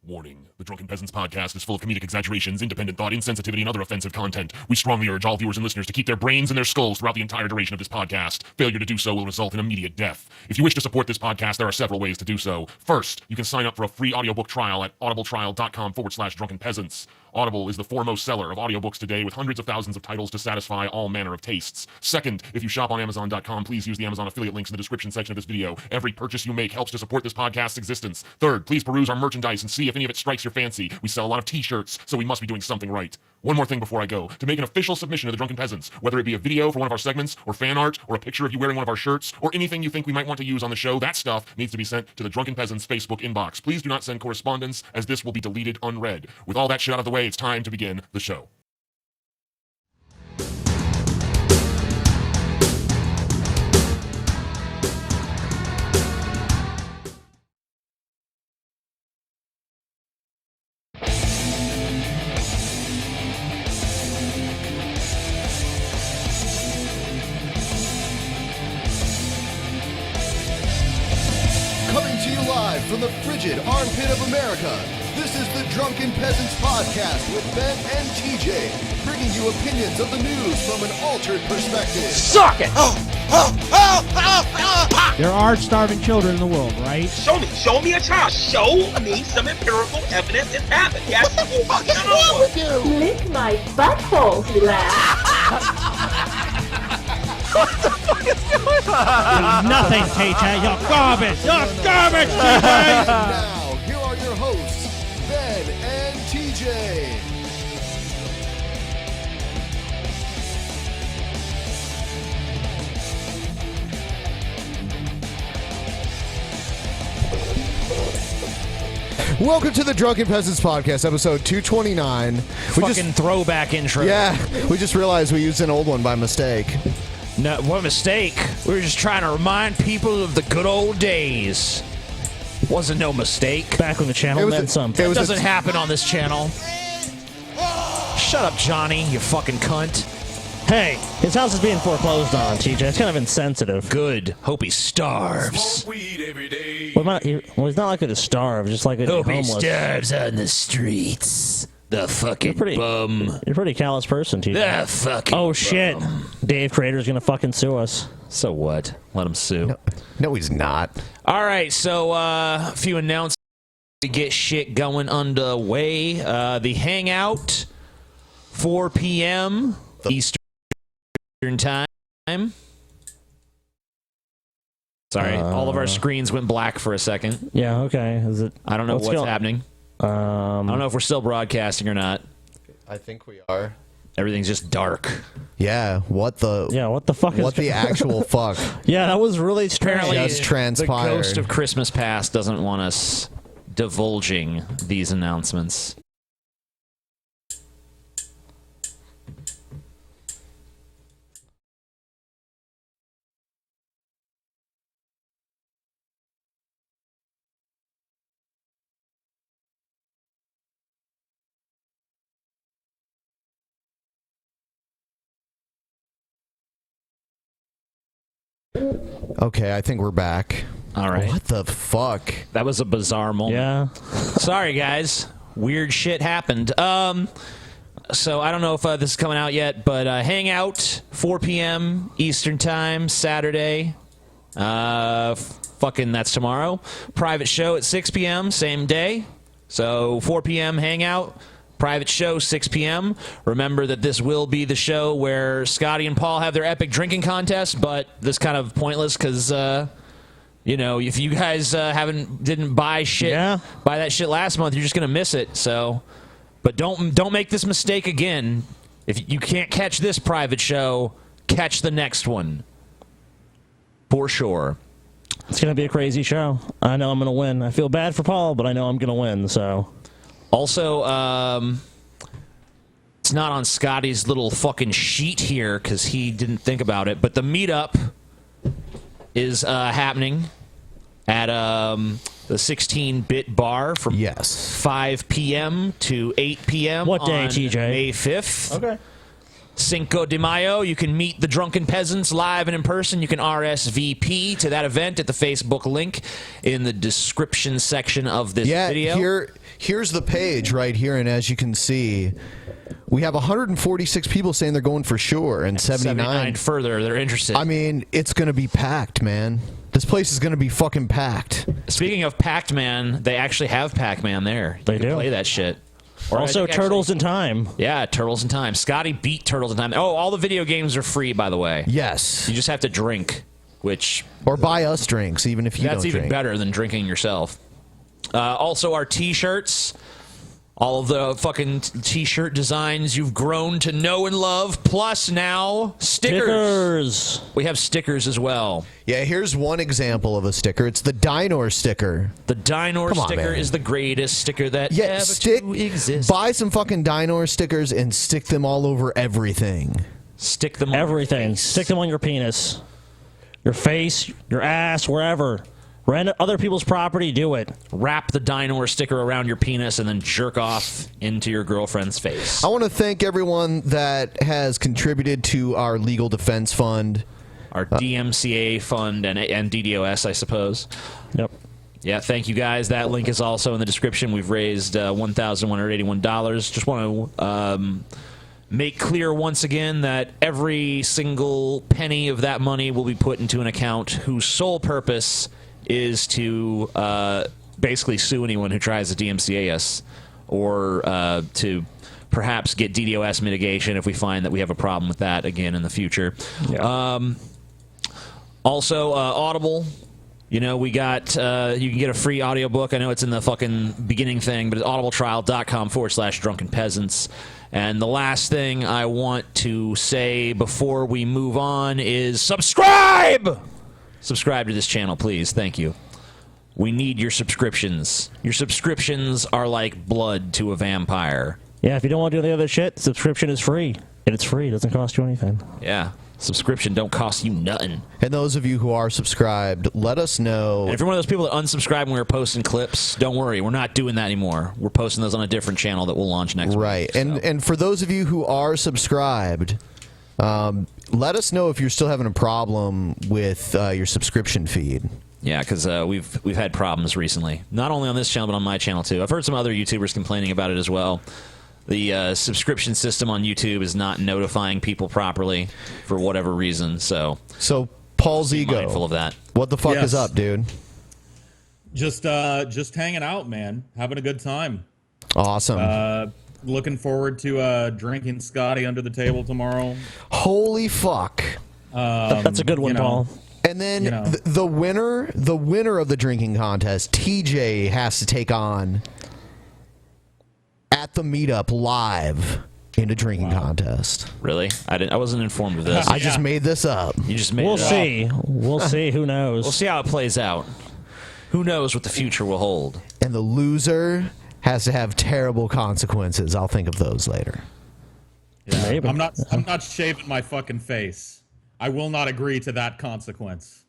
Warning. The Drunken Peasants podcast is full of comedic exaggerations, independent thought, insensitivity, and other offensive content. We strongly urge all viewers and listeners to keep their brains in their skulls throughout the entire duration of this podcast. Failure to do so will result in immediate death. If you wish to support this podcast, there are several ways to do so. First, you can sign up for a free audiobook trial at audibletrial.com/drunkenpeasants. Audible is the foremost seller of audiobooks today with hundreds of thousands of titles to satisfy all manner of tastes. Second, if you shop on Amazon.com, please use the Amazon affiliate links in the description section of this video. Every purchase you make helps to support this podcast's existence. Third, please peruse our merchandise and see if any of it strikes your fancy. We sell a lot of t-shirts, so we must be doing something right. One more thing before I go. To make an official submission to the Drunken Peasants, whether it be a video for one of our segments, or fan art, or a picture of you wearing one of our shirts, or anything you think we might want to use on the show, that stuff needs to be sent to the Drunken Peasants Facebook inbox. Please do not send correspondence, as this will be deleted unread. With all that shit out of the way, it's time to begin the show. Coming to you live from the frigid armpit of America, this is the Drunken Peasants Podcast with Ben and TJ, bringing you opinions of the news from an altered perspective. Suck it! There are starving children in the world, right? Show me a child. Show me some empirical evidence it's happened. Yes, what's wrong with you? Lick my butthole, he laughed. What the fuck is going on? Nothing, TJ. You're garbage. You're garbage, TJ. And now, here are your hosts, Ben and TJ. Welcome to the Drunken Peasants Podcast, episode 229. Fucking throwback intro. Yeah, we just realized we used an old one by mistake. No, what mistake? We were just trying to remind people of the good old days. Wasn't no mistake. Back when the channel meant something. It doesn't happen on this channel. Shut up, Johnny, you fucking cunt. Hey, his house is being foreclosed on, TJ. It's kind of insensitive. Good. Hope he starves. Well, he's not likely to starve, just likely to be Hope he homeless. starves on the streets. The fucking bum. You're a pretty callous person, TJ. The fucking Oh, shit. bum. Dave Crater's gonna fucking sue us. So what? Let him sue. No, he's not. All right, so a few announcements to get shit going underway. The Hangout, 4 p.m. Eastern Time. Sorry, all of our screens went black for a second. Yeah, okay. Is it? I don't know what's happening. I don't know if we're still broadcasting or not. I think we are. Everything's just dark. Yeah, what the fuck is what the actual fuck? Yeah, that was really strange. Apparently, Just transpired. the ghost of Christmas past doesn't want us divulging these announcements. Okay, I think we're back. All right. What the fuck? That was a bizarre moment. Yeah. Sorry, guys. Weird shit happened. So I don't know if this is coming out yet, but Hangout, 4 p.m. Eastern Time, Saturday. Fucking that's tomorrow. Private show at 6 p.m., same day. So 4 p.m. Hangout. Private show, 6 p.m. Remember that this will be the show where Scotty and Paul have their epic drinking contest, but this kind of pointless because, you know, if you guys didn't buy that shit last month, you're just gonna miss it. So, but don't make this mistake again. If you can't catch this private show, catch the next one for sure. It's gonna be a crazy show. I know I'm gonna win. I feel bad for Paul, but I know I'm gonna win. So. Also, it's not on Scotty's little fucking sheet here because he didn't think about it, but the meetup is happening at the 16-bit bar from 5 p.m. to 8 p.m. What day, on TJ? May 5th. Okay. Cinco de Mayo, you can meet the Drunken Peasants live and in person. You can RSVP to that event at the Facebook link in the description section of this video. Here's the page right here, and as you can see, we have 146 people saying they're going for sure, and 79 further they're interested. I mean, it's going to be packed, man. This place is going to be fucking packed. Speaking of packed, man, they actually have Pac-Man there. They you can do. play that shit. Also, Turtles in Time. Yeah, Turtles in Time. Scotty beat Turtles in Time. Oh, all the video games are free, by the way. Yes. You just have to drink, which... Or buy us drinks, even if you don't drink. That's even better than drinking yourself. Also, our T-shirts. All of the fucking T-shirt designs you've grown to know and love. Plus, now, stickers. We have stickers as well. Yeah, here's one example of a sticker. It's the Dinor sticker. The Dinor sticker is the greatest sticker that ever to exist. Buy some fucking Dinor stickers and stick them all over everything. Stick them on everything. Stick them on your penis, your face, your ass, wherever. Rent other people's property, do it. Wrap the Dinor sticker around your penis and then jerk off into your girlfriend's face. I want to thank everyone that has contributed to our legal defense fund. Our DMCA fund and DDoS, I suppose. Yep. Yeah, thank you guys. That link is also in the description. We've raised $1,181. Just want to make clear once again that every single penny of that money will be put into an account whose sole purpose is to basically sue anyone who tries to DMCA us or to perhaps get DDoS mitigation if we find that we have a problem with that again in the future. Yeah. Also, Audible. You know, we got, you can get a free audiobook. I know it's in the fucking beginning thing, but it's audibletrial.com/Drunken Peasants. And the last thing I want to say before we move on is subscribe! Subscribe to this channel, please. Thank you. We need your subscriptions. Your subscriptions are like blood to a vampire. Yeah, if you don't want to do the other shit, subscription is free. And it's free. It doesn't cost you anything. Yeah. Subscription don't cost you nothing. And those of you who are subscribed, let us know. And if you're one of those people that unsubscribe when we were posting clips, don't worry. We're not doing that anymore. We're posting those on a different channel that we'll launch next week. Right. And for those of you who are subscribed, let us know if you're still having a problem with your subscription feed. Yeah, because we've had problems recently. Not only on this channel, but on my channel, too. I've heard some other YouTubers complaining about it as well. The subscription system on YouTube is not notifying people properly for whatever reason. So Paul's ego. Mindful of that. What the fuck is up, dude? Just hanging out, man. Having a good time. Awesome. Looking forward to drinking Scotty under the table tomorrow. Holy fuck. That's a good one, Paul. And then the winner of the drinking contest, TJ, has to take on at the meetup live in a drinking contest. Really? I wasn't informed of this. I just made this up. You just made We'll it see. up. We'll see. Who knows? We'll see how it plays out. Who knows what the future will hold. And the loser has to have terrible consequences. I'll think of those later. Yeah. Maybe. I'm not shaving my fucking face. I will not agree to that consequence.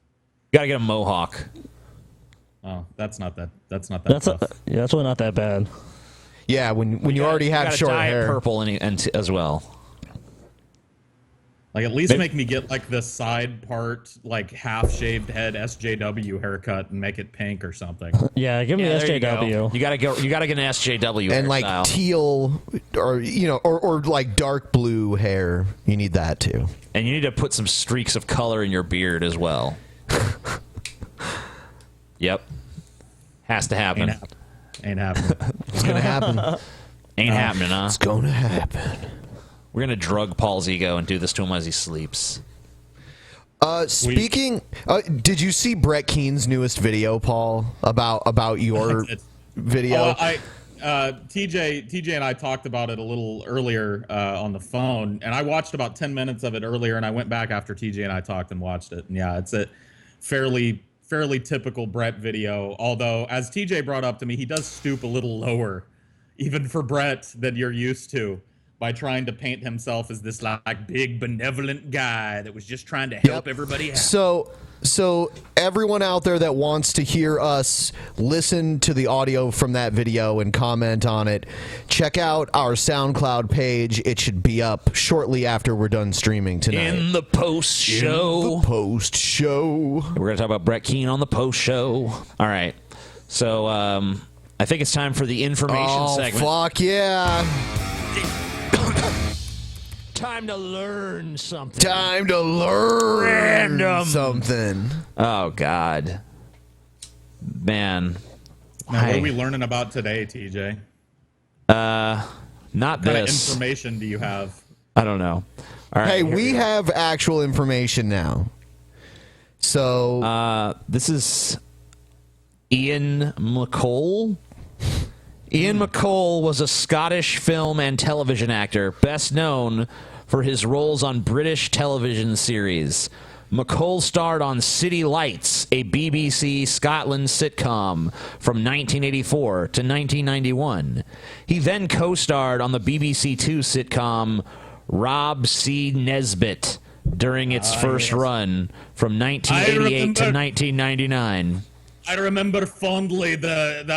You gotta get a mohawk. Oh, that's not that tough. That's really not that bad. Yeah, when you already have short dye it hair. purple and as well. Like, at least make me get, like, the side part, like, half-shaved head SJW haircut and make it pink or something. Yeah, give me the SJW. You gotta get an SJW And like hairstyle. teal, or like dark blue hair. You need that too. And you need to put some streaks of color in your beard as well. Yep. Has to happen. Ain't happening. It's gonna happen. Ain't happening, huh? It's gonna happen. We're gonna drug Paul's ego and do this to him as he sleeps. Speaking, did you see Brett Keen's newest video, Paul, about your video? TJ and I talked about it a little earlier on the phone, and I watched about 10 minutes of it earlier, and I went back after TJ and I talked and watched it. And yeah, it's a fairly typical Brett video, although, as TJ brought up to me, he does stoop a little lower, even for Brett, than you're used to. by trying to paint himself as this like big benevolent guy that was just trying to help everybody out. So everyone out there that wants to hear us listen to the audio from that video and comment on it, check out our SoundCloud page. It should be up shortly after we're done streaming tonight. In the post show. We're going to talk about Brett Keane on the post show. All right. So I think it's time for the information segment. Fuck yeah. Time to learn something. Time to learn something. Oh, God. Man. Now, what are we learning about today, TJ? Not What kind of this. information do you have? I don't know. All right. Hey, we have actual information now. So This is Ian McCall. Ian McCall was a Scottish film and television actor, best known for his roles on British television series. McCall starred on City Lights, a BBC Scotland sitcom from 1984 to 1991. He then co-starred on the BBC Two sitcom Rob C. Nesbitt during its first run from 1988 to 1999. I remember fondly that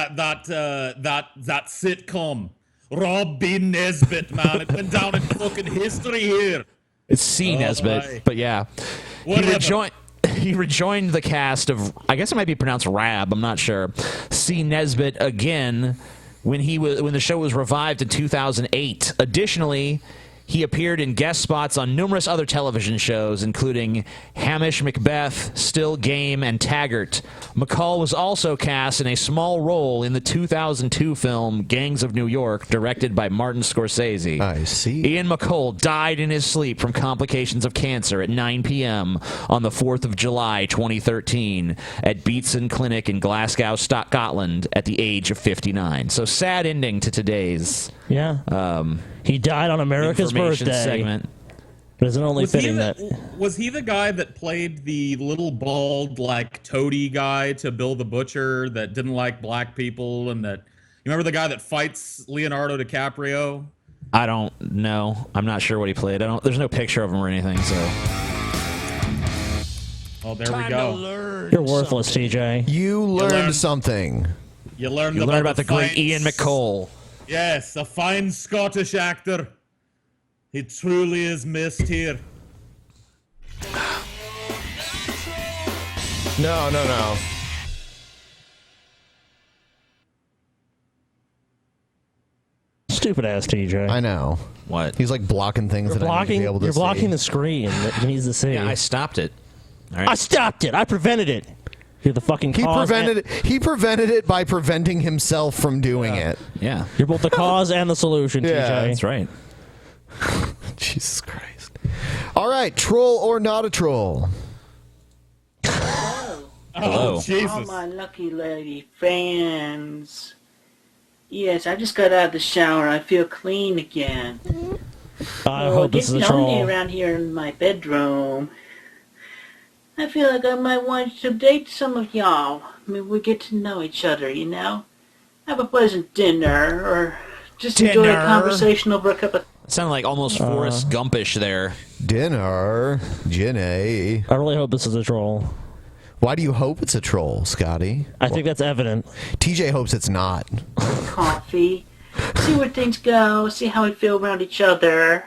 sitcom, Rob B. Nesbitt, man. It went down in fucking history here. It's C. Nesbitt, right. but yeah. He rejoined the cast of, I guess it might be pronounced Rab, I'm not sure. C. Nesbitt again when the show was revived in 2008. Additionally, he appeared in guest spots on numerous other television shows, including Hamish Macbeth, Still Game, and Taggart. McCall was also cast in a small role in the 2002 film Gangs of New York, directed by Martin Scorsese. I see. Ian McCall died in his sleep from complications of cancer at 9 p.m. on the 4th of July, 2013, at Beatson Clinic in Glasgow, Scotland, at the age of 59. So sad ending to today's he died on America's birthday. Segment. But isn't it only fitting that... Was he the guy that played the little bald, like, toady guy to Bill the Butcher that didn't like black people and that... You remember the guy that fights Leonardo DiCaprio? I don't know. I'm not sure what he played. There's no picture of him or anything, so... Oh, there we go. You're worthless, TJ. You learned something. You learned about the great Ian McCall. Yes, a fine Scottish actor. He truly is missed here. No. Stupid ass TJ. I know. What? He's like blocking things that I need to be able to You're see. blocking the screen that he needs to see. Yeah, I stopped it. All right. I stopped it. I prevented it. You're the fucking cause. He prevented it by preventing himself from doing it. Yeah. You're both the cause and the solution, TJ. That's right. Jesus Christ. All right, troll or not a troll? Hello. Oh, Jesus. All my lucky lady fans. Yes, I just got out of the shower. I feel clean again. I hope this is a lonely troll. around here in my bedroom. I feel like I might want to date some of y'all. I mean, we get to know each other, you know? Have a pleasant dinner, or just enjoy a conversation over a cup of... Sounded like almost Forrest Gumpish there. Dinner. Jenny. I really hope this is a troll. Why do you hope it's a troll, Scotty? I think that's evident. TJ hopes it's not. coffee. See where things go. See how we feel around each other.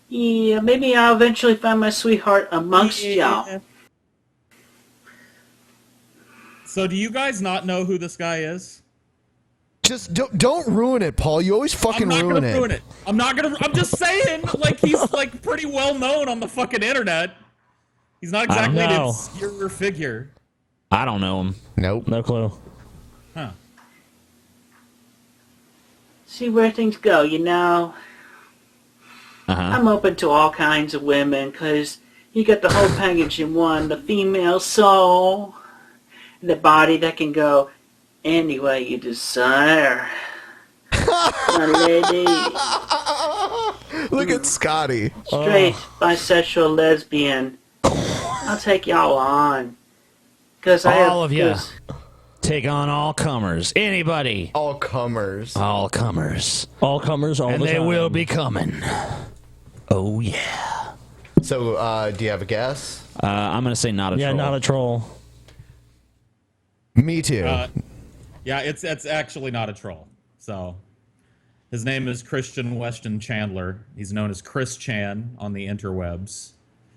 Yeah, maybe I'll eventually find my sweetheart amongst y'all. So do you guys not know who this guy is? Just don't ruin it, Paul. You always fucking ruin it. I'm just saying, like, he's like pretty well known on the fucking internet. He's not exactly an obscure figure. I don't know him. Nope. No clue. Huh. See where things go, you know? I'm open to all kinds of women, because you got the whole package in one. The female soul, the body that can go any way you desire. My lady. Look at Scotty. Straight, bisexual, lesbian. I'll take y'all on. Cause I All have, of ya. take on all comers. Anybody. All comers. All comers. All comers, all and the they time. will be coming. Oh, yeah. So, do you have a guess? I'm going to say not a troll. Yeah, not a troll. Me too. Yeah, it's actually not a troll. So, his name is Christian Weston Chandler. He's known as Chris Chan on the interwebs.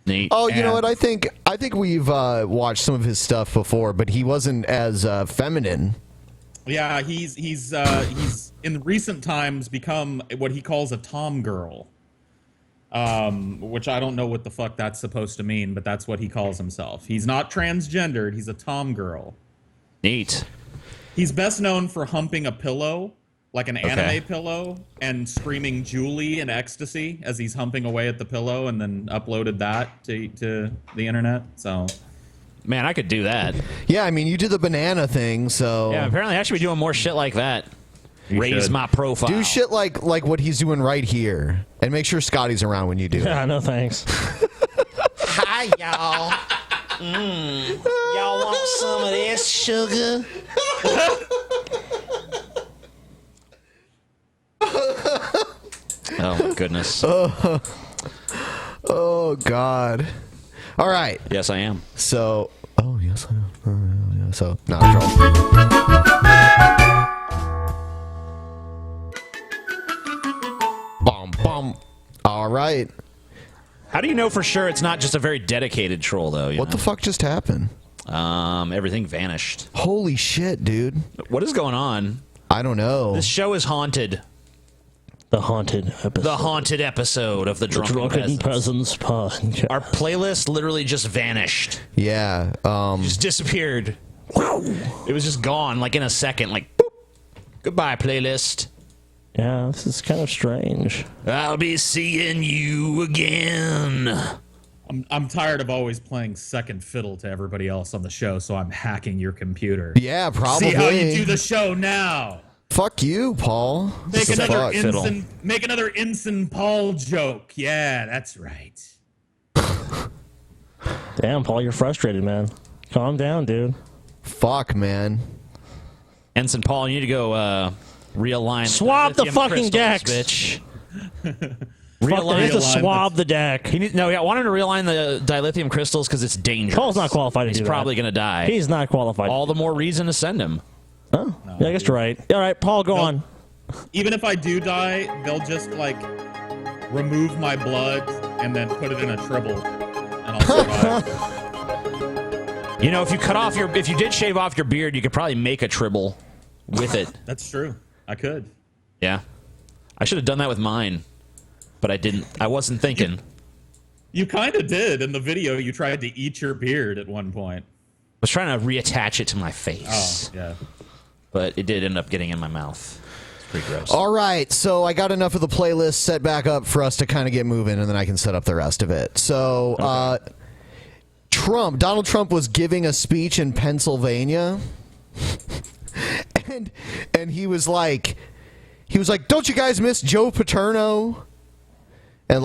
Neat. Oh, you know what? I think we've watched some of his stuff before, but he wasn't as feminine. Yeah, he's in recent times become what he calls a tom girl, which I don't know what the fuck that's supposed to mean, but that's what he calls himself. He's not transgendered. He's a tom girl. Neat. He's best known for humping a pillow, like an anime pillow, and screaming Julie in ecstasy as he's humping away at the pillow, and then uploaded that to the internet. So, man, I could do that. Yeah, I mean, you did the banana thing, so... Yeah, apparently I should be doing more shit like that. Raise should. my profile. Do shit like what he's doing right here, and make sure Scotty's around when you do it. Yeah, no thanks. Hi, y'all. Y'all want some of this sugar? Oh, my goodness. Oh, God. All right. Yes, I am. So... Oh, yes, I am. Yeah, so, not a troll. Bum, bum. All right. How do you know for sure it's not just a very dedicated troll, though? What the fuck just happened? Everything vanished. Holy shit, dude. What is going on? I don't know. This show is haunted. The haunted episode. The haunted episode of the Drunken Peasants podcast. Our playlist literally just vanished. Yeah. Just disappeared. Wow. It was just gone, like in a second. Like, boop. Goodbye, playlist. Yeah, this is kind of strange. I'll be seeing you again. I'm tired of always playing second fiddle to everybody else on the show, so I'm hacking your computer. Yeah, probably. See how you do the show now. Fuck you, Paul. Make another Ensign Paul joke. Yeah, that's right. Damn, Paul, you're frustrated, man. Calm down, dude. Fuck, man. Ensign Paul, you need to go realign. Swab the fucking crystals, decks, bitch. Realign. He has to swab the deck. I want him to realign the dilithium crystals because it's dangerous. Paul's not qualified to do that. He's probably going to die. He's not qualified. All the more reason to send him. Oh, yeah, I guess you're right. All right, Paul, go on. Even if I do die, they'll just like remove my blood and then put it in a tribble, and I'll survive. You know, if you did shave off your beard, you could probably make a tribble with it. That's true. I could. Yeah, I should have done that with mine, but I didn't. I wasn't thinking. You kind of did in the video. You tried to eat your beard at one point. I was trying to reattach it to my face. Oh, yeah. But it did end up getting in my mouth. It's pretty gross. All right, so I got enough of the playlist set back up for us to kind of get moving, and then I can set up the rest of it. So, Donald Trump was giving a speech in Pennsylvania, and he was like, "Don't you guys miss Joe Paterno?" And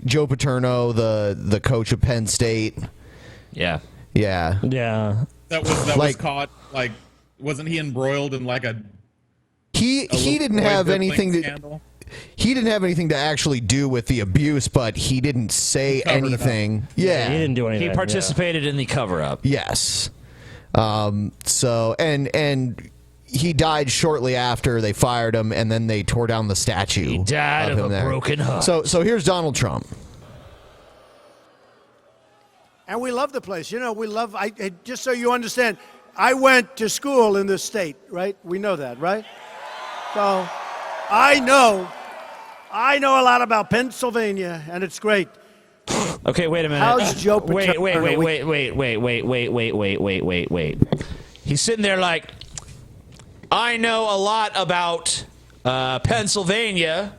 Joe Paterno, the coach of Penn State. Yeah. Yeah. Yeah. That was caught wasn't he embroiled in like a he didn't have anything to scandal? He didn't have anything to actually do with the abuse, but he didn't say anything. Yeah. He didn't do anything. He participated in the cover-up. Yes. So he died shortly after they fired him, and then they tore down the statue. He died of a broken heart. So here's Donald Trump. And we love the place. You know, we love, just so you understand, I went to school in this state, right? We know that, right? So I know a lot about Pennsylvania, and it's great. Okay, wait a minute. How's Joe Wait. He's sitting there like, I know a lot about Pennsylvania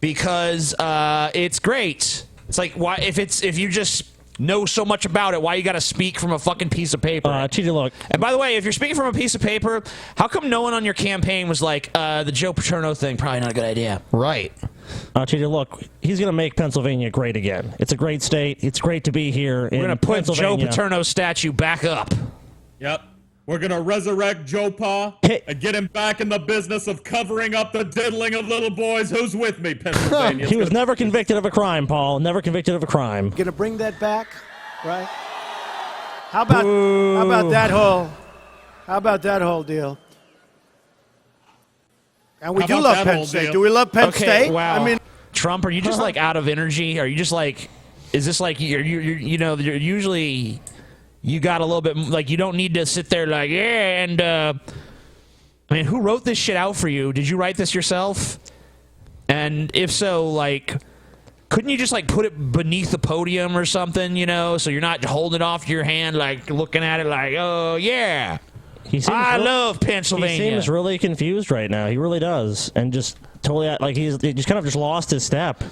because it's great. It's like, why if you just know so much about it, why you got to speak from a fucking piece of paper? Look. And by the way, if you're speaking from a piece of paper, how come no one on your campaign was like, the Joe Paterno thing, probably not a good idea? Right. TJ, look, he's going to make Pennsylvania great again. It's a great state. It's great to be here. We're going to put Joe Paterno's statue back up. Yep. We're going to resurrect Joe Pa and get him back in the business of covering up the diddling of little boys. Who's with me, Pennsylvania? He was never convicted of a crime, Paul. Never convicted of a crime. Gonna bring that back, right? How about that whole deal? And we How do about love that Penn whole State. deal? Do we love Penn Okay, State? wow. I mean, Trump, are you just like out of energy? Are you just like, is this like you're usually you got a little bit like you don't need to sit there like and I mean, who wrote this shit out for you? Did you write this yourself? And if so, like, couldn't you just like put it beneath the podium or something, so you're not holding it off your hand, like looking at it like, oh yeah, I love Pennsylvania. He seems really confused right now. He really does, and just totally like he just kind of just lost his step.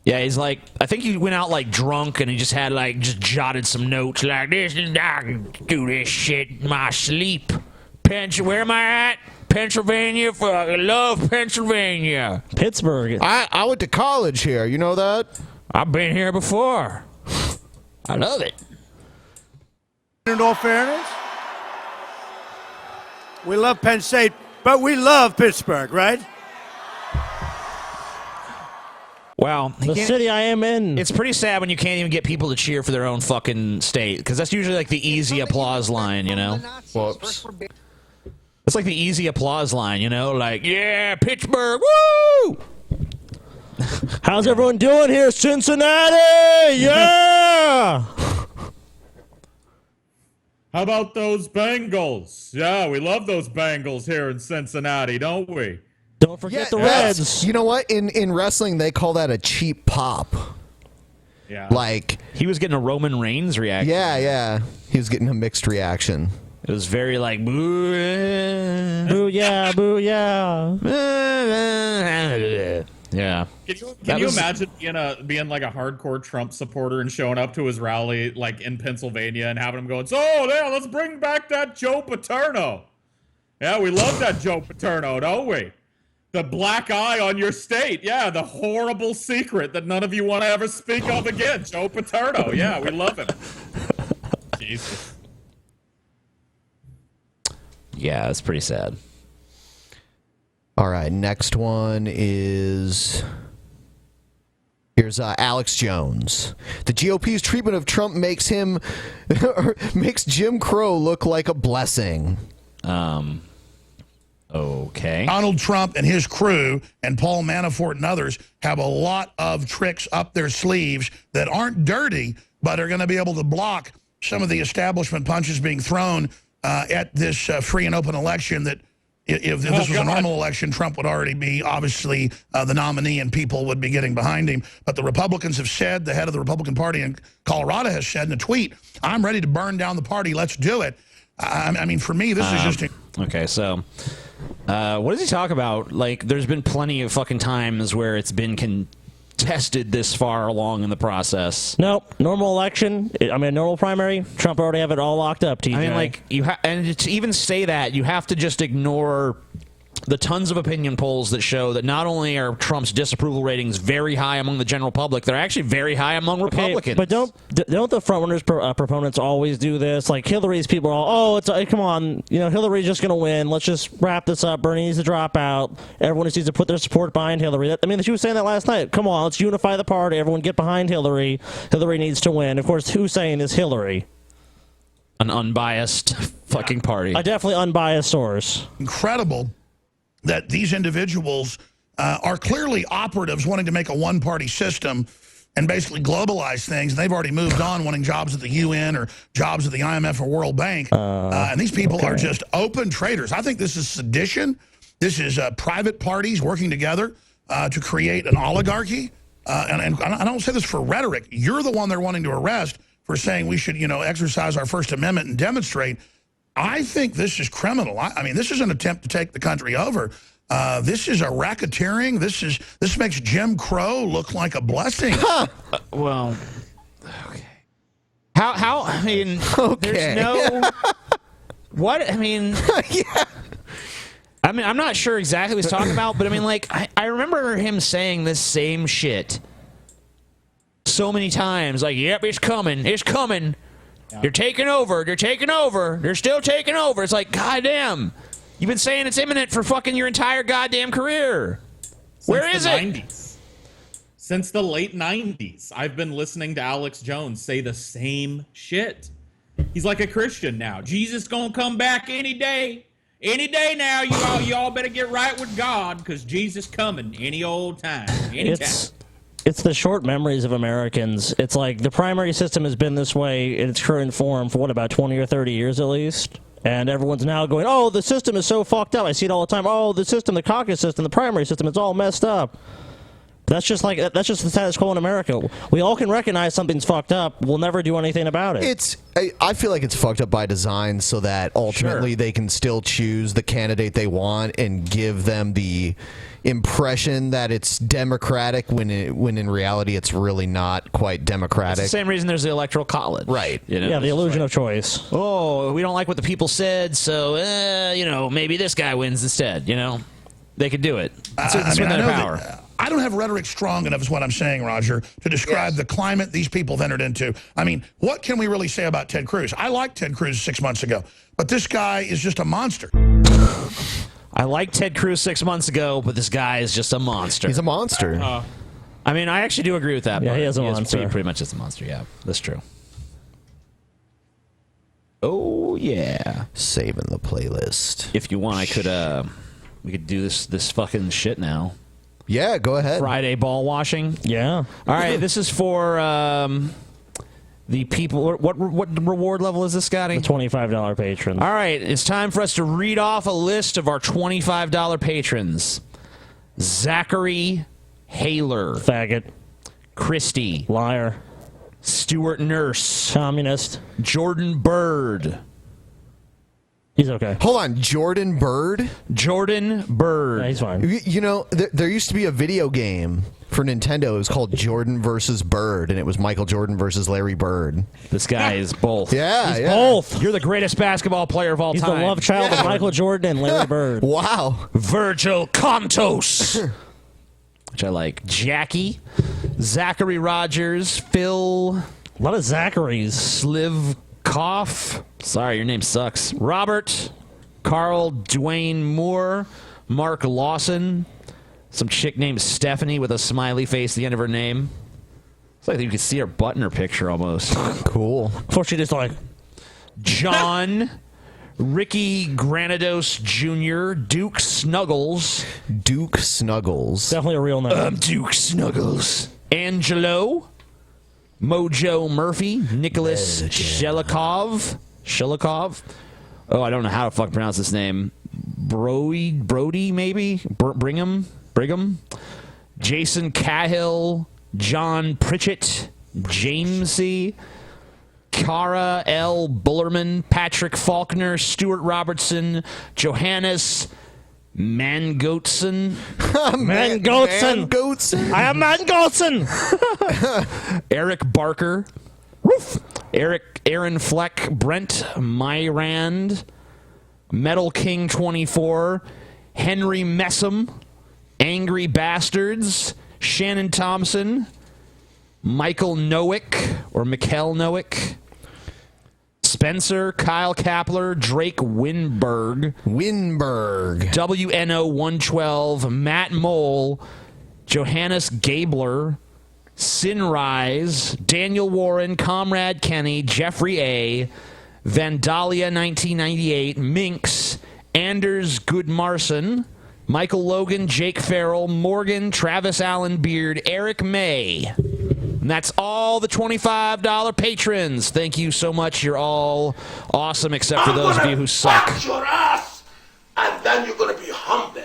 Yeah, he's like, I think he went out like drunk and he just had like just jotted some notes like this. I can do this shit in my sleep. Where am I at? Pennsylvania. I love Pennsylvania. Pittsburgh. I went to college here. You know that? I've been here before. I love it. in all fairness, we love Penn State, but we love Pittsburgh, right? Well, the city I am in. It's pretty sad when you can't even get people to cheer for their own fucking state, because that's usually like the easy applause line, Whoops. It's like the easy applause line, like, yeah, Pittsburgh, woo! How's everyone doing here, Cincinnati? Yeah! How about those Bengals? Yeah, we love those Bengals here in Cincinnati, don't we? Don't forget the Reds. You know what? In wrestling, they call that a cheap pop. Yeah. Like, he was getting a Roman Reigns reaction. Yeah. He was getting a mixed reaction. It was very like, boo, booyah, booyah. Yeah. Can you imagine being like a hardcore Trump supporter and showing up to his rally like in Pennsylvania and having him going, so yeah, let's bring back that Joe Paterno. Yeah, we love that Joe Paterno, don't we? The black eye on your state. Yeah, the horrible secret that none of you want to ever speak of again. Joe Paterno. Yeah, we love him. Jesus. Yeah, it's pretty sad. All right, next one is... Here's Alex Jones. The GOP's treatment of Trump makes Jim Crow look like a blessing. Okay. Donald Trump and his crew and Paul Manafort and others have a lot of tricks up their sleeves that aren't dirty, but are going to be able to block some of the establishment punches being thrown at this free and open election that if this was a normal election, Trump would already be obviously the nominee and people would be getting behind him. But the Republicans have said, the head of the Republican Party in Colorado has said in a tweet, I'm ready to burn down the party. Let's do it. I mean, for me, this is just... Okay, so... what does he talk about? Like, there's been plenty of fucking times where it's been contested this far along in the process. Nope. Normal election. Normal primary. Trump already have it all locked up, TJ. I mean, like, and to even say that, you have to just ignore the tons of opinion polls that show that not only are Trump's disapproval ratings very high among the general public, they're actually very high among Republicans. But don't the frontrunners proponents always do this? Like Hillary's people are all, come on, Hillary's just going to win. Let's just wrap this up. Bernie needs to drop out. Everyone just needs to put their support behind Hillary. She was saying that last night. Come on, let's unify the party. Everyone get behind Hillary. Hillary needs to win. Of course, who's saying is Hillary? An unbiased fucking party. A definitely unbiased source. Incredible that these individuals are clearly operatives wanting to make a one-party system and basically globalize things. They've already moved on, wanting jobs at the UN or jobs at the IMF or World Bank. And these people are just open traitors. I think this is sedition. This is private parties working together to create an oligarchy. And I don't say this for rhetoric. You're the one they're wanting to arrest for saying we should, exercise our First Amendment and demonstrate. I think this is criminal. I mean, this is an attempt to take the country over. This is a racketeering. This makes Jim Crow look like a blessing. Well, okay. How? I mean, okay. There's no. What? I mean. Yeah. I mean, I'm not sure exactly what he's talking about, but I mean, like, I remember him saying this same shit so many times. Like, yep, it's coming. It's coming. You're taking over. They're taking over. They're still taking over. It's like, goddamn. You've been saying it's imminent for fucking your entire goddamn career. Where is it? 90s. Since the late 90s, I've been listening to Alex Jones say the same shit. He's like a Christian now. Jesus gonna come back any day. Any day now. You all better get right with God, because Jesus coming any old time. Anytime. It's the short memories of Americans. It's like the primary system has been this way in its current form for, about 20 or 30 years at least? And everyone's now going, oh, the system is so fucked up. I see it all the time. Oh, the system, the caucus system, the primary system, it's all messed up. That's just the status quo in America. We all can recognize something's fucked up. We'll never do anything about it. I feel like it's fucked up by design so that ultimately they can still choose the candidate they want and give them the impression that it's democratic when in reality it's really not quite democratic. It's the same reason there's the Electoral College. Right. You know? Yeah, the illusion of choice. Oh, we don't like what the people said, so, maybe this guy wins instead, They could do it. It's within their power. I don't have rhetoric strong enough, is what I'm saying, Roger, to describe the climate these people have entered into. I mean, what can we really say about Ted Cruz? I liked Ted Cruz 6 months ago, but this guy is just a monster. I liked Ted Cruz 6 months ago, but this guy is just a monster. He's a monster. I mean, I actually do agree with that. Yeah, he is a monster. Pretty much just a monster, yeah. That's true. Oh, yeah. Saving the playlist. If you want, we could do this fucking shit now. Yeah, go ahead. Friday ball washing. Yeah. All right, this is for the people. What reward level is this, Scotty? The $25 patron. All right, it's time for us to read off a list of our $25 patrons. Zachary Haler. Faggot. Christy. Liar. Stuart Nurse. Communist. Jordan Bird. He's okay. Hold on, Jordan Bird? Jordan Bird. Yeah, he's fine. You know, there used to be a video game for Nintendo. It was called Jordan versus Bird, and it was Michael Jordan versus Larry Bird. This guy is both. Yeah, He's both. You're the greatest basketball player of all He's time. the love child of Michael Jordan and Larry Bird. Wow. Virgil Contos. Which I like. Jackie. Zachary Rogers. Phil. A lot of Zacharys. Sliv Koff. Sorry, your name sucks. Robert. Carl Dwayne Moore. Mark Lawson. Some chick named Stephanie with a smiley face at the end of her name. It's like you could see her butt in her picture almost. Cool. Before she just like... John. Ricky Granados Jr. Duke Snuggles. Duke Snuggles. Definitely a real name. I'm Duke Snuggles. Angelo. Mojo Murphy. Nicholas Shelikov. Oh, I don't know how to fucking pronounce this name. Brody, maybe? Brigham. Jason Cahill. John Pritchett. Jamesy. Cara L. Bullerman. Patrick Faulkner. Stuart Robertson. Johannes Mangoatson. Mangoatson. I am Mangoatson. Eric Barker. Woof. Aaron Fleck. Brent Myrand. Metal King 24. Henry Messam. Angry Bastards. Shannon Thompson. Michael Nowick or Mikkel Nowick. Spencer, Kyle Kapler, Drake Winberg, WNO 112, Matt Mole, Johannes Gabler, Sinrise, Daniel Warren, Comrade Kenny, Jeffrey A, Vandalia 1998, Minx, Anders Goodmarson, Michael Logan, Jake Farrell, Morgan, Travis Allen Beard, Eric May. And that's all the $25 patrons. Thank you so much. You're all awesome, except for those of you who suck. Your ass, and then you're gonna be humble.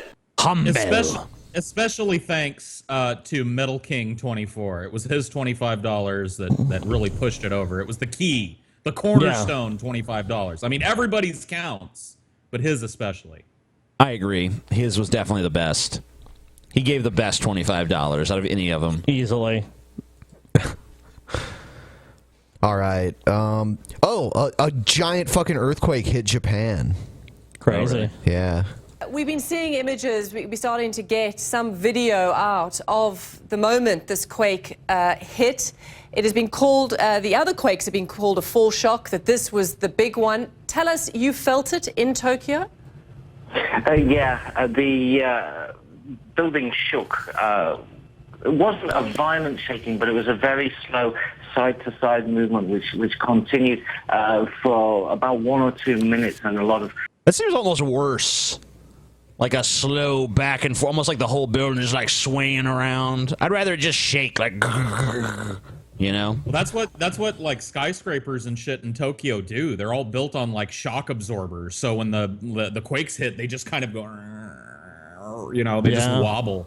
Especially thanks to Metal King 24. It was his $25 that really pushed it over. It was the key, the cornerstone $25. I mean, everybody's counts, but his especially. I agree. His was definitely the best. He gave the best $25 out of any of them. Easily. All right. A giant fucking earthquake hit Japan. Crazy. Yeah. We've been seeing images, we're starting to get some video out of the moment this quake hit. It has been called, the other quakes have been called a foreshock, that this was the big one. Tell us, you felt it in Tokyo? The building shook. It wasn't a violent shaking, but it was a very slow side-to-side movement, which continued for about 1 or 2 minutes, and a lot of... That seems almost worse. Like a slow back and forth, almost like the whole building is like swaying around. I'd rather it just shake, like, you know? Well, that's what like skyscrapers and shit in Tokyo do. They're all built on like shock absorbers. So when the quakes hit, they just kind of go, you know, they just wobble.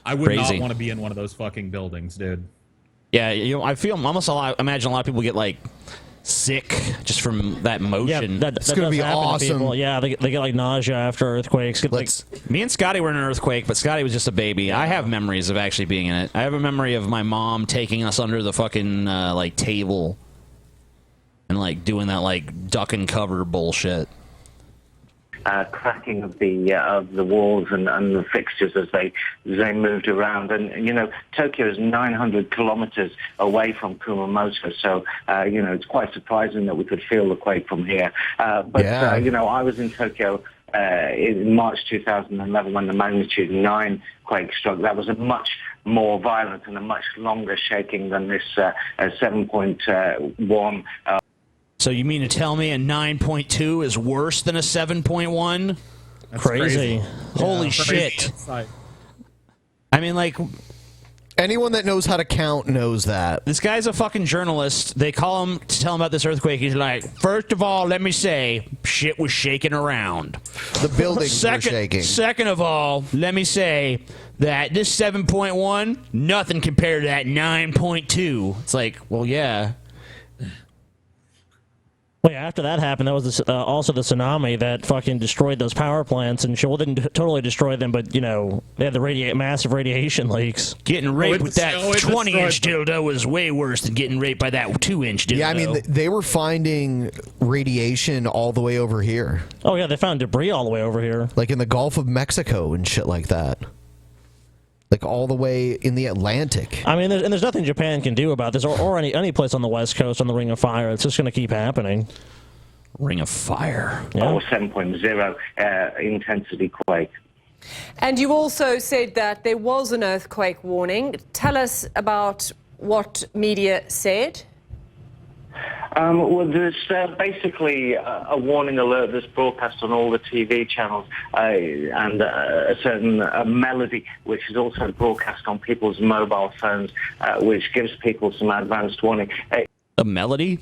I would not want to be in one of those fucking buildings, dude. Yeah, you know, I feel almost imagine a lot of people get like sick just from that motion. Yeah, it's going to be awesome. Yeah, they get like nausea after earthquakes. Me and Scotty were in an earthquake, but Scotty was just a baby. I have memories of actually being in it. I have a memory of my mom taking us under the fucking like table and like doing that like duck and cover bullshit. Cracking of the walls and the fixtures as they moved around. And, you know, Tokyo is 900 kilometers away from Kumamoto, so, you know, it's quite surprising that we could feel the quake from here. You know, I was in Tokyo in March 2011 when the magnitude 9 quake struck. That was a much more violent and a much longer shaking than this 7.1. So you mean to tell me a 9.2 is worse than a 7.1? Crazy. Holy shit. I mean, like... Anyone that knows how to count knows that. This guy's a fucking journalist. They call him to tell him about this earthquake. He's like, first of all, let me say, shit was shaking around. The buildings were shaking. Second of all, let me say that this 7.1, nothing compared to that 9.2. It's like, well, yeah. Well, yeah, after that happened, that was also the tsunami that fucking destroyed those power plants, and well, didn't totally destroy them, but, you know, they had the massive radiation leaks. Getting raped with that 20-inch dildo was way worse than getting raped by that 2-inch dildo. Yeah, I mean, they were finding radiation all the way over here. Oh, yeah, they found debris all the way over here. Like in the Gulf of Mexico and shit like that. Like all the way in the Atlantic. I mean, there's nothing Japan can do about this, or any place on the West Coast on the Ring of Fire. It's just going to keep happening. Ring of Fire. Yeah. Or 7.0 intensity quake. And you also said that there was an earthquake warning. Tell us about what media said. Well, there's basically a warning alert that's broadcast on all the TV channels and a certain melody which is also broadcast on people's mobile phones, which gives people some advanced warning. A melody?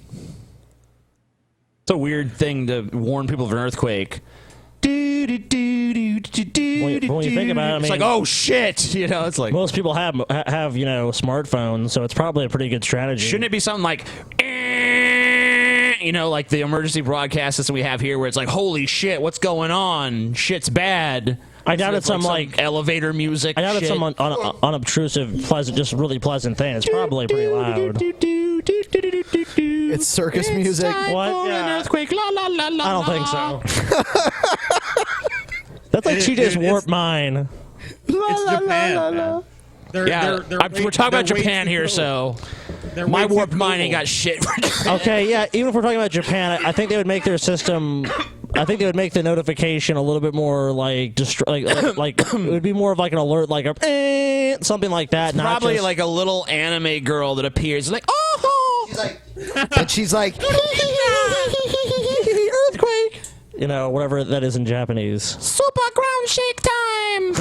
It's a weird thing to warn people of an earthquake. When you think about it, I mean, it's like, oh shit, you know, it's like most people have you know, smartphones, so it's probably a pretty good strategy. Shouldn't it be something like, you know, like the emergency broadcast system we have here, where it's like, holy shit, what's going on? Shit's bad. I doubt it's some like elevator music. I doubt it's some unobtrusive, pleasant, just really pleasant thing. It's probably pretty loud. It's circus music. What? Yeah. An earthquake. La la la la. I don't think so. That's like she just warped mine. It's Japan. Man. We're talking about Japan here, so my warped mind ain't got shit for Japan. Okay, yeah. Even if we're talking about Japan, I think they would make their system. I think they would make the notification a little bit more like it would be more of like an alert, like a something like that. It's probably like a little anime girl that appears, like, oh, she's like, and she's like, earthquake. You know, whatever that is in Japanese. Super ground shake time.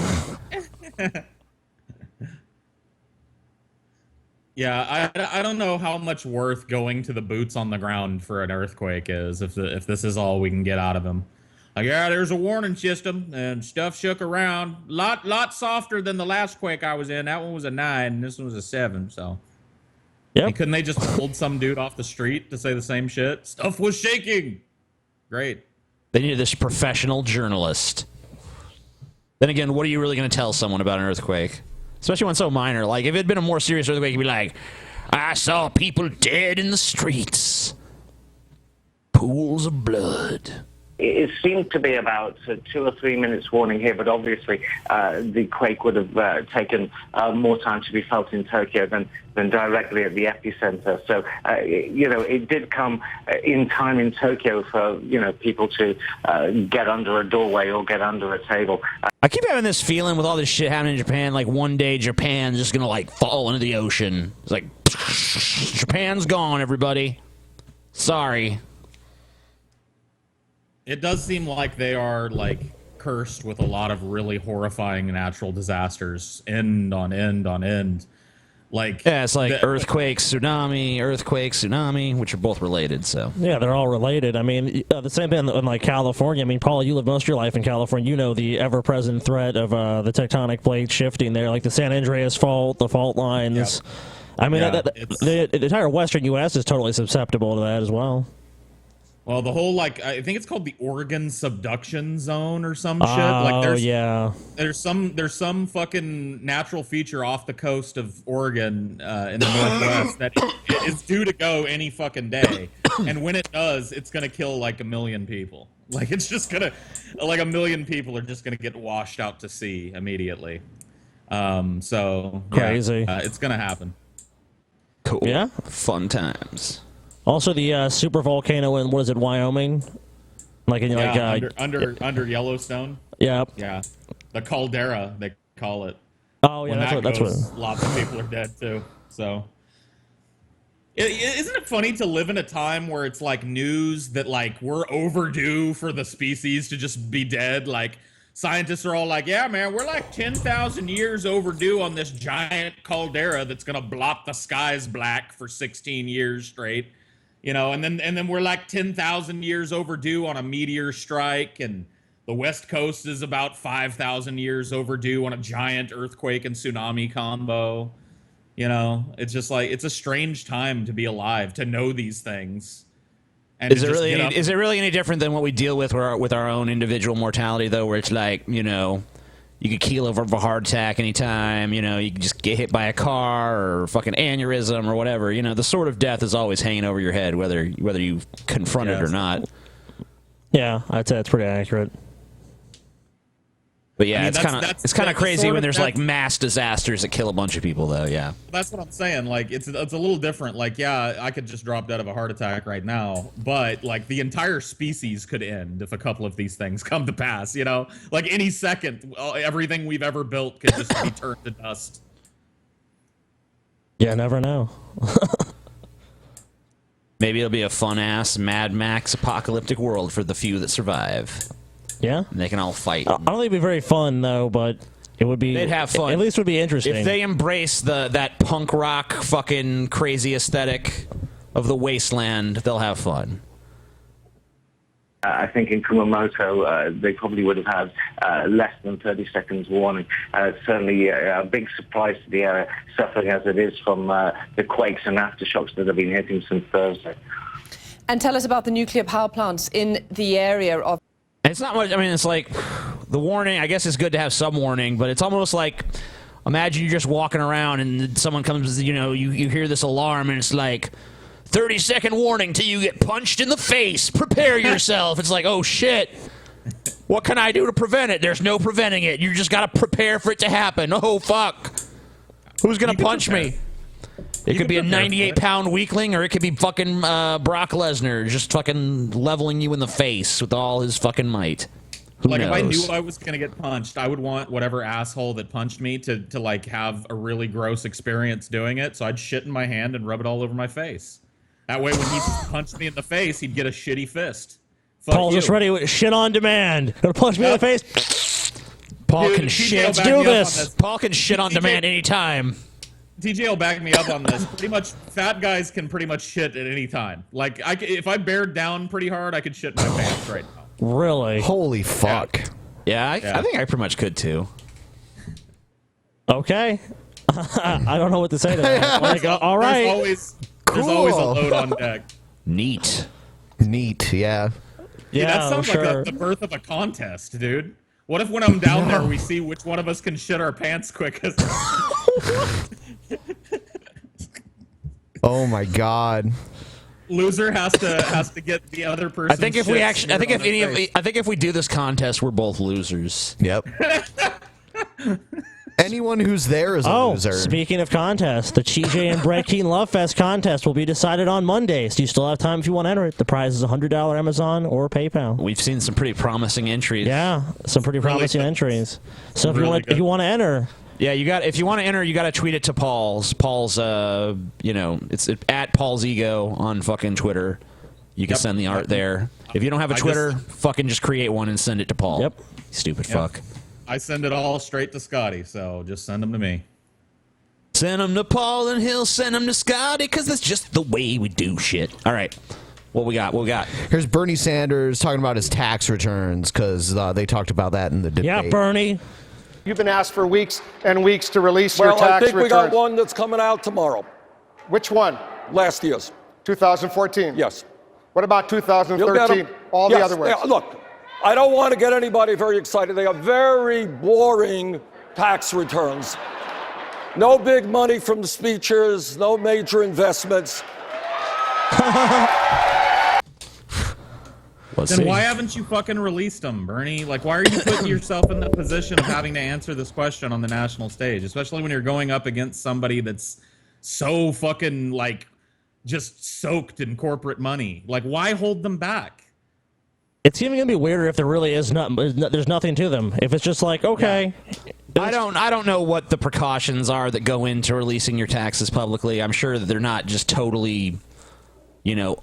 Yeah, I don't know how much worth going to the boots on the ground for an earthquake is if this is all we can get out of him. Like, yeah, there's a warning system and stuff shook around. Lot softer than the last quake I was in. That one was a 9 and this one was a 7, so. Yeah. Couldn't they just pulled some dude off the street to say the same shit? Stuff was shaking. Great. They needed this professional journalist. Then again, what are you really going to tell someone about an earthquake? Especially when it's so minor. Like, if it had been a more serious earthquake, you'd be like, I saw people dead in the streets. Pools of blood. it seemed to be about 2 or 3 minutes warning here, but obviously the quake would have taken more time to be felt in Tokyo than directly at the epicenter. So, it did come in time in Tokyo for, people to get under a doorway or get under a table. I keep having this feeling with all this shit happening in Japan, like one day Japan's just gonna like fall into the ocean. It's like, Japan's gone, everybody. Sorry. It does seem like they are like cursed with a lot of really horrifying natural disasters, end on end on end. Like, yeah, it's like earthquakes, tsunami, which are both related. So yeah, they're all related. I mean, the same thing in like California. I mean, Paul, you live most of your life in California. You know the ever-present threat of the tectonic plates shifting there, like the San Andreas Fault, the fault lines. Yep. I mean, the entire western U.S. is totally susceptible to that as well. Well, the whole, like, I think it's called the Oregon subduction zone or some shit. Like, there's some fucking natural feature off the coast of Oregon in the Northwest that is due to go any fucking day. And when it does, it's going to kill like 1 million people. Like, it's just going to, like 1 million people are just going to get washed out to sea immediately. So, crazy. Yeah, it's going to happen. Cool. Yeah. Fun times. Also, the super volcano in, what is it, Wyoming? Like in under Yellowstone. Yeah. Yeah. The caldera, they call it. Oh yeah, that's what. Lots of people are dead too. So, isn't it funny to live in a time where it's like news that like we're overdue for the species to just be dead? Like, scientists are all like, yeah, man, we're like 10,000 years overdue on this giant caldera that's gonna blot the skies black for 16 years straight. And then we're like 10,000 years overdue on a meteor strike, and the West Coast is about 5,000 years overdue on a giant earthquake and tsunami combo. It's just like, it's a strange time to be alive, to know these things. And is it really any different than what we deal with our own individual mortality, though, where it's like, you could keel over of a heart attack anytime, you can just get hit by a car or fucking aneurysm or whatever. The sword of death is always hanging over your head, whether you confront it or not. Yeah, I'd say that's pretty accurate. But yeah, it's kind of crazy when there's like mass disasters that kill a bunch of people, though. Yeah, that's what I'm saying. Like, it's a little different. Like, yeah, I could just drop dead of a heart attack right now, but like the entire species could end if a couple of these things come to pass. Like any second, everything we've ever built could just be turned to dust. Yeah, never know. Maybe it'll be a fun-ass Mad Max apocalyptic world for the few that survive. Yeah, and they can all fight. I don't think it'd be very fun though, but it would be. They'd have fun. At least it would be interesting if they embrace that punk rock fucking crazy aesthetic of the wasteland. They'll have fun. I think in Kumamoto, they probably would have had less than 30 seconds warning. Certainly a big surprise to the area, suffering as it is from the quakes and aftershocks that have been hitting since Thursday. And tell us about the nuclear power plants in the area of. It's not much. I mean, it's like the warning. I guess it's good to have some warning, but it's almost like imagine you're just walking around and someone comes. You hear this alarm and it's like 30-second warning till you get punched in the face. Prepare yourself. It's like, oh shit. What can I do to prevent it? There's no preventing it. You just gotta prepare for it to happen. Oh fuck. Who's gonna punch me? It could be a 98-pound weakling, or it could be fucking Brock Lesnar just fucking leveling you in the face with all his fucking might. Who knows? If I knew I was gonna get punched, I would want whatever asshole that punched me to like have a really gross experience doing it. So I'd shit in my hand and rub it all over my face. That way, when he punched me in the face, he'd get a shitty fist. Fuck Paul's just ready with shit on demand. Gonna punch me in the face. Paul can shit. Let's do this. Paul can shit on demand anytime. TJ will back me up on this. Pretty much, fat guys can pretty much shit at any time. Like, if I bared down pretty hard, I could shit my pants right now. Really? Holy fuck. Yeah, I think I pretty much could too. Okay. I don't know what to say to that. Like, all right. There's always a load on deck. Neat, yeah. Yeah, that sounds like the birth of a contest, dude. What if when I'm down there, we see which one of us can shit our pants quickest? Oh my god. Loser has to get the other person. I think if we do this contest, we're both losers. Yep. Anyone who's there is a loser. Speaking of contests, the TJ and Brett Keane Love Fest contest will be decided on Monday, so you still have time if you want to enter it. The prize is $100 Amazon or PayPal. We've seen some pretty promising entries. Yeah, some pretty promising entries. So if you want to enter, yeah, if you want to enter, you got to tweet it to Paul's. It's at Paul's Ego on fucking Twitter. You can send the art there. If you don't have a Twitter, fucking just create one and send it to Paul. Yep. Stupid fuck. I send it all straight to Scotty, so just send them to me. Send them to Paul and he'll send them to Scotty, because that's just the way we do shit. All right. What we got? Here's Bernie Sanders talking about his tax returns, because they talked about that in the debate. Yeah, Bernie. You've been asked for weeks and weeks to release your tax returns. Well, I think we got one that's coming out tomorrow. Which one? Last year's. 2014? Yes. What about 2013? All the other ones? Yeah, look, I don't want to get anybody very excited. They are very boring tax returns. No big money from the speeches, no major investments. Then why haven't you fucking released them, Bernie? Like, why are you putting yourself in the position of having to answer this question on the national stage, especially when you're going up against somebody that's so fucking, like, just soaked in corporate money? Like, why hold them back? It's even gonna be weirder if there really is there's nothing to them. If it's just like, okay. I don't know what the precautions are that go into releasing your taxes publicly. I'm sure that they're not just totally,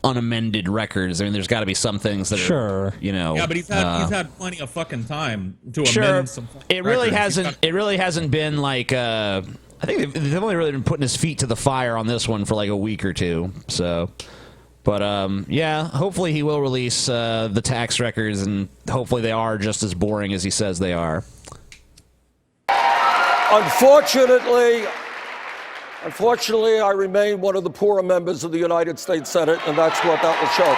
unamended records. I mean, there's got to be some things that are, Yeah, but he's had plenty of fucking time to amend some. It really hasn't been like. I think they've only really been putting his feet to the fire on this one for like a week or two. So. But, hopefully he will release the tax records, and hopefully they are just as boring as he says they are. Unfortunately, I remain one of the poorer members of the United States Senate, and that's what that will show.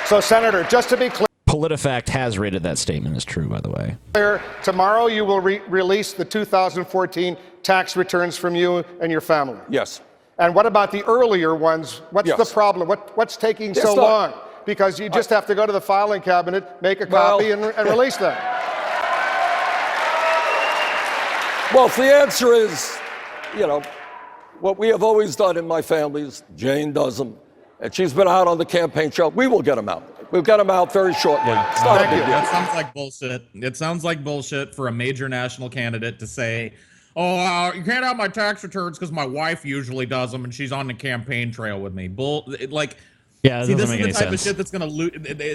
So, Senator, just to be clear. PolitiFact has rated that statement as true, by the way. Tomorrow you will release the 2014 tax returns from you and your family. Yes. And what about the earlier ones? What's the problem? What's taking so long? Because you just have to go to the filing cabinet, make a copy, and release them. Well, the answer is, what we have always done in my family is Jane does them, and she's been out on the campaign trail. We will get them out. We'll get them out very shortly. That sounds like bullshit. It sounds like bullshit for a major national candidate to say, you can't have my tax returns because my wife usually does them and she's on the campaign trail with me. See, this is the type of shit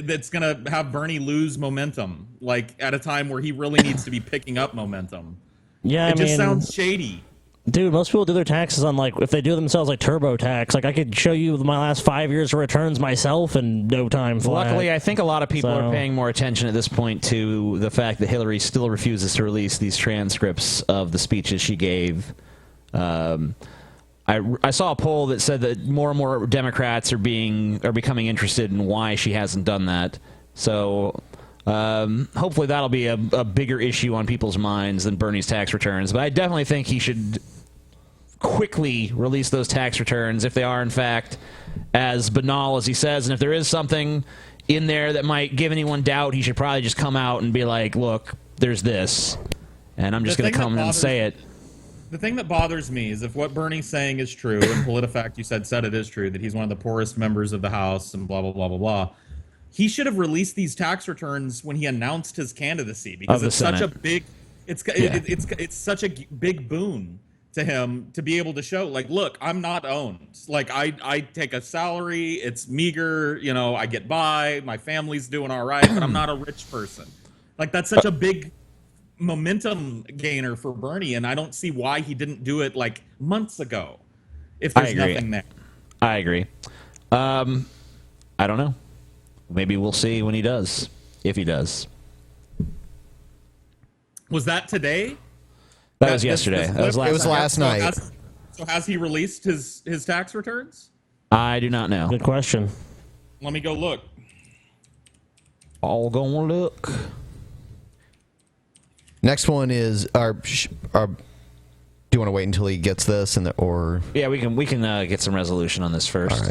that's gonna have Bernie lose momentum, like at a time where he really needs to be picking up momentum. Yeah, it just sounds shady. Dude, most people do their taxes on, like, if they do themselves, like, TurboTax. Like, I could show you my last 5 years of returns myself in no time flat. Luckily, I think a lot of people are paying more attention at this point to the fact that Hillary still refuses to release these transcripts of the speeches she gave. I saw a poll that said that more and more Democrats are becoming interested in why she hasn't done that. So hopefully that'll be a bigger issue on people's minds than Bernie's tax returns. But I definitely think he should quickly release those tax returns if they are in fact as banal as he says, and if there is something in there that might give anyone doubt, he should probably just come out and be like, look, there's this, and I'm just going to come and say it. The thing that bothers me is if what Bernie's saying is true, and PolitiFact you said it is true, that he's one of the poorest members of the House and blah blah blah blah blah, he should have released these tax returns when he announced his candidacy, because it's such a big it's such a big boon to him to be able to show, like, look, I'm not owned. Like, I take a salary, it's meager, I get by, my family's doing all right, but I'm not a rich person. Like, that's such a big momentum gainer for Bernie, and I don't see why he didn't do it, like, months ago, if there's nothing there. I agree. I don't know. Maybe we'll see when he does, if he does. Was that today? That was yesterday. It was last night. So has he released his tax returns? I do not know. Good question. Let me go look. I'll go look. Next one is our Do you want to wait until he gets this, or? Yeah, we can get some resolution on this first.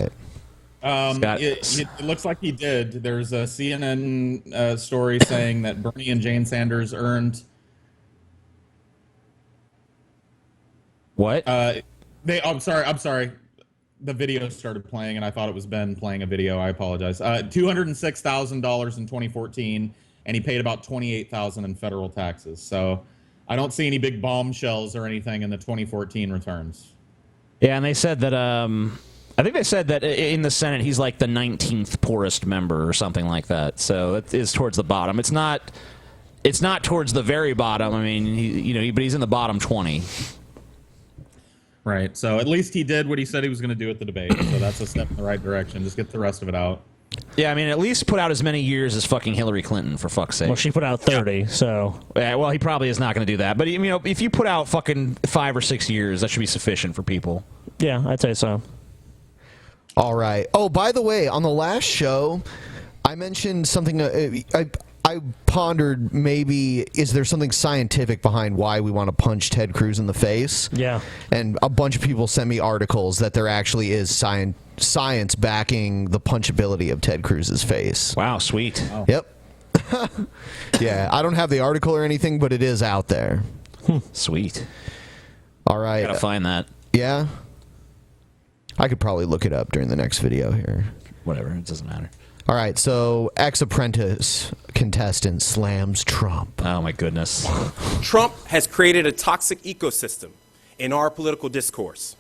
All right. It looks like he did. There's a CNN story saying that Bernie and Jane Sanders earned. What? I'm sorry. The video started playing, and I thought it was Ben playing a video. I apologize. $206,000 in 2014, and he paid about $28,000 in federal taxes. So I don't see any big bombshells or anything in the 2014 returns. Yeah, and they said that. I think they said that in the Senate he's like the 19th poorest member or something like that. So that is towards the bottom. It's not towards the very bottom. I mean, but he's in the bottom 20. Right. So at least he did what he said he was going to do at the debate. So that's a step in the right direction. Just get the rest of it out. Yeah, I mean, at least put out as many years as fucking Hillary Clinton, for fuck's sake. Well, she put out 30, so. Yeah, well, he probably is not going to do that. But, if you put out fucking 5 or 6 years, that should be sufficient for people. Yeah, I'd say so. All right. Oh, by the way, on the last show, I mentioned something. I pondered maybe is there something scientific behind why we want to punch Ted Cruz in the face? Yeah. And a bunch of people sent me articles that there actually is science backing the punchability of Ted Cruz's face. Wow, sweet. Wow. Yep. Yeah, I don't have the article or anything, but it is out there. Sweet. All right. Gotta find that. Yeah. I could probably look it up during the next video here. Whatever, it doesn't matter. All right, so ex-apprentice contestant slams Trump. Oh, my goodness. Trump has created a toxic ecosystem in our political discourse.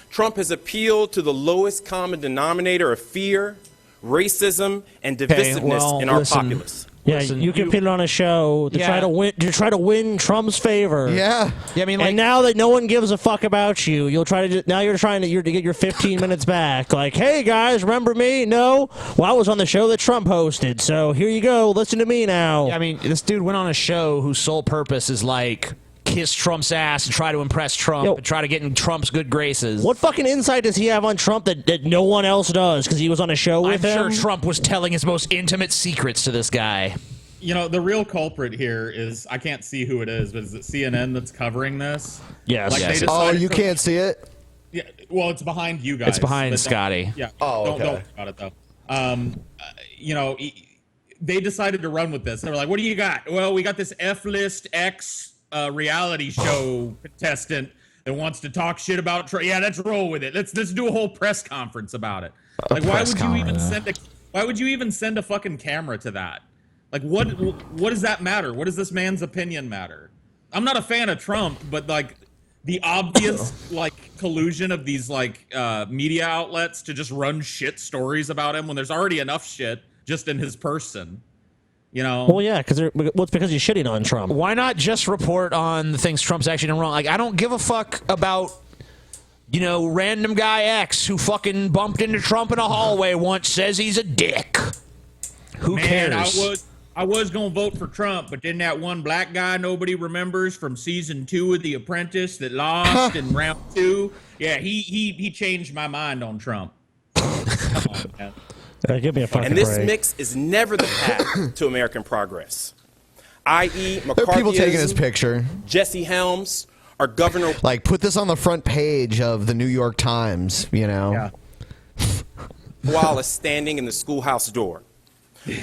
Trump has appealed to the lowest common denominator of fear, racism, and divisiveness in our populace. Yeah, you competed on a show to try to win Trump's favor. Yeah. I mean, and now that no one gives a fuck about you, you're trying to get your 15 minutes back. Like, hey guys, remember me? No, well, I was on the show that Trump hosted, so here you go. Listen to me now. I mean, this dude went on a show whose sole purpose is like kiss Trump's ass and try to impress Trump and try to get in Trump's good graces. What fucking insight does he have on Trump that no one else does because he was on a show with him? I'm sure Trump was telling his most intimate secrets to this guy. The real culprit here is, I can't see who it is, but is it CNN that's covering this? Yes. Oh, you can't see it? Yeah, well, it's behind you guys. It's behind Scotty. Yeah. Oh, okay. Don't worry about it, though. They decided to run with this. They were like, what do you got? Well, we got this F-list X reality show contestant that wants to talk shit about Trump. Yeah, let's roll with it. Let's do a whole press conference about it. Like, why would you even send a fucking camera to that? Like, what does that matter? What does this man's opinion matter? I'm not a fan of Trump, but like the obvious collusion of these media outlets to just run shit stories about him when there's already enough shit just in his person. Well, yeah, because he's shitting on Trump. Why not just report on the things Trump's actually done wrong? Like, I don't give a fuck about, random guy X who fucking bumped into Trump in a hallway once, says he's a dick. Who cares? I was gonna vote for Trump, but then that one black guy nobody remembers from season 2 of The Apprentice that lost in round 2. Yeah, he changed my mind on Trump. Come on, man. Give me a fucking And this break. mix is never the path to American progress. I.e., There are people taking his McCarthyism, picture. Jesse Helms, our governor. Like, put this on the front page of the New York Times, Yeah. Wallace standing in the schoolhouse door.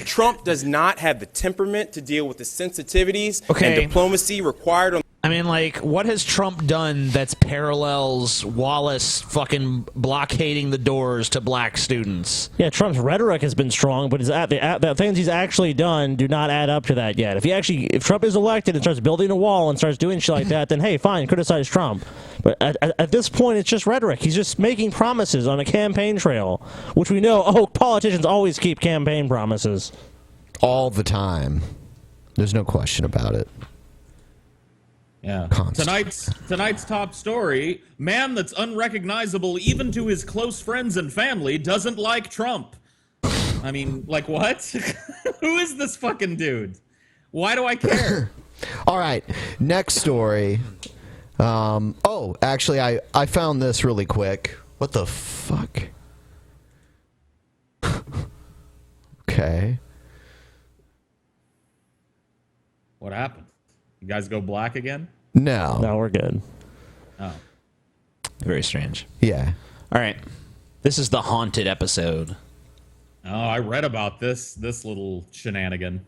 Trump does not have the temperament to deal with the sensitivities and diplomacy required on. I mean, what has Trump done that's parallels Wallace fucking blockading the doors to black students? Yeah, Trump's rhetoric has been strong, but the things he's actually done do not add up to that yet. If Trump is elected and starts building a wall and starts doing shit like that, then hey, fine, criticize Trump. But at this point, it's just rhetoric. He's just making promises on a campaign trail, which we know, politicians always keep campaign promises. All the time. There's no question about it. Yeah. Constant. Tonight's top story: man that's unrecognizable even to his close friends and family doesn't like Trump. I mean, like what? Who is this fucking dude? Why do I care? All right, next story. Actually, I found this really quick. What the fuck? Okay. What happened? You guys go black again? No. No, we're good. Oh. Very strange. Yeah. All right. This is the haunted episode. Oh, I read about this little shenanigan.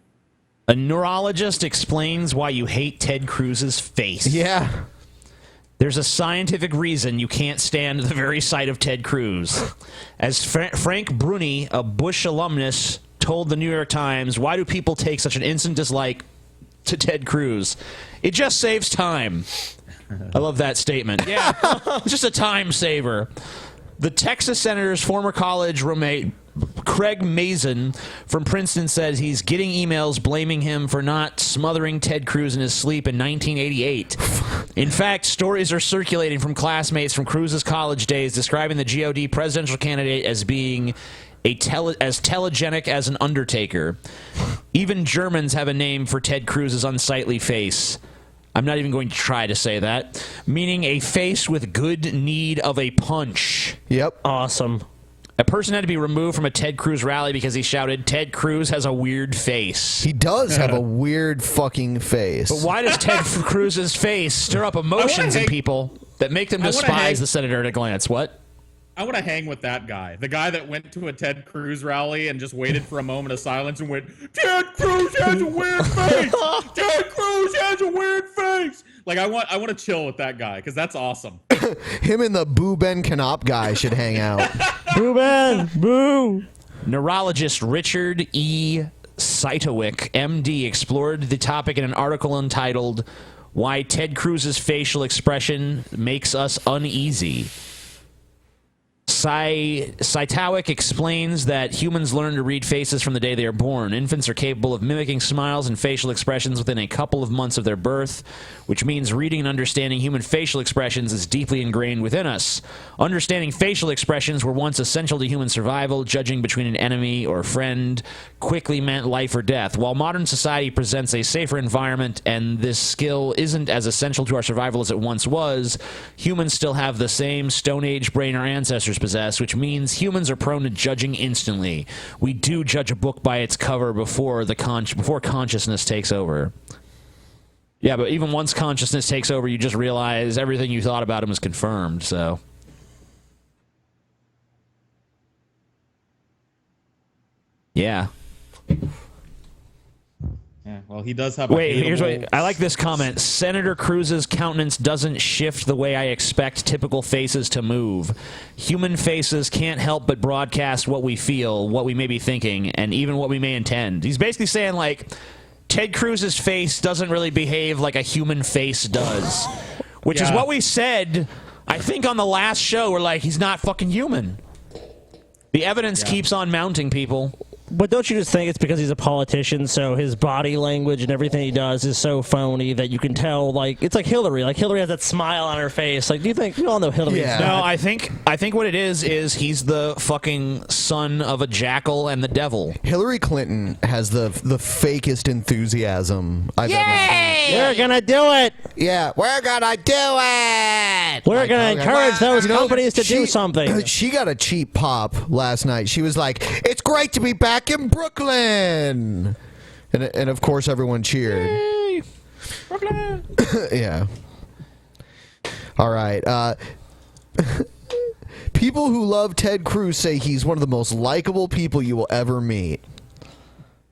A neurologist explains why you hate Ted Cruz's face. Yeah. There's a scientific reason you can't stand the very sight of Ted Cruz. As Frank Bruni, a Bush alumnus, told the New York Times, why do people take such an instant dislike to Ted Cruz? It just saves time. I love that statement. Yeah, it's just a time saver. The Texas senator's former college roommate, Craig Mazin from Princeton, says he's getting emails blaming him for not smothering Ted Cruz in his sleep in 1988. In fact, stories are circulating from classmates from Cruz's college days describing the GOD presidential candidate as being as telegenic as an undertaker. Even Germans have a name for Ted Cruz's unsightly face. I'm not even going to try to say that. Meaning a face with good need of a punch. Yep. Awesome. A person had to be removed from a Ted Cruz rally because he shouted, Ted Cruz has a weird face. He does have a weird fucking face. But why does Ted Cruz's face stir up emotions in people that make them despise the senator at a glance? What? I want to hang with that guy. The guy that went to a Ted Cruz rally and just waited for a moment of silence and went, Ted Cruz has a weird face! Ted Cruz has a weird face! Like, I want to chill with that guy, because that's awesome. Him and the Boo Ben Canop guy should hang out. Boo Ben! Boo! Neurologist Richard E. Saitowick, MD, explored the topic in an article entitled, Why Ted Cruz's Facial Expression Makes Us Uneasy. Saitowick explains that humans learn to read faces from the day they are born. Infants are capable of mimicking smiles and facial expressions within a couple of months of their birth, which means reading and understanding human facial expressions is deeply ingrained within us. Understanding facial expressions were once essential to human survival. Judging between an enemy or friend quickly meant life or death. While modern society presents a safer environment and this skill isn't as essential to our survival as it once was, humans still have the same Stone Age brain our ancestors possess, which means humans are prone to judging instantly. We do judge a book by its cover before consciousness takes over. Yeah, but even once consciousness takes over, you just realize everything you thought about him is confirmed, so. Yeah. Yeah, well, he does have Wait, here's what I like this comment. Senator Cruz's countenance doesn't shift the way I expect typical faces to move. Human faces can't help but broadcast what we feel, what we may be thinking, and even what we may intend. He's basically saying, like, Ted Cruz's face doesn't really behave like a human face does. Which is what we said, I think, on the last show. We're like, he's not fucking human. The evidence keeps on mounting, people. But don't you just think it's because he's a politician, so his body language and everything he does is so phony that you can tell, like, it's like Hillary. Like, Hillary has that smile on her face. Like, do you think, you all know Hillary? Yeah. No, I think what it is he's the fucking son of a jackal and the devil. Hillary Clinton has the fakest enthusiasm I've ever seen. We're gonna do it! Yeah, we're gonna do it! We're gonna encourage those companies to do something. She got a cheap pop last night. She was like, it's great to be back in Brooklyn! And of course everyone cheered. Yay! Brooklyn! Yeah. All right. People who love Ted Cruz say he's one of the most likable people you will ever meet.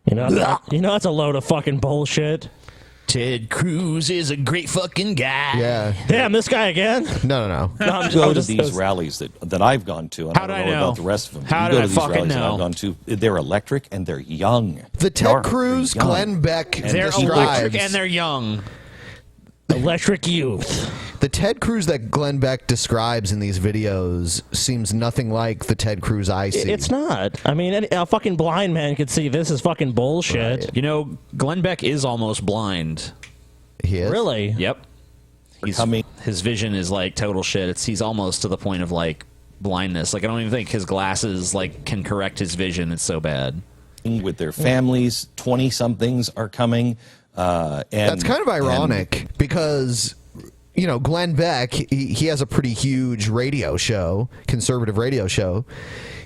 You know that's a load of fucking bullshit. Ted Cruz is a great fucking guy. Yeah. Damn, this guy again? No. Go to these rallies that I've gone to, and I don't know about the rest of them. How you did go I to these fucking rallies that know? I've gone to, they're electric and they're young. The Ted Cruz, Glenn Beck, They're electric and they're young. Electric youth. The Ted Cruz that Glenn Beck describes in these videos seems nothing like the Ted Cruz I see. It's not. I mean, a fucking blind man could see this is fucking bullshit. Right. You know, Glenn Beck is almost blind. He is? Really? Yep. His vision is like total shit. He's almost to the point of like blindness. Like I don't even think his glasses like can correct his vision. It's so bad. With their families, 20-somethings are coming. And that's kind of ironic because, you know, Glenn Beck, he has a pretty huge radio show, conservative radio show.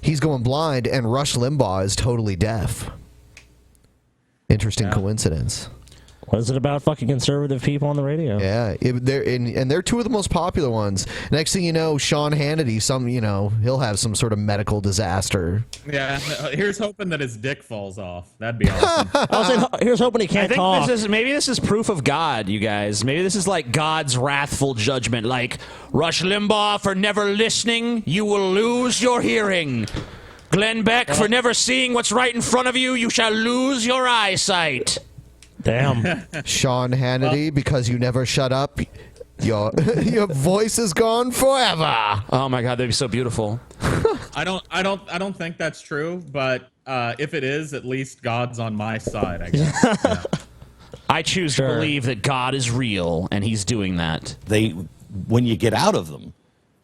He's going blind, and Rush Limbaugh is totally deaf. Interesting coincidence. What is it about fucking conservative people on the radio? Yeah, they're two of the most popular ones. Next thing you know, Sean Hannity, he'll have some sort of medical disaster. Yeah, here's hoping that his dick falls off. That'd be awesome. I was saying, here's hoping he can't talk. Maybe this is proof of God, you guys. Maybe this is like God's wrathful judgment. Like, Rush Limbaugh for never listening, you will lose your hearing. Glenn Beck for never seeing what's right in front of you, you shall lose your eyesight. Damn. Sean Hannity, because you never shut up, your voice is gone forever. Oh my God, that'd be so beautiful. I don't think that's true, but if it is, at least God's on my side, I guess. Yeah. I choose to believe that God is real, and He's doing that. When you get out of them,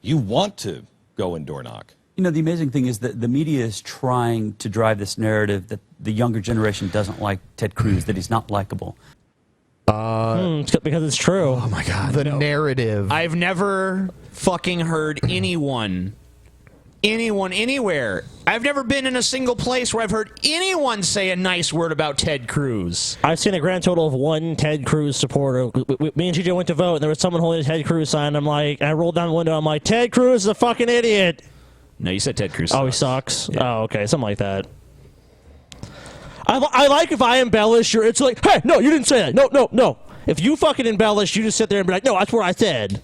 you want to go and door knock. You know, the amazing thing is that the media is trying to drive this narrative that the younger generation doesn't like Ted Cruz, that he's not likable. Because it's true. Oh my God. The narrative. I've never fucking heard anyone anywhere. I've never been in a single place where I've heard anyone say a nice word about Ted Cruz. I've seen a grand total of one Ted Cruz supporter. Me and TJ went to vote, and there was someone holding a Ted Cruz sign. I rolled down the window. I'm like, Ted Cruz is a fucking idiot. No, you said Ted Cruz sucks. Oh, he sucks? Yeah. Oh, okay. Something like that. I like if I embellish it's like, hey, no, you didn't say that. No. If you fucking embellish, you just sit there and be like, no, that's what I said.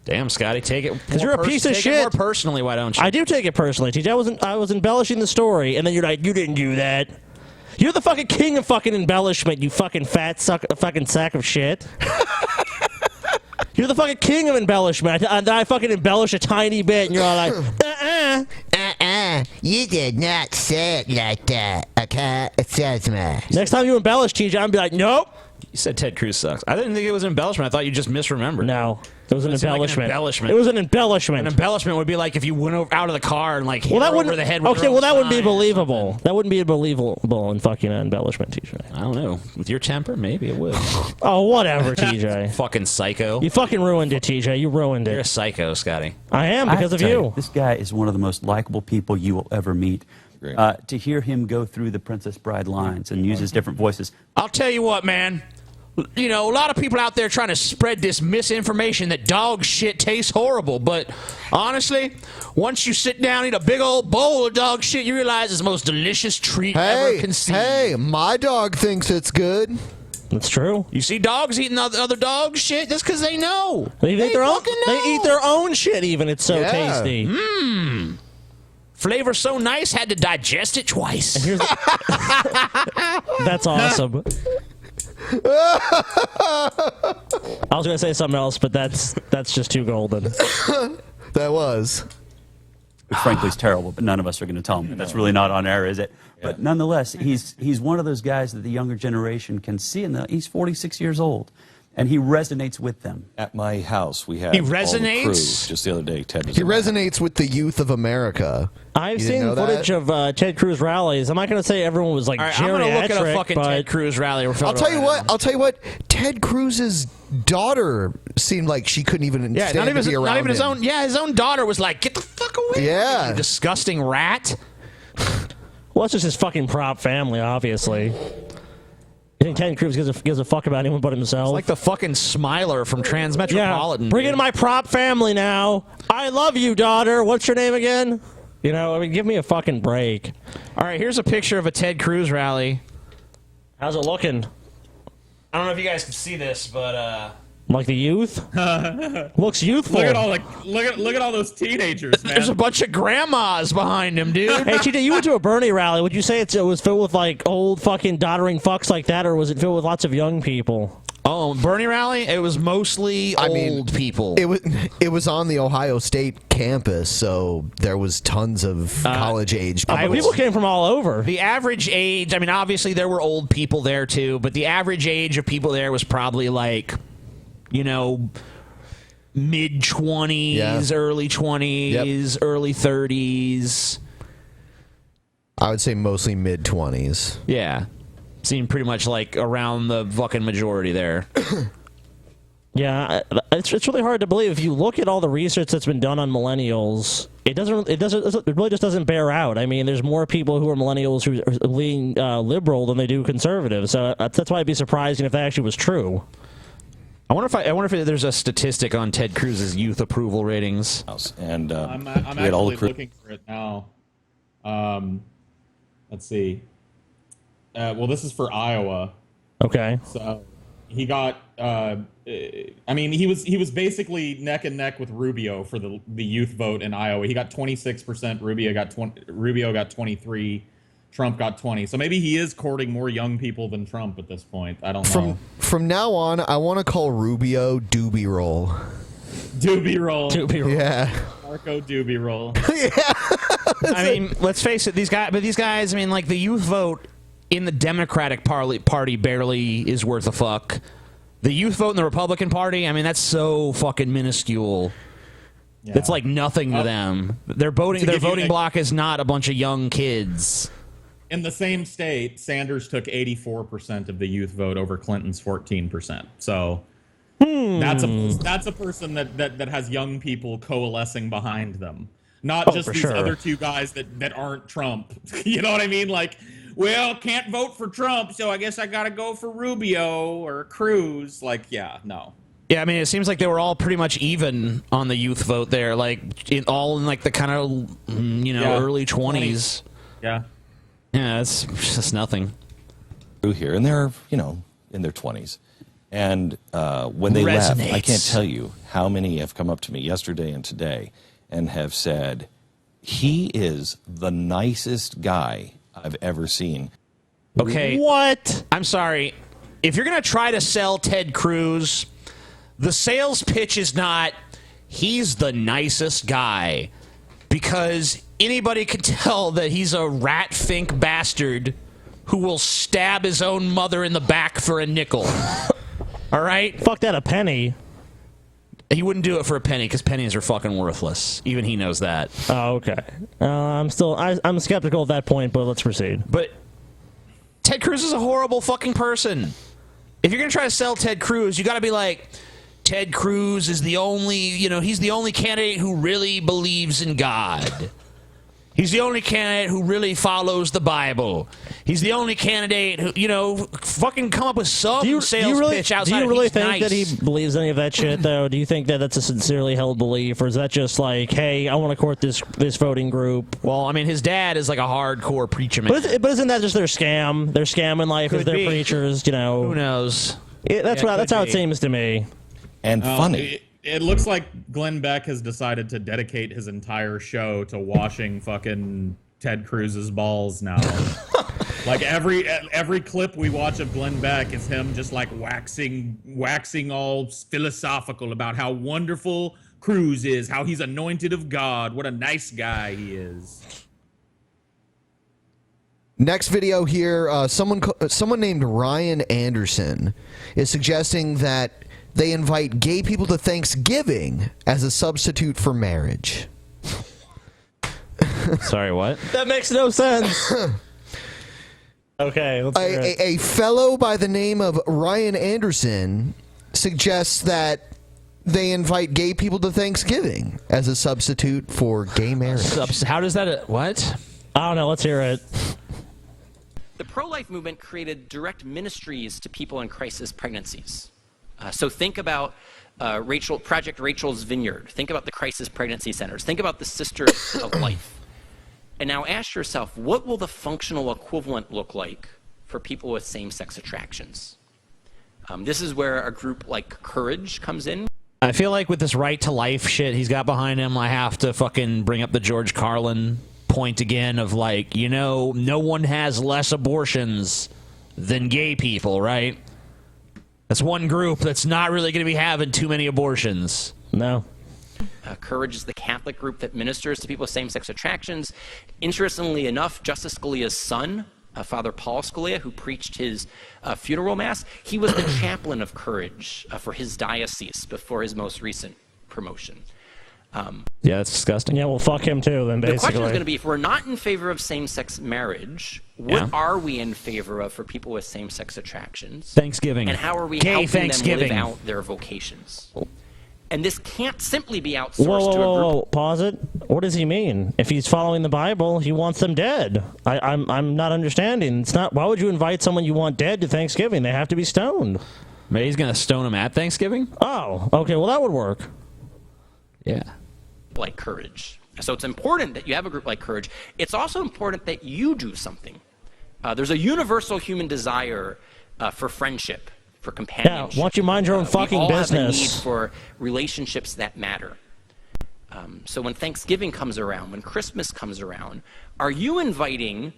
Damn, Scotty, take it. Because you're a piece of shit. Take it more personally, why don't you? I do take it personally, TJ. I was embellishing the story, and then you're like, you didn't do that. You're the fucking king of fucking embellishment, you fucking fucking sack of shit. You're the fucking king of embellishment. I fucking embellish a tiny bit, and you're all like, you did not say it like that, okay? It says me. Next time you embellish, TJ, I'm going to be like, nope. You said Ted Cruz sucks. I didn't think it was an embellishment. I thought you just misremembered. No. It was an embellishment. Like an embellishment. It was an embellishment. An embellishment would be like if you went out of the car and like hit that her over the head with okay, well, that wouldn't be believable. That wouldn't be believable in fucking embellishment, TJ. I don't know. With your temper, maybe it would. Oh, whatever, TJ. Fucking psycho. You fucking ruined it, TJ. You ruined it. You're a psycho, Scotty. I am because of you. This guy is one of the most likable people you will ever meet. To hear him go through the Princess Bride lines and use his different voices. I'll tell you what, man. You know, a lot of people out there trying to spread this misinformation that dog shit tastes horrible. But honestly, once you sit down and eat a big old bowl of dog shit, you realize it's the most delicious treat ever conceived. Hey, my dog thinks it's good. That's true. You see dogs eating other dog shit? That's because they know. They eat their own shit even. It's so tasty. Mmm. Flavor so nice, had to digest it twice. And here's that's awesome. I was going to say something else, but that's just too golden. That was. Which frankly is terrible, but none of us are going to tell him. That's really not on air, is it? Yeah. But nonetheless, he's one of those guys that the younger generation can see. He's 46 years old, and he resonates with them. At my house, we had he resonates? Cruz just the other day. Ted was he resonates with the youth of America. I've seen footage of Ted Cruz rallies. I'm not going to say everyone was like geriatric. I'm going to look at a fucking Ted Cruz rally. I'll tell you what. Ted Cruz's daughter seemed like she couldn't even stand to be around him. His own daughter was like, "Get the fuck away!" Yeah, you disgusting rat. Well, it's just his fucking prop family, obviously. You think Ted Cruz gives a fuck about anyone but himself? It's like the fucking Smiler from Transmetropolitan. Yeah, bring in my prop family now. I love you, daughter. What's your name again? You know, I mean, give me a fucking break. All right, here's a picture of a Ted Cruz rally. How's it looking? I don't know if you guys can see this, but like the youth looks youthful. Look at all those teenagers, man. There's a bunch of grandmas behind him, dude. Hey, TJ, you went to a Bernie rally. Would you say it was filled with like old fucking doddering fucks like that, or was it filled with lots of young people? Oh, Bernie rally? It was mostly old people. It was on the Ohio State campus, so there was tons of college-age people. People came from all over. The average age, I mean, obviously there were old people there too, but the average age of people there was probably like, you know, mid-20s, early 20s, early 30s. I would say mostly mid-20s. Yeah. Seemed pretty much like around the fucking majority there. Yeah, it's really hard to believe. If you look at all the research that's been done on millennials, it really just doesn't bear out. I mean, there's more people who are millennials who are leaning liberal than they do conservative. So that's why I'd be surprised if that actually was true. I wonder if there's a statistic on Ted Cruz's youth approval ratings. And I'm actually looking for it now. Let's see. Well, this is for Iowa. Okay. So he got. I mean, he was basically neck and neck with Rubio for the youth vote in Iowa. He got 26%. Rubio got 23%. Trump got 20%. So maybe he is courting more young people than Trump at this point. I don't know. From now on, I want to call Rubio Doobie Roll. Doobie Roll. Doobie Roll. Yeah. Marco Doobie Roll. I mean, let's face it. These guys. I mean, like the youth vote in the Democratic Party barely is worth a fuck. The youth vote in the Republican Party, I mean, that's so fucking minuscule. Yeah. It's like nothing to them. Their voting block is not a bunch of young kids. In the same state, Sanders took 84% of the youth vote over Clinton's 14%. So that's a person that has young people coalescing behind them. Not just these other two guys that aren't Trump. You know what I mean? Like, well, can't vote for Trump, so I guess I got to go for Rubio or Cruz. Like, yeah, no. Yeah, I mean, it seems like they were all pretty much even on the youth vote there, like all in like the kind of early 20s. Yeah. Yeah, it's just nothing. Here, and they're in their 20s, and when they left, I can't tell you how many have come up to me yesterday and today and have said, he is the nicest guy I've ever seen. Okay. What? I'm sorry. If you're going to try to sell Ted Cruz, the sales pitch is not, he's the nicest guy. Because anybody can tell that he's a rat-fink bastard who will stab his own mother in the back for a nickel. All right? Fuck that, a penny. He wouldn't do it for a penny because pennies are fucking worthless. Even he knows that. Oh, okay. I'm skeptical at that point, but let's proceed. But Ted Cruz is a horrible fucking person. If you're going to try to sell Ted Cruz, you got to be like, Ted Cruz is the only, he's the only candidate who really believes in God. He's the only candidate who really follows the Bible. He's the only candidate who, fucking come up with some sales pitch outside. Do you really of think nice. that he believes any of that shit, though? Do you think that that's a sincerely held belief, or is that just like, hey, I want to court this voting group? Well, I mean, his dad is like a hardcore preacher man. But isn't that just their scam? Their scam in life is their preachers, Who knows? That's how it seems to me. And funny. It looks like Glenn Beck has decided to dedicate his entire show to washing fucking Ted Cruz's balls now. Like every clip we watch of Glenn Beck is him just like waxing all philosophical about how wonderful Cruz is, how he's anointed of God, what a nice guy he is. Next video here, someone named Ryan Anderson is suggesting that they invite gay people to Thanksgiving as a substitute for marriage. Sorry, what? That makes no sense. Okay, let's hear it. A fellow by the name of Ryan Anderson suggests that they invite gay people to Thanksgiving as a substitute for gay marriage. How does that... What? I don't know. Let's hear it. The pro-life movement created direct ministries to people in crisis pregnancies. So think about Project Rachel's Vineyard. Think about the crisis pregnancy centers. Think about the Sisters of Life. And now ask yourself, what will the functional equivalent look like for people with same-sex attractions? This is where a group like Courage comes in. I feel like with this right to life shit he's got behind him, I have to fucking bring up the George Carlin point again of like, no one has less abortions than gay people, right? That's one group that's not really going to be having too many abortions. No. Courage is the Catholic group that ministers to people with same-sex attractions. Interestingly enough, Justice Scalia's son, Father Paul Scalia, who preached his funeral mass, he was the chaplain of Courage for his diocese before his most recent promotion. Yeah, that's disgusting. Yeah, well, fuck him too, then, basically. The question is going to be, if we're not in favor of same-sex marriage, what are we in favor of for people with same-sex attractions? Thanksgiving. And how are we helping them live out their vocations? And this can't simply be outsourced to a group. Pause it. What does he mean? If he's following the Bible, he wants them dead. I'm not understanding. It's not. Why would you invite someone you want dead to Thanksgiving? They have to be stoned. Maybe he's gonna stone him at Thanksgiving. Oh, okay. Well, that would work. Yeah. Like Courage. So it's important that you have a group like Courage. It's also important that you do something. There's a universal human desire for friendship, for companionship. Yeah, why don't you mind your own fucking we all business? have a need for relationships that matter. So when Thanksgiving comes around, when Christmas comes around, are you inviting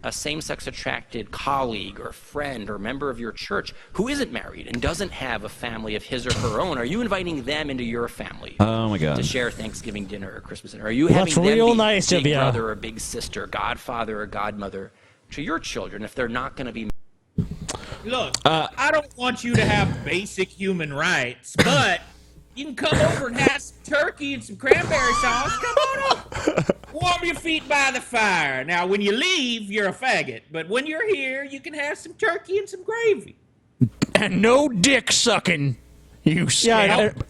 a same-sex attracted colleague or friend or member of your church who isn't married and doesn't have a family of his or her own? Are you inviting them into your family? Oh my God. To share Thanksgiving dinner or Christmas dinner? Are you Well, having that's them real be nice of big ya. brother or big sister, godfather or godmother to your children if they're not going to be? Look, I don't want you to have basic human rights, but you can come over and have some turkey and some cranberry sauce. Come on up. Warm your feet by the fire. Now, when you leave, you're a faggot. But when you're here, you can have some turkey and some gravy. And no dick sucking, you scamp.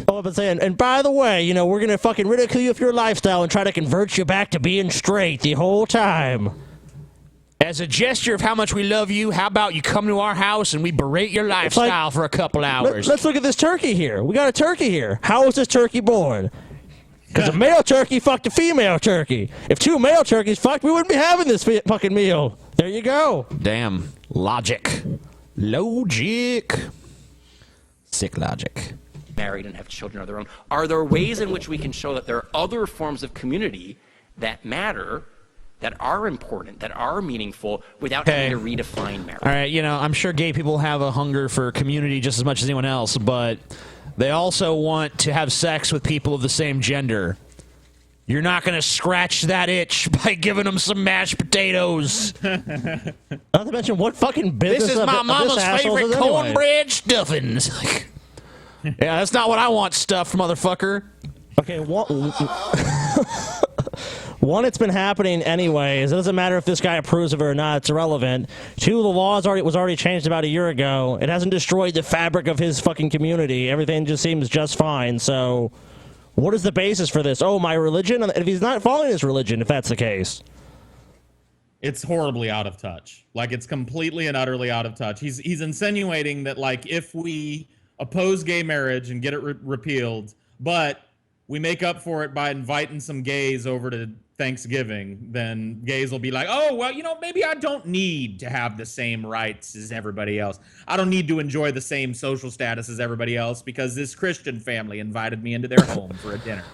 Oh, I've been saying, and by the way, you know, we're gonna fucking ridicule you for your lifestyle and try to convert you back to being straight the whole time. As a gesture of how much we love you, how about you come to our house and we berate your lifestyle for a couple hours? Let's look at this turkey here. We got a turkey here. How was this turkey born? Because a male turkey fucked a female turkey. If two male turkeys fucked, we wouldn't be having this fucking meal. There you go. Damn. Logic. Logic. Sick logic. Married and have children of their own. Are there ways in which we can show that there are other forms of community that matter, that are important, that are meaningful, without having to redefine marriage? All right, you know, I'm sure gay people have a hunger for community just as much as anyone else, but they also want to have sex with people of the same gender. You're not going to scratch that itch by giving them some mashed potatoes. Not to mention, what fucking business This is my mama's favorite cornbread stuffings. Yeah, that's not what I want stuffed, motherfucker. Okay, one, it's been happening anyways. It doesn't matter if this guy approves of it or not. It's irrelevant. Two, the law was already changed about a year ago. It hasn't destroyed the fabric of his fucking community. Everything just seems just fine. So, what is the basis for this? Oh, my religion? If he's not following his religion, if that's the case. It's horribly out of touch. Like, it's completely and utterly out of touch. He's insinuating that, like, if we oppose gay marriage and get it repealed, but we make up for it by inviting some gays over to Thanksgiving, then gays will be like, oh, well, you know, maybe I don't need to have the same rights as everybody else. I don't need to enjoy the same social status as everybody else because this Christian family invited me into their home for a dinner.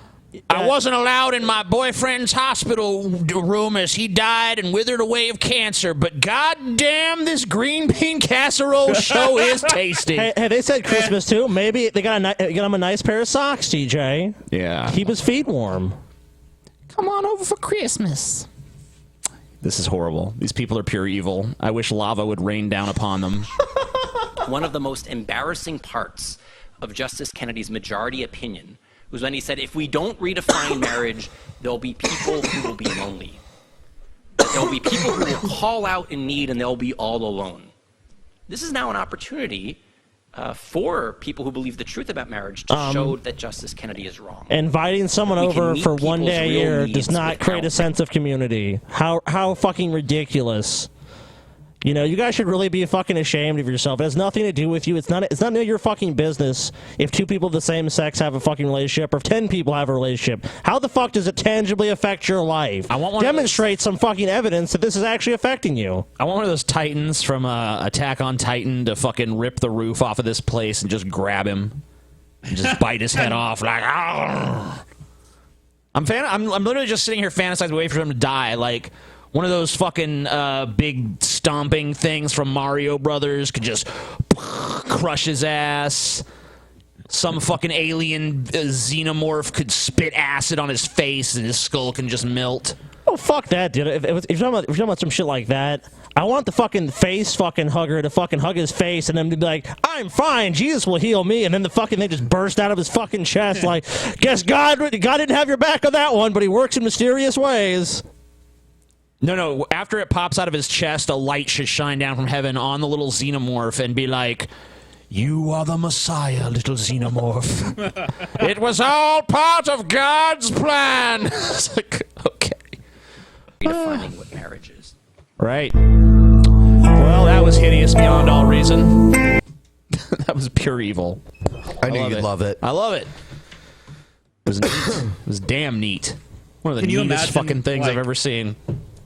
I wasn't allowed in my boyfriend's hospital room as he died and withered away of cancer, but goddamn, this green bean casserole show is tasty. Hey, they said Christmas too. Maybe they got him a nice pair of socks, TJ. Yeah. Keep his feet warm. Come on over for Christmas. This is horrible. These people are pure evil. I wish lava would rain down upon them. One of the most embarrassing parts of Justice Kennedy's majority opinion was when he said, if we don't redefine marriage, there'll be people who will be lonely. There'll be people who will call out in need and they'll be all alone. This is now an opportunity for people who believe the truth about marriage to show that Justice Kennedy is wrong. Inviting someone We can over meet for one people's day a real year needs does not create a sense of community. How fucking ridiculous. You know, you guys should really be fucking ashamed of yourself. It has nothing to do with you. It's not none of your fucking business if two people of the same sex have a fucking relationship or if 10 people have a relationship. How the fuck does it tangibly affect your life? I want one Demonstrate some fucking evidence that this is actually affecting you. I want one of those Titans from Attack on Titan to fucking rip the roof off of this place and just grab him and just bite his head off like, "Argh." I'm literally just sitting here fantasizing, waiting for him to die, like one of those fucking big stomping things from Mario Brothers could just crush his ass. Some fucking alien xenomorph could spit acid on his face and his skull can just melt. Oh, fuck that, dude. If you're talking about some shit like that, I want the fucking face fucking hugger to fucking hug his face and then to be like, I'm fine, Jesus will heal me, and then the fucking thing just burst out of his fucking chest like, guess God didn't have your back on that one, but he works in mysterious ways. No, after it pops out of his chest, a light should shine down from heaven on the little xenomorph and be like, You are the Messiah, little xenomorph. It was all part of God's plan. It's like, okay. Redefining what marriage is. Right. Well, that was hideous beyond all reason. That was pure evil. I knew you'd love it. I love it. It was neat. It was damn neat. One of the Can you neatest imagine, fucking things I've like- ever seen.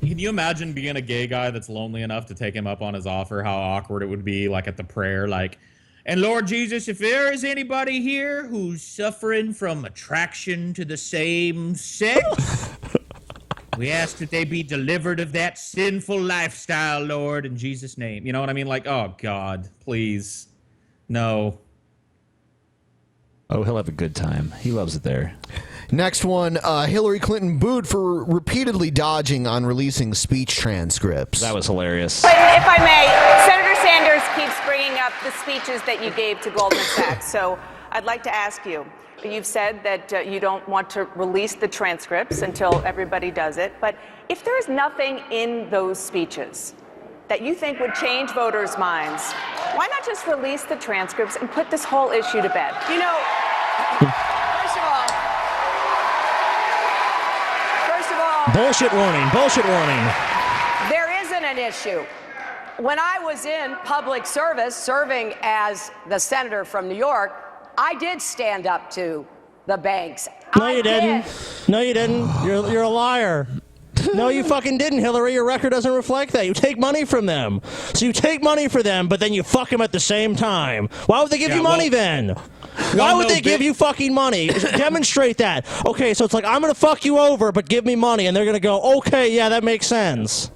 Can you imagine being a gay guy that's lonely enough to take him up on his offer? How awkward it would be, like at the prayer, like, and Lord Jesus, if there is anybody here who's suffering from attraction to the same sex, we ask that they be delivered of that sinful lifestyle, Lord, in Jesus' name. You know what I mean? Like, oh God, please, no. Oh, he'll have a good time. He loves it there. Next one, Hillary Clinton booed for repeatedly dodging on releasing speech transcripts. That was hilarious. Clinton, if I may, Senator Sanders keeps bringing up the speeches that you gave to Goldman Sachs. So I'd like to ask you, you've said that you don't want to release the transcripts until everybody does it. But if there is nothing in those speeches that you think would change voters' minds, why not just release the transcripts and put this whole issue to bed? You know, first of all, Bullshit warning. Bullshit warning. there isn't an issue. When I was in public service, serving as the senator from New York, I did stand up to the banks. No, you didn't. No, you didn't. You're a liar. No, you fucking didn't, Hillary. Your record doesn't reflect that. You take money from them. So you take money for them, but then you fuck them at the same time. Why would they give you money then? Why would they give you fucking money? Demonstrate that. Okay, so it's like, I'm going to fuck you over, but give me money. And they're going to go, okay, yeah, that makes sense.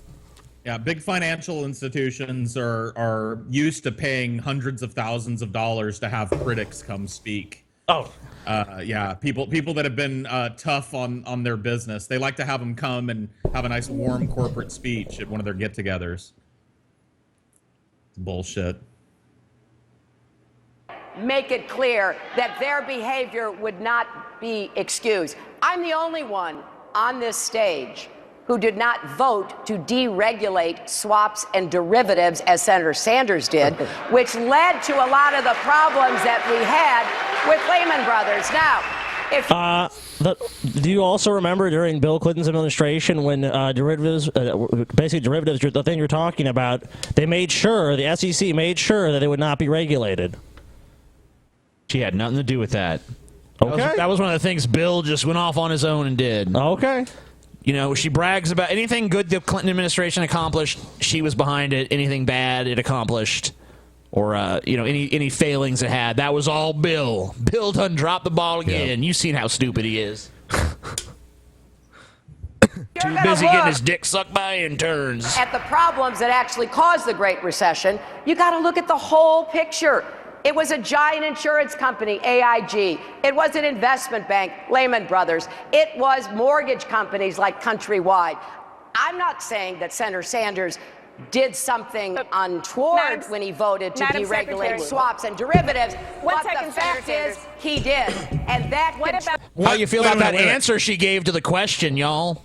Yeah, big financial institutions are used to paying hundreds of thousands of dollars to have critics come speak. Oh. Yeah, people that have been tough on their business, they like to have them come and have a nice warm corporate speech at one of their get-togethers. It's bullshit. Make it clear that their behavior would not be excused. I'm the only one on this stage who did not vote to deregulate swaps and derivatives as Senator Sanders did, which led to a lot of the problems that we had with Lehman Brothers. Now, Do you also remember during Bill Clinton's administration when derivatives, basically derivatives, the thing you're talking about, they made sure, the SEC made sure that they would not be regulated? She had nothing to do with that. Okay. That was one of the things Bill just went off on his own and did. Okay. You know, she brags about anything good the Clinton administration accomplished, she was behind it. Anything bad it accomplished, or any failings it had, that was all Bill. Bill done dropped the ball again. You've seen how stupid he is. Too busy getting his dick sucked by interns. at the problems that actually caused the Great Recession, you got to look at the whole picture. It was a giant insurance company, AIG. It was an investment bank, Lehman Brothers. It was mortgage companies like Countrywide. I'm not saying that Senator Sanders did something untoward when he voted to Madam deregulate Secretary. swaps and derivatives. One but second, the fact Senator is, he did. And that How you feel about that wait a minute. answer she gave to the question, y'all?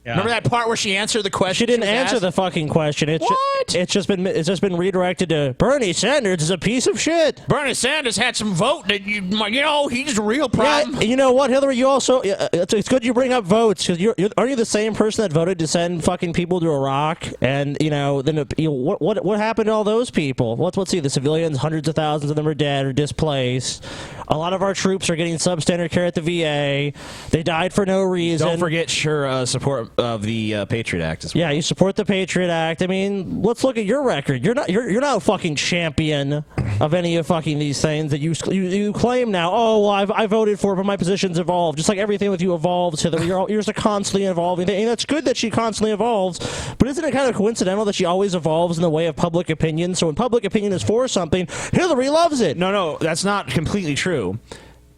Yeah. Remember that part where she answered the question? She didn't was answer asked? the fucking question. It's just been redirected to Bernie Sanders is a piece of shit. Bernie Sanders had some vote that he's a real problem. Yeah, you know what, Hillary? You also it's good you bring up votes because aren't you the same person that voted to send fucking people to Iraq? And then what happened to all those people? Let's see. The civilians, hundreds of thousands of them are dead or displaced. A lot of our troops are getting substandard care at the VA. They died for no reason. Don't forget your support of the Patriot Act as well. Yeah, you support the Patriot Act. I mean, let's look at your record. You're not a fucking champion of any of fucking these things that you claim now. Oh, well, I voted for it, but my position's evolved. Just like everything with you evolves, Hillary. You're just a constantly evolving thing. And that's good that she constantly evolves, but isn't it kind of coincidental that she always evolves in the way of public opinion? So when public opinion is for something, Hillary loves it. No, that's not completely true.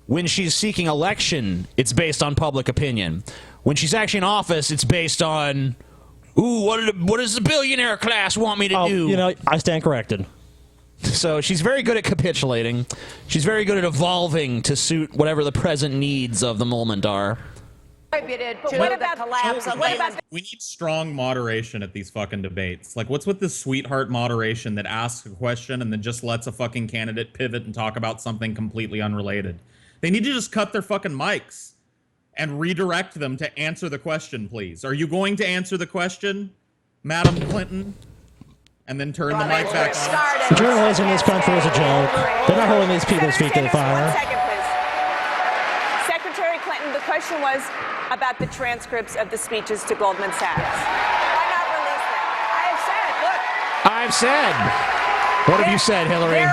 When she's seeking election, it's based on public opinion. When she's actually in office, it's based on, what does the billionaire class want me to do? I stand corrected. So she's very good at capitulating. She's very good at evolving to suit whatever the present needs of the moment are. contributed to the collapse of Lehman. We need strong moderation at these fucking debates. Like, what's with this sweetheart moderation that asks a question and then just lets a fucking candidate pivot and talk about something completely unrelated? They need to just cut their fucking mics and redirect them to answer the question, please. Are you going to answer the question, Madam Clinton? And then turn the mic back on. Journalism in this country is a joke. They're not holding these people's feet to the fire. 1 second, please. Secretary Clinton, the question was about the transcripts of the speeches to Goldman Sachs. Why not release them? I have said, look. What have you said, Hillary?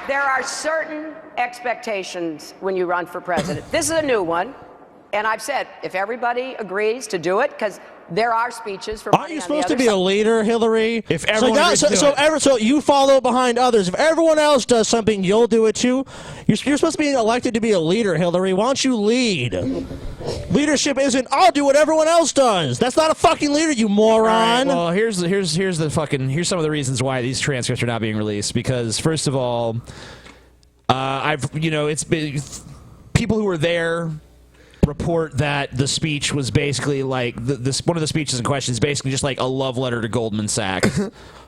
There are certain expectations when you run for president. This is a new one. And I've said, if everybody agrees to do it, because there are speeches for. Aren't you supposed to be a leader, Hillary? If everyone so you follow behind others. If everyone else does something, you'll do it too. You're supposed to be elected to be a leader, Hillary. Why don't you lead? Leadership isn't I'll do what everyone else does. That's not a fucking leader, you moron. Well, here's some of the reasons why these transcripts are not being released. Because first of all, it's been people who were there report that the speech was basically like one of the speeches in question is basically just like a love letter to Goldman Sachs.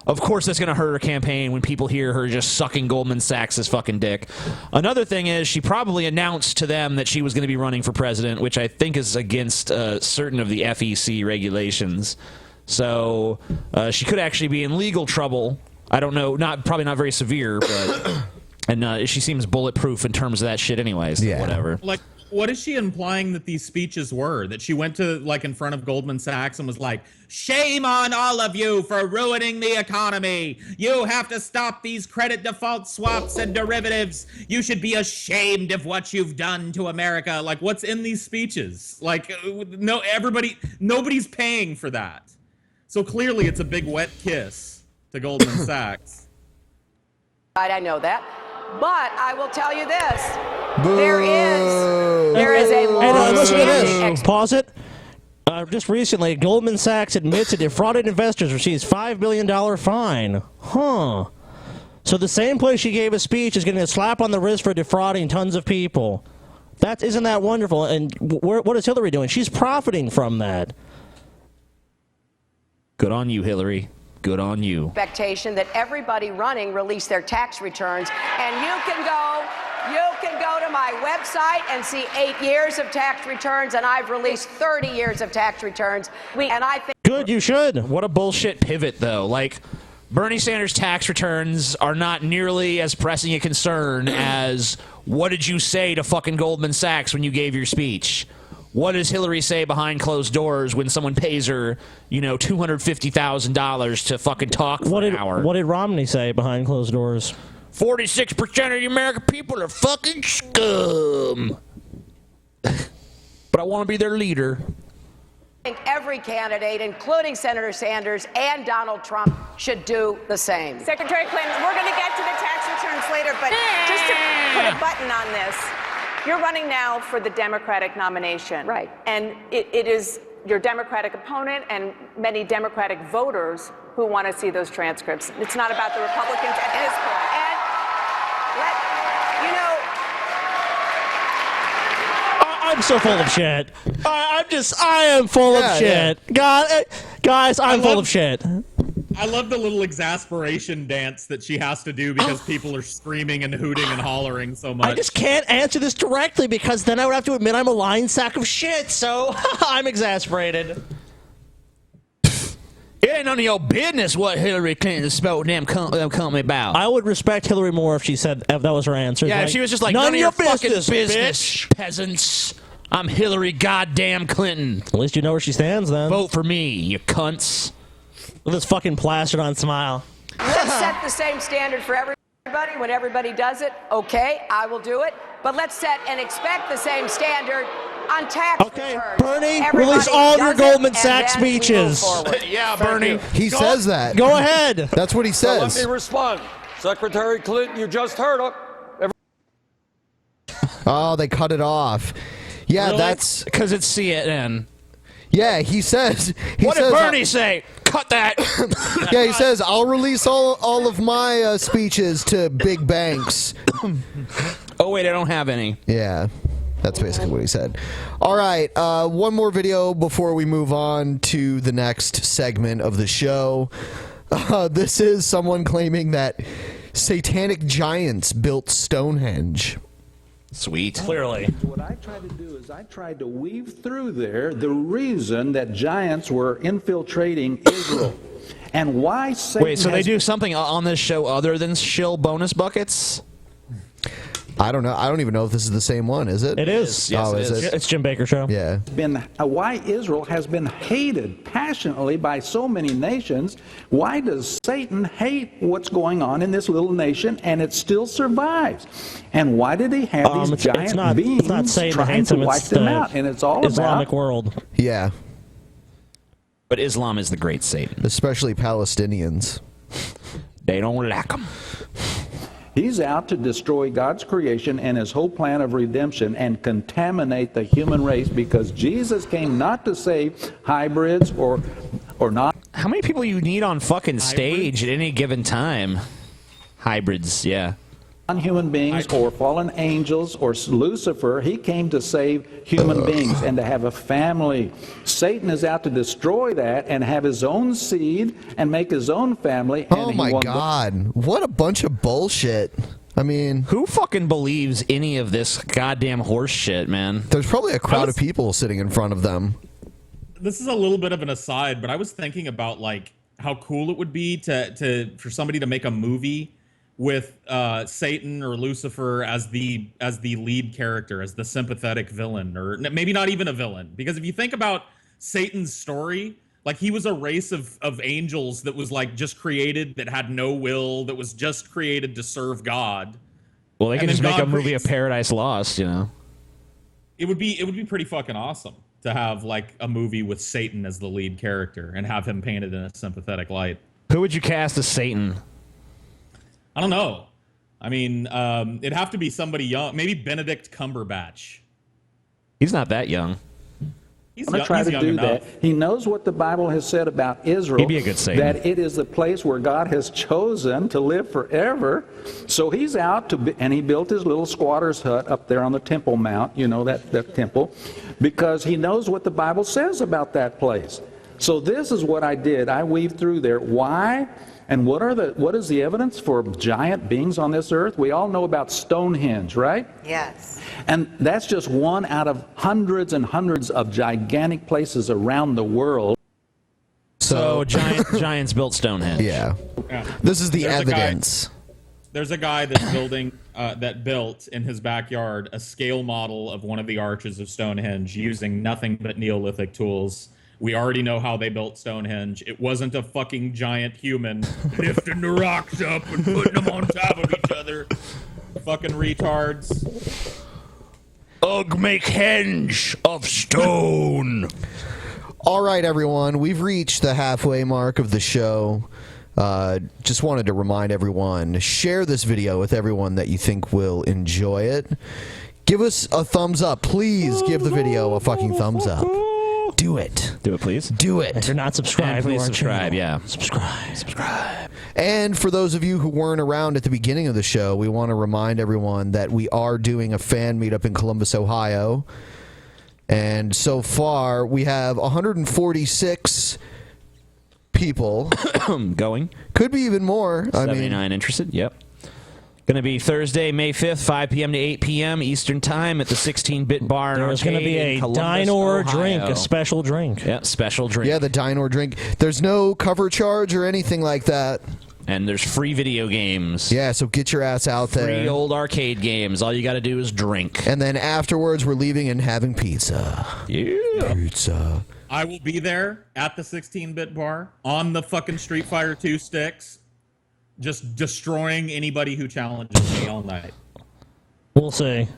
Of course, that's going to hurt her campaign when people hear her just sucking Goldman Sachs' fucking dick. Another thing is she probably announced to them that she was going to be running for president, which I think is against certain of the FEC regulations. So she could actually be in legal trouble. I don't know, probably not very severe, but and she seems bulletproof in terms of that shit anyways. So whatever. Like, what is she implying that these speeches were? That she went to, like, in front of Goldman Sachs and was like, shame on all of you for ruining the economy. You have to stop these credit default swaps and derivatives. You should be ashamed of what you've done to America. Like, what's in these speeches? Like, nobody's paying for that. So clearly it's a big wet kiss to Goldman Sachs. I know that. But I will tell you this. There is a long listen to this. Pause it. Just recently, Goldman Sachs admits it defrauded investors, receives $5 billion fine. Huh. So the same place she gave a speech is getting a slap on the wrist for defrauding tons of people. Isn't that wonderful? And what is Hillary doing? She's profiting from that. Good on you, Hillary. Good on you. Expectation that everybody running release their tax returns, and you can go to my website and see 8 years of tax returns, and I've released 30 years of tax returns. And I think good, you should. What a bullshit pivot, though. Like, Bernie Sanders' tax returns are not nearly as pressing a concern as what did you say to fucking Goldman Sachs when you gave your speech? What does Hillary say behind closed doors when someone pays her, $250,000 to fucking talk for an hour? What did Romney say behind closed doors? 46% of the American people are fucking scum. But I want to be their leader. I think every candidate, including Senator Sanders and Donald Trump, should do the same. Secretary Clinton, we're going to get to the tax returns later, but just to put a button on this, you're running now for the Democratic nomination. Right. And it is your Democratic opponent and many Democratic voters who want to see those transcripts. It's not about the Republicans at this point. I'm so full of shit. I am full of shit. Guys, I'm full of shit. I love the little exasperation dance that she has to do because people are screaming and hooting and hollering so much. I just can't answer this directly because then I would have to admit I'm a lying sack of shit, so I'm exasperated. It ain't none of your business what Hillary Clinton spoke to them company about. I would respect Hillary more if she said if that was her answer. Yeah, if she was just like, none of your fucking business, peasants. I'm Hillary goddamn Clinton. At least you know where she stands then. Vote for me, you cunts. With this fucking plastered on smile. Let's set the same standard for everybody. When everybody does it, okay, I will do it. But let's set and expect the same standard on tax returns. Bernie, release all your Goldman Sachs speeches. Yeah, Bernie. He says that. Go ahead. That's what he says. So let me respond. Secretary Clinton, you just heard her. Oh, they cut it off. Yeah, really? That's because it's CNN. Yeah, he says. What did Bernie say? Cut that. Yeah, he says, I'll release all of my speeches to big banks. Oh, wait, I don't have any. Yeah. That's basically what he said. All right, one more video before we move on to the next segment of the show. This is someone claiming that satanic giants built Stonehenge. Sweet. Clearly. What I tried to do is I tried to weave through there the reason that giants were infiltrating Israel. And why Satan Wait, so they do something on this show other than shill bonus buckets? I don't know. I don't even know if this is the same one. Is it? It is. Yes, oh, it is is. it? It's Jim Baker show. Yeah. Why Israel has been hated passionately by so many nations. Why does Satan hate what's going on in this little nation and it still survives? And why did he have these giant beings trying to wipe them out? And it's all Islamic about world. Yeah. But Islam is the great Satan. Especially Palestinians. They don't like them. He's out to destroy God's creation and his whole plan of redemption and contaminate the human race because Jesus came not to save hybrids or not. How many people you need on fucking stage at any given time? Hybrids, yeah. Non-human beings or fallen angels or Lucifer. He came to save human beings and to have a family. Satan is out to destroy that and have his own seed and make his own family. Oh my God. What a bunch of bullshit. I mean, who fucking believes any of this goddamn horse shit, man? There's probably a crowd of people sitting in front of them. This is a little bit of an aside, but I was thinking about like how cool it would be for somebody to make a movie with Satan or Lucifer as the lead character, as the sympathetic villain, or maybe not even a villain. Because if you think about Satan's story, like he was a race of angels that was like just created, that had no will, that was just created to serve God. Well, they can just make a movie of Paradise Lost, you know. It would be pretty fucking awesome to have like a movie with Satan as the lead character and have him painted in a sympathetic light. Who would you cast as Satan? I don't know. I mean, it'd have to be somebody young. Maybe Benedict Cumberbatch. He's not that young. I'm going to try to do that. He knows what the Bible has said about Israel. He'd be a good Satan. That it is the place where God has chosen to live forever. So he's out and he built his little squatter's hut up there on the Temple Mount, you know, that temple, because he knows what the Bible says about that place. So this is what I did. I weaved through there. Why? And what is the evidence for giant beings on this earth? We all know about Stonehenge, right? Yes. And that's just one out of hundreds and hundreds of gigantic places around the world. So giants built Stonehenge. Yeah. This is the evidence. There's a guy that's building that built in his backyard a scale model of one of the arches of Stonehenge using nothing but Neolithic tools. We already know how they built Stonehenge. It wasn't a fucking giant human lifting the rocks up and putting them on top of each other. Fucking retards. Ugh, make henge of stone. All right, everyone. We've reached the halfway mark of the show. Just wanted to remind everyone, share this video with everyone that you think will enjoy it. Give us a thumbs up. Please give the video a fucking thumbs up. Do it. Do it, please. Do it. If you're not subscribed, please subscribe. Yeah. Subscribe. And for those of you who weren't around at the beginning of the show, we want to remind everyone that we are doing a fan meetup in Columbus, Ohio. And so far, we have 146 people going. Could be even more. 79 interested. Yep. Going to be Thursday, May 5th, 5 p.m. to 8 p.m. Eastern Time at the 16-bit bar and There's going to be a dine-or drink, a special drink. Yeah, special drink. Yeah, the dine-or drink. There's no cover charge or anything like that. And there's free video games. Yeah, so get your ass out there. Free old arcade games. All you got to do is drink. And then afterwards, we're leaving and having pizza. Yeah. Pizza. I will be there at the 16-bit bar on the fucking Street Fighter 2 sticks, just destroying anybody who challenges me all night. We'll see.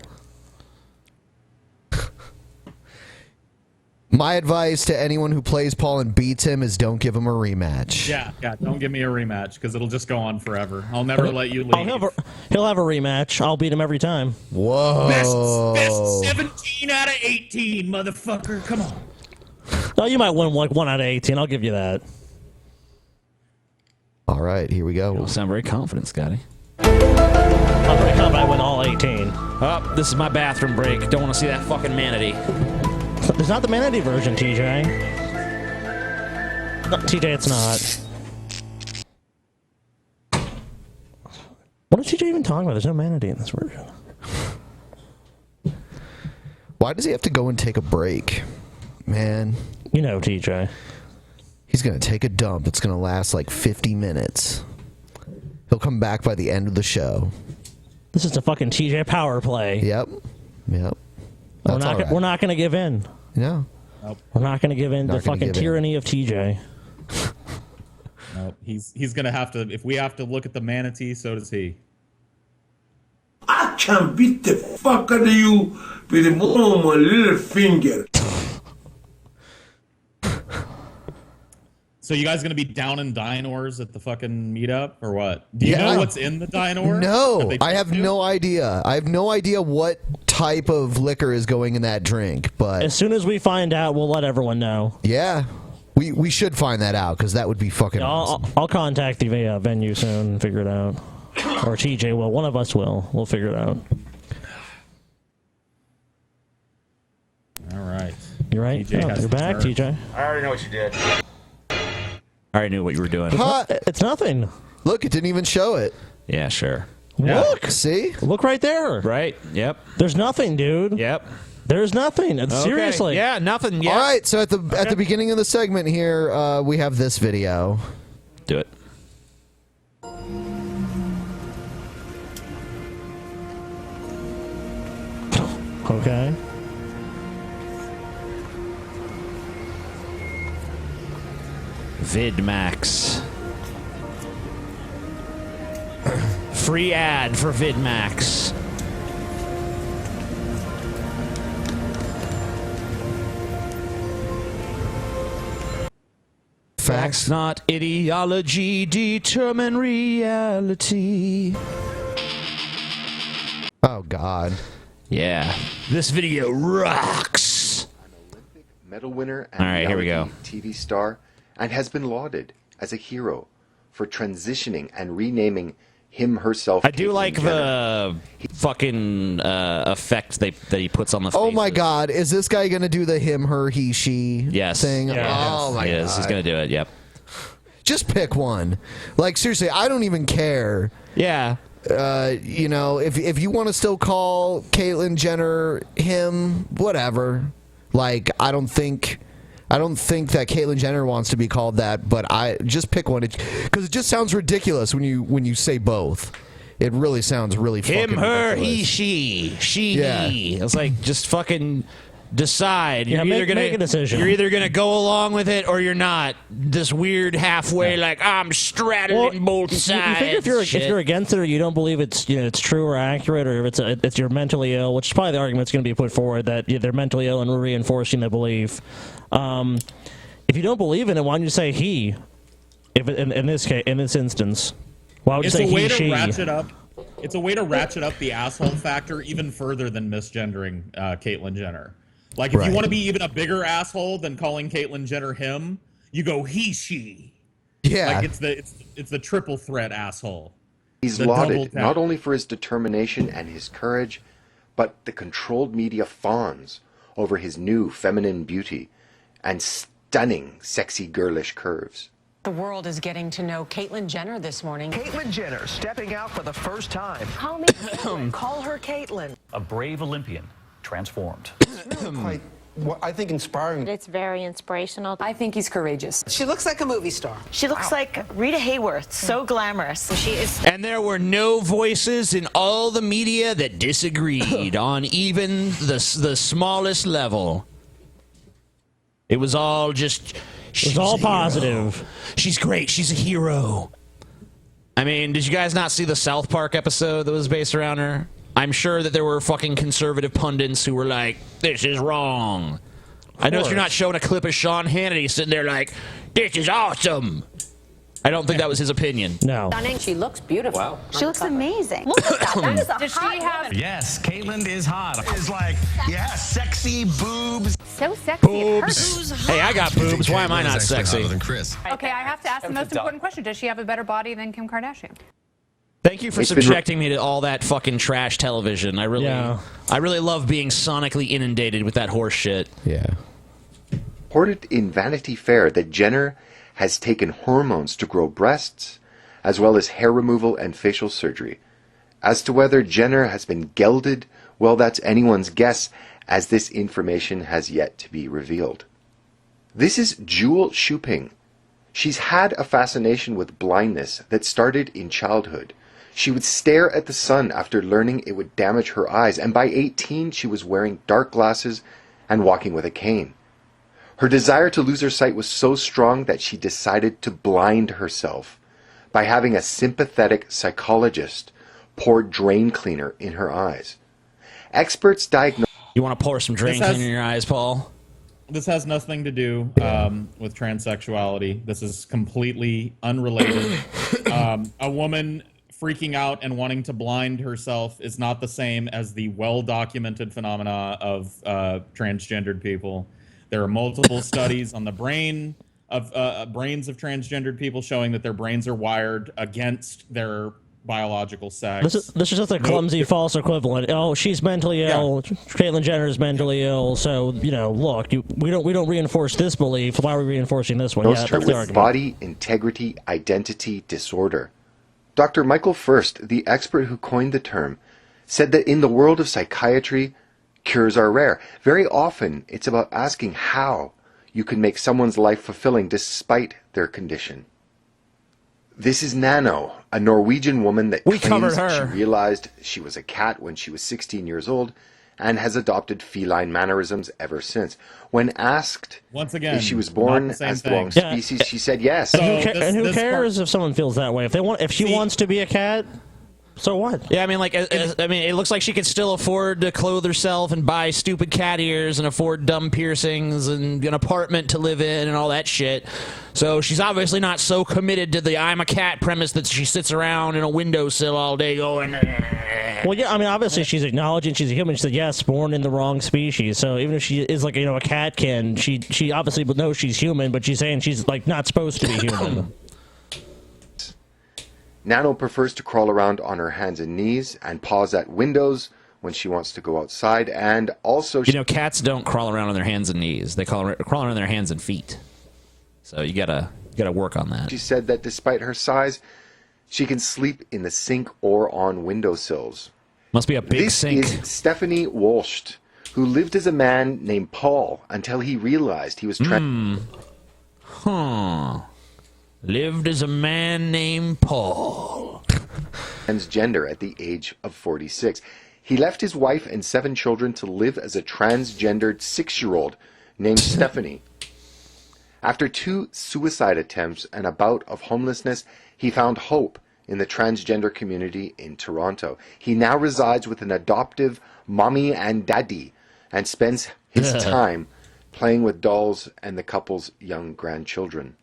My advice to anyone who plays Paul and beats him is don't give him a rematch. Yeah, don't give me a rematch because it'll just go on forever. I'll never let you leave. He'll have a rematch. I'll beat him every time. Whoa. Best 17 out of 18, motherfucker. Come on. No, you might win like 1 out of 18. I'll give you that. All right, here we go. You don't sound very confident, Scotty. I'm pretty confident I win all 18. Oh, this is my bathroom break. Don't want to see that fucking manatee. There's not the manatee version, TJ. No, TJ, it's not. What is TJ even talking about? There's no manatee in this version. Why does he have to go and take a break? Man. You know, TJ. He's going to take a dump. It's going to last like 50 minutes. He'll come back by the end of the show. This is a fucking TJ power play. Yep. Yep. We're not going to give in. No. Nope. We're not going to give in to the fucking tyranny of TJ. Nope. He's going to have to, if we have to look at the manatee, so does he. I can beat the fuck out of you with the bottom of my little finger. So you guys gonna be down in Dinors at the fucking meetup or what? Do you know what's in the Dinor? No, I have no idea. I have no idea what type of liquor is going in that drink. But as soon as we find out, we'll let everyone know. Yeah, we should find that out because that would be fucking awesome. I'll contact the venue soon and figure it out. Or TJ will. One of us will. We'll figure it out. All right. You're right. TJ You're back, TJ. I already know what you did. I already knew what you were doing. It's nothing. Look, it didn't even show it. Yeah, sure. Yeah. Look. See? Look right there. Right. Yep. There's nothing, dude. Yep. There's nothing. Okay. Seriously. Yeah, nothing. Yeah. All right. So at the beginning of the segment here, we have this video. Do it. Okay. VidMax. Free ad for VidMax. Facts, not ideology, determine reality. Oh, God. Yeah. This video rocks. Medal winner and all right, here we go. TV star, and has been lauded as a hero for transitioning and renaming him herself. I do like the fucking effect that he puts on the face. Oh my God! Is this guy gonna do the him, her, he, she thing? Yeah. Oh my God! He's gonna do it. Yep. Just pick one. Like seriously, I don't even care. Yeah. You know, if you want to still call Caitlyn Jenner him, whatever. Like I don't think that Caitlyn Jenner wants to be called that, but I just pick one because it just sounds ridiculous when you say both. It really sounds really fucking him, her, ridiculous. he, she, he. It's like just fucking decide. Yeah, make a decision. You're either gonna go along with it or you're not. This weird halfway, like I'm straddling both sides. You think if you're against it or you don't believe it's it's true or accurate, or if it's you're mentally ill, which is probably the argument that's going to be put forward that they're mentally ill and we're reinforcing the belief. If you don't believe in it, why don't you say he? If in this instance, why would you say he, she? It's a way to ratchet up the asshole factor even further than misgendering Caitlyn Jenner. Like, if you want to be even a bigger asshole than calling Caitlyn Jenner him, you go he, she. Yeah. Like, it's the triple threat asshole. He's lauded not only for his determination and his courage, but the controlled media fawns over his new feminine beauty and stunning, sexy, girlish curves. The world is getting to know Caitlyn Jenner this morning. Caitlyn Jenner stepping out for the first time. Call me Caitlyn. Call her Caitlyn. A brave Olympian transformed. Quite, I think, inspiring. It's very inspirational. I think he's courageous. She looks like a movie star. She looks like Rita Hayworth, so glamorous. She is. And there were no voices in all the media that disagreed on even the smallest level. It was all just. It's all positive. She's great. She's a hero. I mean, did you guys not see the South Park episode that was based around her? I'm sure that there were fucking conservative pundits who were like, this is wrong. I noticed you're not showing a clip of Sean Hannity sitting there like, this is awesome. I don't think that was his opinion. No. Stunning. She looks beautiful. Wow. She looks amazing. Look at that. That is a Does she have? Yes, Caitlyn is hot. Is like, yeah, sexy boobs. So sexy. Boobs. Hey, I got boobs. Why am I not sexy? Okay, I have to ask the most important question. Does she have a better body than Kim Kardashian? Thank you for It's been subjecting me to all that fucking trash television. I really love being sonically inundated with that horse shit. Yeah. reported in Vanity Fair that Jenner has taken hormones to grow breasts, as well as hair removal and facial surgery. As to whether Jenner has been gelded, well, that's anyone's guess, as this information has yet to be revealed. This is Jewel Shuping. She's had a fascination with blindness that started in childhood. She would stare at the sun after learning it would damage her eyes, and by 18 she was wearing dark glasses and walking with a cane. Her desire to lose her sight was so strong that she decided to blind herself by having a sympathetic psychologist pour drain cleaner in her eyes. Experts diagnosed... You want to pour some drain cleaner in your eyes, Paul? This has nothing to do with transsexuality. This is completely unrelated. A woman freaking out and wanting to blind herself is not the same as the well-documented phenomena of transgendered people. There are multiple studies on the brains of transgendered people showing that their brains are wired against their biological sex. This is just a clumsy false equivalent. Oh, she's mentally ill. Yeah. Caitlyn Jenner is mentally ill. So look, we don't reinforce this belief. Why are we reinforcing this one? Diagnosed her with body integrity identity disorder. Dr. Michael First, the expert who coined the term, said that in the world of psychiatry, cures are rare. Very often, it's about asking how you can make someone's life fulfilling despite their condition. This is Nano, a Norwegian woman that claims she realized she was a cat when she was 16 years old and has adopted feline mannerisms ever since. When asked once again, if she was born as the wrong species, she said yes. So who cares if someone feels that way? If she wants to be a cat, so what? Yeah, I mean, it looks like she could still afford to clothe herself and buy stupid cat ears and afford dumb piercings and an apartment to live in and all that shit. So she's obviously not so committed to the I'm a cat premise that she sits around in a windowsill all day going... Well, yeah, I mean, obviously she's acknowledging she's a human. She said, yes, born in the wrong species. So even if she is like, a cat can, she obviously knows she's human, but she's saying she's like not supposed to be human. Nano prefers to crawl around on her hands and knees and paws at windows when she wants to go outside, and also... cats don't crawl around on their hands and knees. They crawl around on their hands and feet. So you gotta work on that. She said that despite her size, she can sleep in the sink or on windowsills. Must be a big sink. This is Stephanie Walsh, who lived as a man named Paul until he realized he was Lived as a man named Paul. Transgender at the age of 46. He left his wife and 7 children to live as a transgendered 6-year-old named Stephanie. After 2 suicide attempts and a bout of homelessness, he found hope in the transgender community in Toronto. He now resides with an adoptive mommy and daddy and spends his time playing with dolls and the couple's young grandchildren.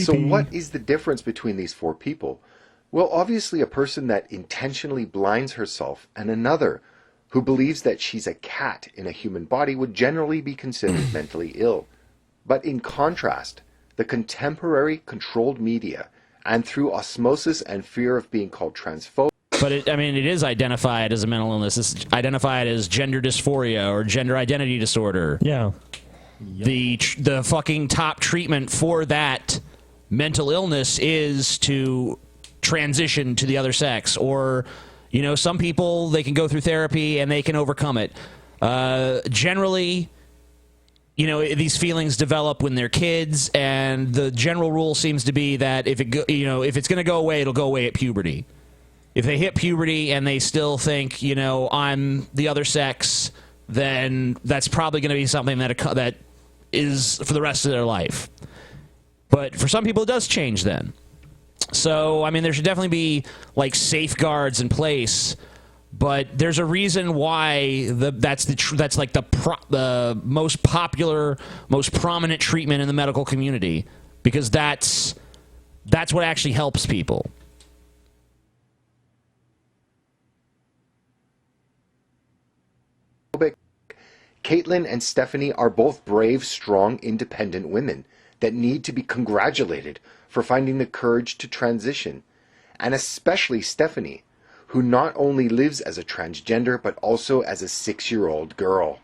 So what is the difference between these 4 people? Well, obviously a person that intentionally blinds herself and another who believes that she's a cat in a human body would generally be considered mentally ill. But in contrast, the contemporary controlled media, and through osmosis and fear of being called transphobic... But it is identified as a mental illness. It's identified as gender dysphoria or gender identity disorder. Yeah. The fucking top treatment for that mental illness is to transition to the other sex, or some people, they can go through therapy and they can overcome it. Generally, these feelings develop when they're kids, and the general rule seems to be that if it's going to go away, it'll go away at puberty. If they hit puberty and they still think, I'm the other sex, then that's probably going to be something that is for the rest of their life. But for some people, it does change then. So, I mean, there should definitely be, safeguards in place. But there's a reason why that's the most popular, most prominent treatment in the medical community. Because that's what actually helps people. Caitlyn and Stephanie are both brave, strong, independent women that need to be congratulated for finding the courage to transition. and especially Stephanie, who not only lives as a transgender but also as a 6-year-old girl.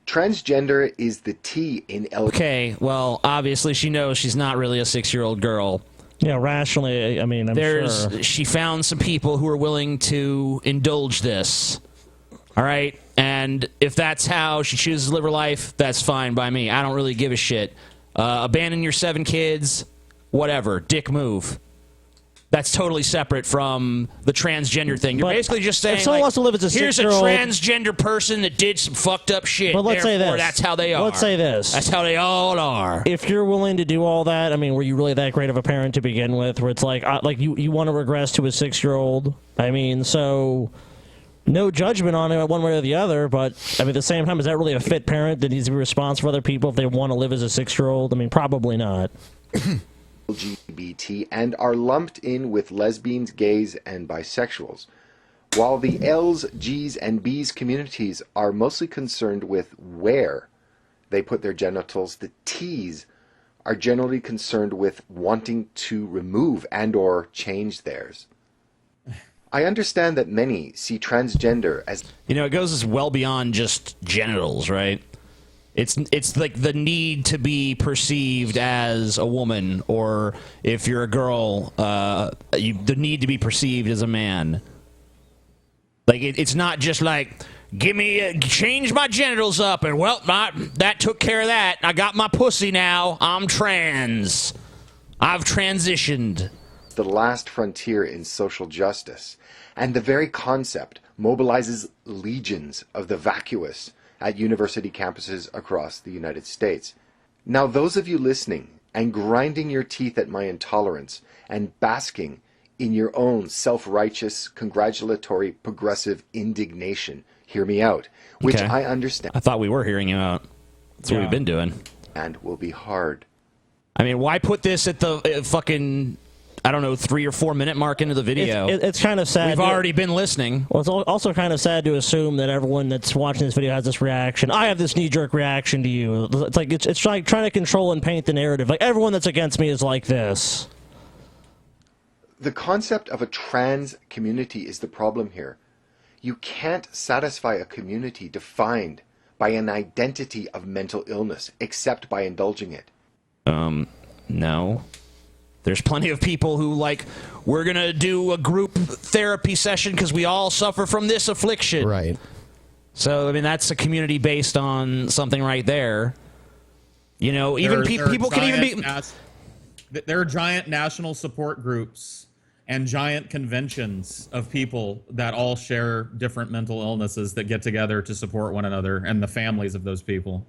Transgender is the T in Okay, well, obviously she knows she's not really a 6-year-old girl. Yeah, rationally, I mean, I'm sure. She found some people who are willing to indulge this. All right? And if that's how she chooses to live her life, that's fine by me. I don't really give a shit. Abandon your 7 kids, whatever. Dick move. That's totally separate from the transgender thing. You're basically just saying, if someone wants to live as a here's a 6-year-old transgender person that did some fucked up shit. But let's say Therefore, this. that's how they are. Let's say this. That's how they all are. If you're willing to do all that, I mean, were you really that great of a parent to begin with? Where it's like you want to regress to a 6-year-old? I mean, so no judgment on it one way or the other. But I mean, at the same time, is that really a fit parent that needs to be responsible for other people if they want to live as a 6-year-old? I mean, probably not. LGBT and are lumped in with lesbians, gays, and bisexuals, while the L's, G's, and B's communities are mostly concerned with where they put their genitals. The T's are generally concerned with wanting to remove and or change theirs. I understand that many see transgender as... You know, it goes well beyond just genitals, right? It's like the need to be perceived as a woman, or if you're a girl, the need to be perceived as a man. Like it's not just like change my genitals up, and well, that took care of that. I got my pussy now. I'm trans. I've transitioned. The last frontier in social justice, and the very concept mobilizes legions of the vacuous at university campuses across the United States. Now, those of you listening and grinding your teeth at my intolerance and basking in your own self-righteous, congratulatory, progressive indignation, hear me out, which Okay. I understand. I thought we were hearing you out. That's what we've been doing. And will be hard. I mean, why put this at the fucking, I don't know, 3 or 4 minute mark into the video? It's kind of sad. We've already been listening. Well, it's also kind of sad to assume that everyone that's watching this video has this reaction. I have this knee-jerk reaction to you. It's like it's like trying to control and paint the narrative. Like everyone that's against me is like this. The concept of a trans community is the problem here. You can't satisfy a community defined by an identity of mental illness except by indulging it. No. There's plenty of people who, like, we're going to do a group therapy session because we all suffer from this affliction. Right. So, I mean, that's a community based on something right there. You know, even people can even be... There are giant national support groups and giant conventions of people that all share different mental illnesses that get together to support one another and the families of those people.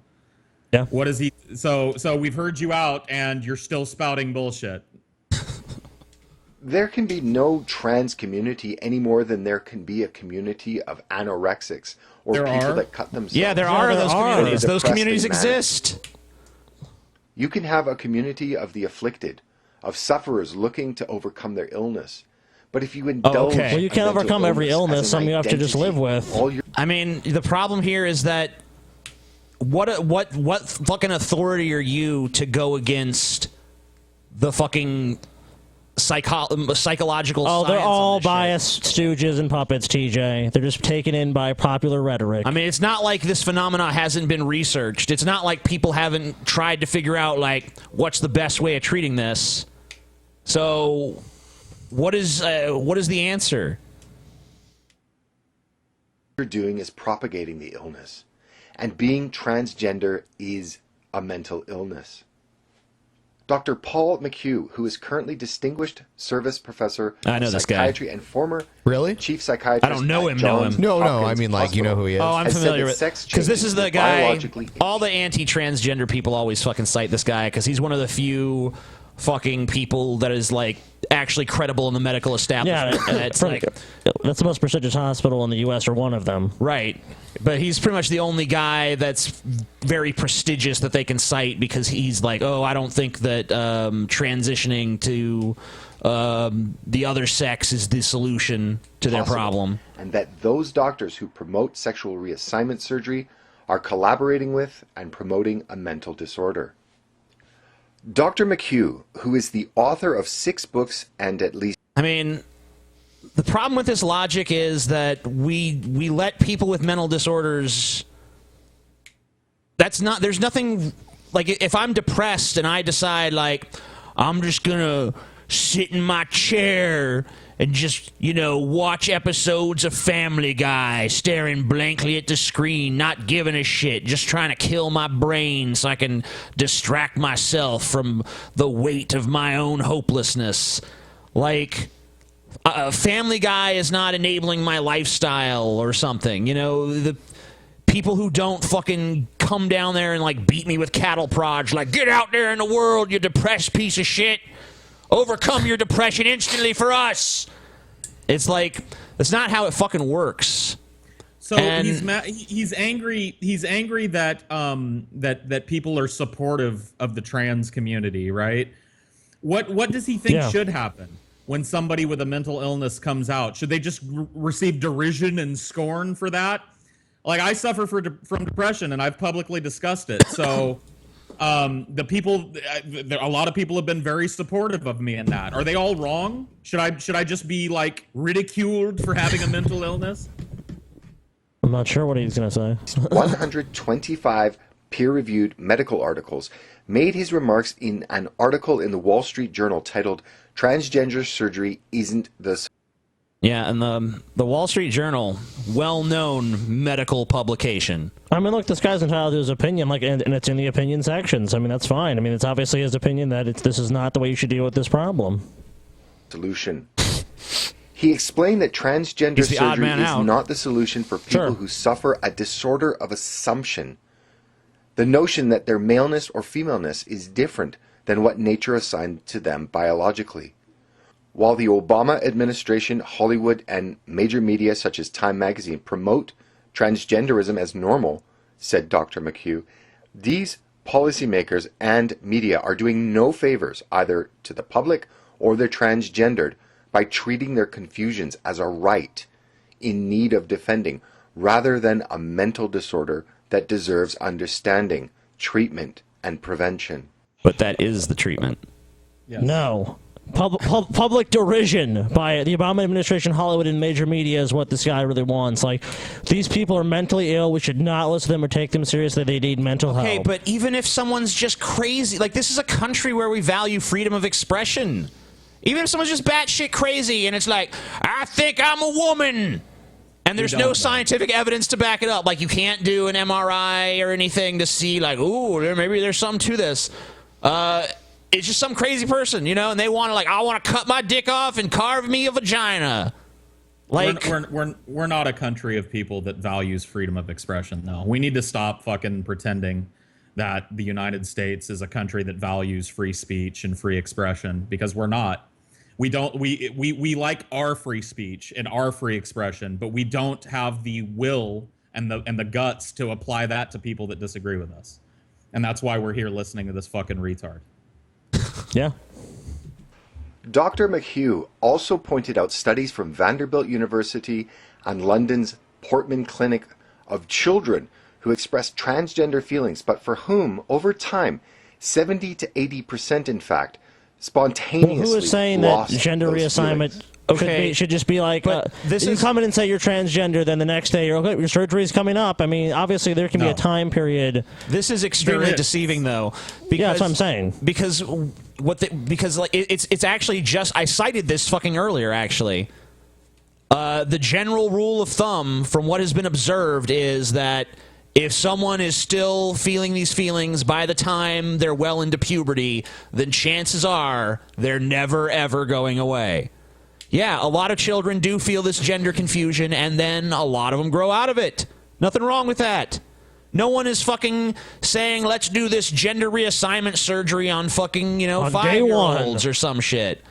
Yeah. What is he? So we've heard you out, and you're still spouting bullshit. There can be no trans community any more than there can be a community of anorexics or people that cut themselves. Yeah, there are those communities. Those communities Depressed and manic. exist. You can have a community of the afflicted, of sufferers looking to overcome their illness. But if you indulge... Well, you can't overcome every illness. Some you have to just live with. I mean, the problem here is that what fucking authority are you to go against the fucking psychological Oh, they're science all on this shit? biased stooges and puppets, TJ. They're just taken in by popular rhetoric. I mean, it's not like this phenomena hasn't been researched. It's not like people haven't tried to figure out, like, what's the best way of treating this. So, what is the answer? What you're doing is propagating the illness. And being transgender is a mental illness. Dr. Paul McHugh, who is currently Distinguished Service Professor I know of this guy. Psychiatry and former Chief Psychiatrist I don't know at him. Johns No, I Hopkins mean, like, you know who he is. Oh, I'm has said familiar that with sex because this is change the guy. biologically All the anti-transgender people always fucking cite this guy because he's one of the few fucking people that is like actually credible in the medical establishment. Yeah, and it's like that's the most prestigious hospital in the U.S. or one of them. right, but he's pretty much the only guy that's very prestigious that they can cite because he's like, oh, I don't think that transitioning to the other sex is the solution to their possible, problem. and that those doctors who promote sexual reassignment surgery are collaborating with and promoting a mental disorder. Dr. McHugh, who is the author of 6 books and at least I mean, the problem with this logic is that we let people with mental disorders. There's nothing, like, if I'm depressed and I decide, like, I'm just gonna sit in my chair and just, watch episodes of Family Guy, staring blankly at the screen, not giving a shit, just trying to kill my brain so I can distract myself from the weight of my own hopelessness. Like, Family Guy is not enabling my lifestyle or something. The people who don't fucking come down there and, like, beat me with cattle prods, like, get out there in the world, you depressed piece of shit. Overcome your depression instantly for us. It's like, that's not how it fucking works. So he's angry. He's angry that that people are supportive of the trans community, right? What does he think should happen when somebody with a mental illness comes out? Should they just receive derision and scorn for that? Like, I suffer from depression, and I've publicly discussed it. So, a lot of people have been very supportive of me in that. Are they all wrong? Should I just be, like, ridiculed for having a mental illness? I'm not sure what he's gonna say. 125 peer-reviewed medical articles made his remarks in an article in the Wall Street Journal titled "Transgender Surgery Isn't the..." Yeah, and the Wall Street Journal, well-known medical publication. I mean, look, this guy's entitled to his opinion, like, and it's in the opinion sections. I mean, that's fine. I mean, it's obviously his opinion that this is not the way you should deal with this problem. Solution. He explained that transgender surgery is not the solution for people who suffer a disorder of assumption. The notion that their maleness or femaleness is different than what nature assigned to them biologically. While the Obama administration, Hollywood, and major media such as Time magazine promote transgenderism as normal, said Dr. McHugh, these policymakers and media are doing no favors either to the public or the transgendered by treating their confusions as a right in need of defending rather than a mental disorder that deserves understanding, treatment, and prevention. But that is the treatment. Yes. No. Public derision by the Obama administration, Hollywood, and major media is what this guy really wants. Like, these people are mentally ill. We should not listen to them or take them seriously. They need mental help. Okay, but even if someone's just crazy, like, this is a country where we value freedom of expression. Even if someone's just batshit crazy and it's like, I think I'm a woman, and there's no scientific evidence to back it up. Like, you can't do an MRI or anything to see, like, ooh, maybe there's something to this. It's just some crazy person, and they want to, like, I want to cut my dick off and carve me a vagina. Like, we're not a country of people that values freedom of expression. No, we need to stop fucking pretending that the United States is a country that values free speech and free expression, because we're not. We don't. We like our free speech and our free expression, but we don't have the will and the guts to apply that to people that disagree with us, and that's why we're here listening to this fucking retard. Yeah. Dr. McHugh also pointed out studies from Vanderbilt University and London's Portman Clinic of children who expressed transgender feelings, but for whom, over time, 70 to 80%, in fact, spontaneously who is saying that gender reassignment should just be like, you come in and say you're transgender, then the next day you're okay, your surgery is coming up. I mean, obviously there can be a time period. This is extremely deceiving, though. Because, yeah, that's what I'm saying. Because it's actually just, I cited this fucking earlier, actually. The general rule of thumb from what has been observed is that if someone is still feeling these feelings by the time they're well into puberty, then chances are they're never, ever going away. Yeah, a lot of children do feel this gender confusion, and then a lot of them grow out of it. Nothing wrong with that. No one is fucking saying, let's do this gender reassignment surgery on fucking, 5-year-olds or some shit.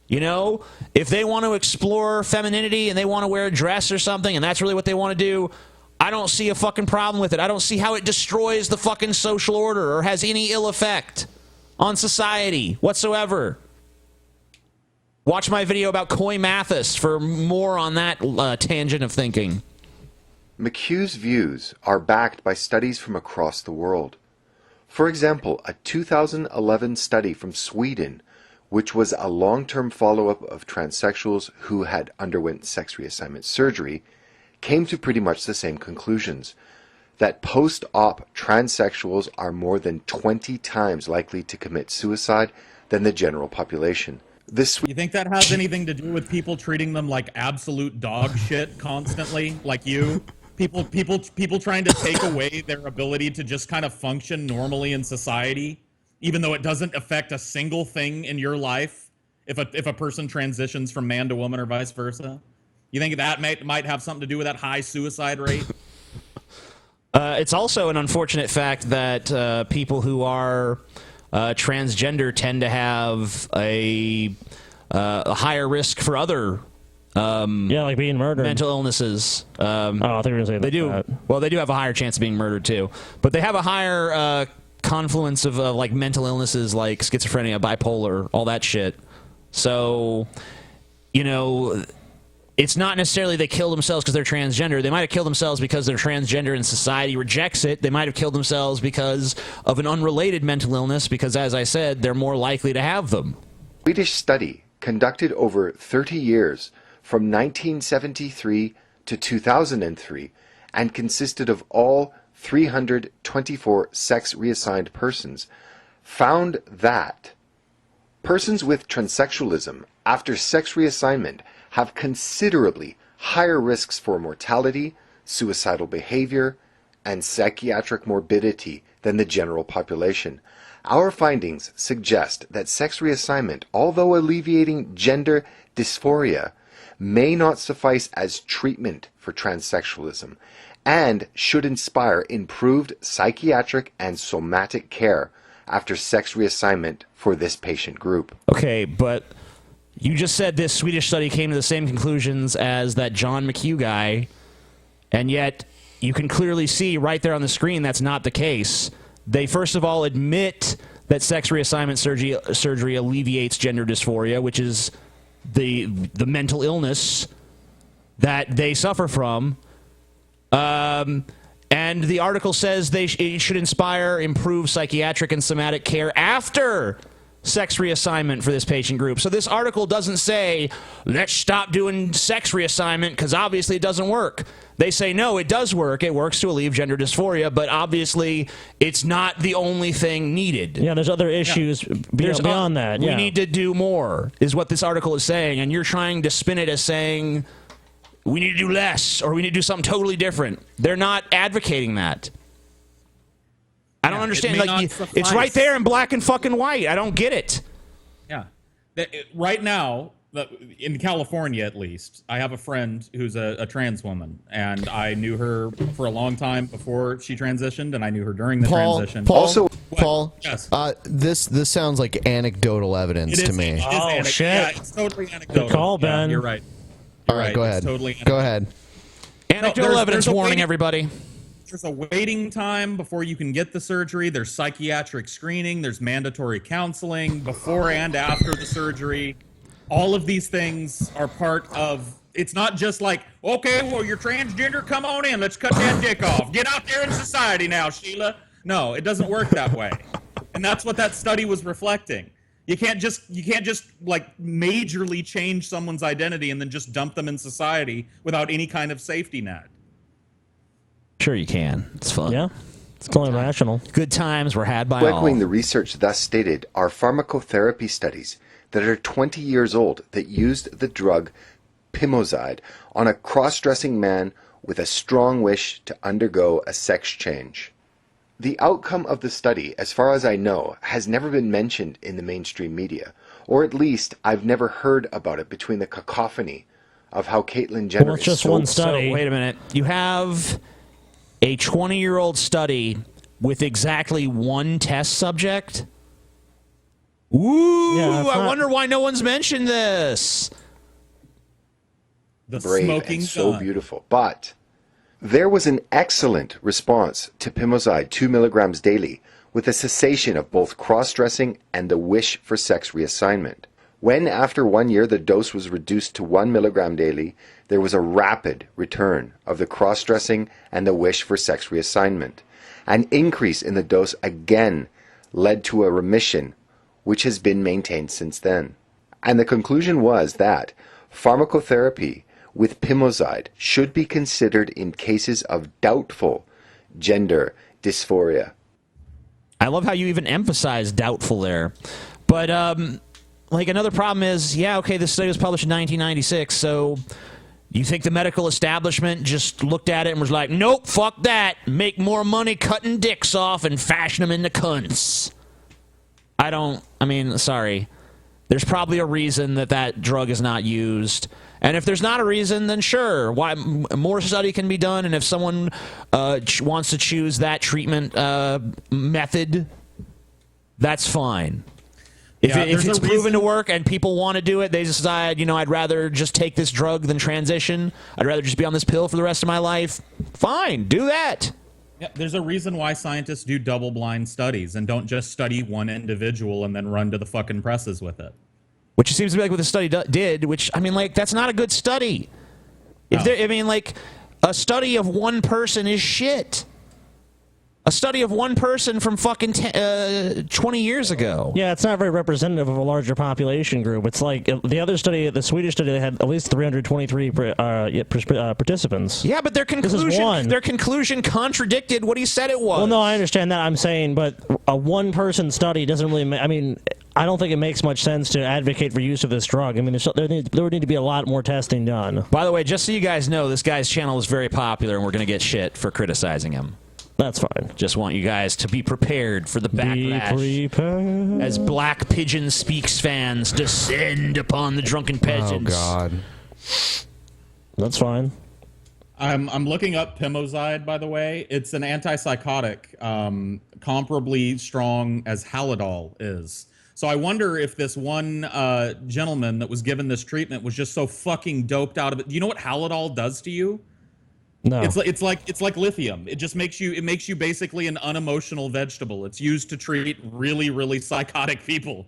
If they want to explore femininity and they want to wear a dress or something, and that's really what they want to do, I don't see a fucking problem with it. I don't see how it destroys the fucking social order or has any ill effect on society whatsoever. Watch my video about Coy Mathis for more on that tangent of thinking. McHugh's views are backed by studies from across the world. For example, a 2011 study from Sweden, which was a long-term follow-up of transsexuals who had underwent sex reassignment surgery, came to pretty much the same conclusions, that post-op transsexuals are more than 20 times likely to commit suicide than the general population. You think that has anything to do with people treating them like absolute dog shit constantly, like you? People trying to take away their ability to just kind of function normally in society, even though it doesn't affect a single thing in your life. If a person transitions from man to woman or vice versa, you think that might have something to do with that high suicide rate? It's also an unfortunate fact that people who are transgender tend to have a higher risk for other like being murdered, mental illnesses. I think we're gonna say they do. that. Well, they do have a higher chance of being murdered too, but they have a higher confluence of like mental illnesses like schizophrenia, bipolar, all that shit. So, it's not necessarily they kill themselves because they're transgender. They might have killed themselves because they're transgender and society rejects it. They might have killed themselves because of an unrelated mental illness because, as I said, they're more likely to have them. A Swedish study conducted over 30 years from 1973 to 2003 and consisted of all 324 sex reassigned persons found that persons with transsexualism after sex reassignment have considerably higher risks for mortality, suicidal behavior, and psychiatric morbidity than the general population. Our findings suggest that sex reassignment, although alleviating gender dysphoria, may not suffice as treatment for transsexualism and should inspire improved psychiatric and somatic care after sex reassignment for this patient group. Okay, but you just said this Swedish study came to the same conclusions as that John McHugh guy, and yet you can clearly see right there on the screen that's not the case. They first of all admit that sex reassignment surgery alleviates gender dysphoria, which is the mental illness that they suffer from. And the article says it should inspire improved psychiatric and somatic care after sex reassignment for this patient group. So this article doesn't say, let's stop doing sex reassignment because obviously it doesn't work. They say, no, it does work. It works to alleviate gender dysphoria, but obviously it's not the only thing needed. Yeah, there's other issues beyond that. We need to do more, is what this article is saying, and you're trying to spin it as saying we need to do less or we need to do something totally different. They're not advocating that. I don't understand. It's right there in black and fucking white. I don't get it. Yeah. Right now, in California at least, I have a friend who's a trans woman, and I knew her for a long time before she transitioned, and I knew her during the transition. Paul, yes. This sounds like anecdotal evidence to me. Oh, shit. Yeah, it's totally anecdotal. Good call, Ben. You're right. All right, go ahead. Go ahead. Anecdotal evidence warning, everybody. There's a waiting time before you can get the surgery. There's psychiatric screening. There's mandatory counseling before and after the surgery. All of these things are part of, it's not just like, okay, well, you're transgender, come on in, let's cut that dick off. Get out there in society now, Sheila. No, it doesn't work that way. And that's what that study was reflecting. You can't just like majorly change someone's identity and then just dump them in society without any kind of safety net. Sure you can. It's fun. Yeah. It's totally rational. Good times were had by all. Echoing the research thus stated are pharmacotherapy studies that are 20 years old that used the drug Pimozide on a cross-dressing man with a strong wish to undergo a sex change. The outcome of the study, as far as I know, has never been mentioned in the mainstream media, or at least I've never heard about it between the cacophony of how Caitlyn Jenner Well, it's just one study. So, wait a minute. You have a 20-year-old study with exactly one test subject? Ooh, I wonder why no one's mentioned this. The brave smoking and so gun. beautiful. But there was an excellent response to Pimozide 2 milligrams daily with a cessation of both cross-dressing and the wish for sex reassignment. When after 1 year the dose was reduced to 1 milligram daily, there was a rapid return of the cross-dressing and the wish for sex reassignment. An increase in the dose again led to a remission which has been maintained since then. And the conclusion was that pharmacotherapy with pimozide should be considered in cases of doubtful gender dysphoria. I love how you even emphasize doubtful there. But, like, another problem is, yeah, okay, this study was published in 1996, so you think the medical establishment just looked at it and was like, nope, fuck that, make more money cutting dicks off and fashion them into cunts. Sorry. There's probably a reason that that drug is not used. And if there's not a reason, then sure, why more study can be done. And if someone wants to choose that treatment method, that's fine. If it's proven to work and people want to do it, they decide, I'd rather just take this drug than transition. I'd rather just be on this pill for the rest of my life. Fine, do that. Yeah, there's a reason why scientists do double-blind studies and don't just study one individual and then run to the fucking presses with it. Which seems to be like what the study did, which, that's not a good study. A study of one person is shit. A study of one person from fucking 20 years ago. Yeah, it's not very representative of a larger population group. It's like the other study, the Swedish study, they had at least 323 participants. Yeah, but their conclusion contradicted what he said it was. Well, no, I understand that. I'm saying, but a one-person study doesn't really. I don't think it makes much sense to advocate for use of this drug. There would need to be a lot more testing done. By the way, just so you guys know, this guy's channel is very popular, and we're going to get shit for criticizing him. That's fine. Just want you guys to be prepared for the backlash. Be prepared. As Black Pigeon Speaks fans descend upon the Drunken Peasants. Oh, God. That's fine. I'm looking up pimozide, by the way. It's an antipsychotic, comparably strong as Halidol is. So I wonder if this one gentleman that was given this treatment was just so fucking doped out of it. Do you know what Halidol does to you? No. It's like lithium. It just makes you basically an unemotional vegetable. It's used to treat really, really psychotic people.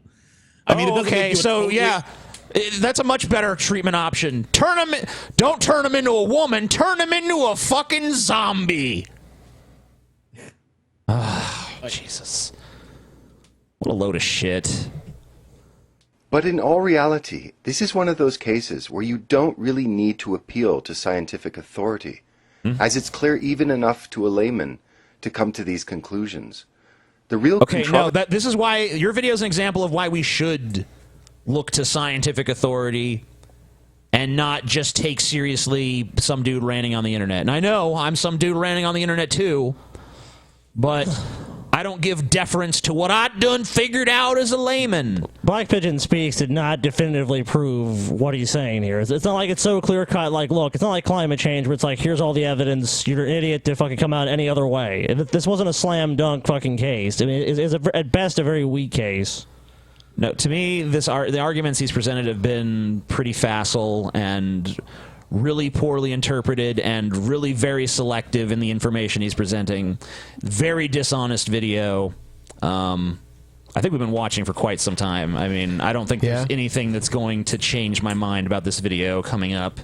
That's a much better treatment option. Don't turn him into a woman. Turn him into a fucking zombie. Jesus. What a load of shit. But in all reality, this is one of those cases where you don't really need to appeal to scientific authority, as it's clear even enough to a layman to come to these conclusions. The real this is why your video is an example of why we should look to scientific authority and not just take seriously some dude ranting on the internet. And I know I'm some dude ranting on the internet too, but I don't give deference to what I done figured out as a layman. Black Pigeon Speaks did not definitively prove what he's saying here. It's not like it's so clear-cut, like, look, it's not like climate change where it's like, here's all the evidence, you're an idiot to fucking come out any other way. This wasn't a slam dunk fucking case. It's at best a very weak case. No, to me, the arguments he's presented have been pretty facile and really poorly interpreted and really very selective in the information he's presenting. Very dishonest video. I think we've been watching for quite some time. I don't think there's anything that's going to change my mind about this video coming up.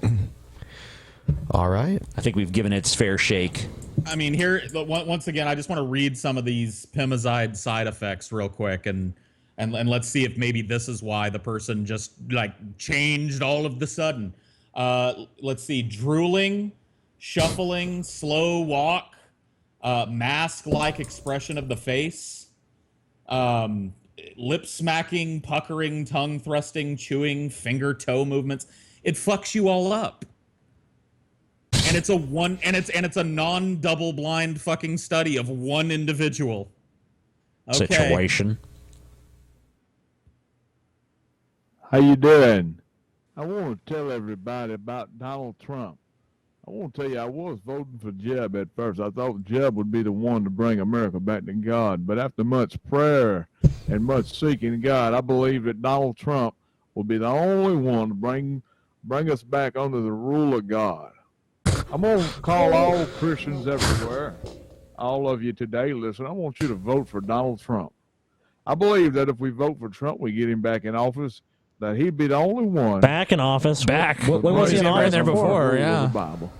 All right. I think we've given it its fair shake. Here, once again, I just want to read some of these pimozide side effects real quick, and let's see if maybe this is why the person just, changed all of the sudden. Let's see, drooling, shuffling, slow walk, mask-like expression of the face, lip smacking, puckering, tongue thrusting, chewing, finger toe movements. It fucks you all up. And it's a non-double blind fucking study of one individual. Okay. Situation. How you doing? I want to tell everybody about Donald Trump. I want to tell you, I was voting for Jeb at first. I thought Jeb would be the one to bring America back to God. But after much prayer and much seeking God, I believe that Donald Trump will be the only one to bring us back under the rule of God. I'm going to call all Christians everywhere, all of you today, listen, I want you to vote for Donald Trump. I believe that if we vote for Trump, we get him back in office, that he'd be the only one. Back in office? When was he in office? There before, yeah. The Bible.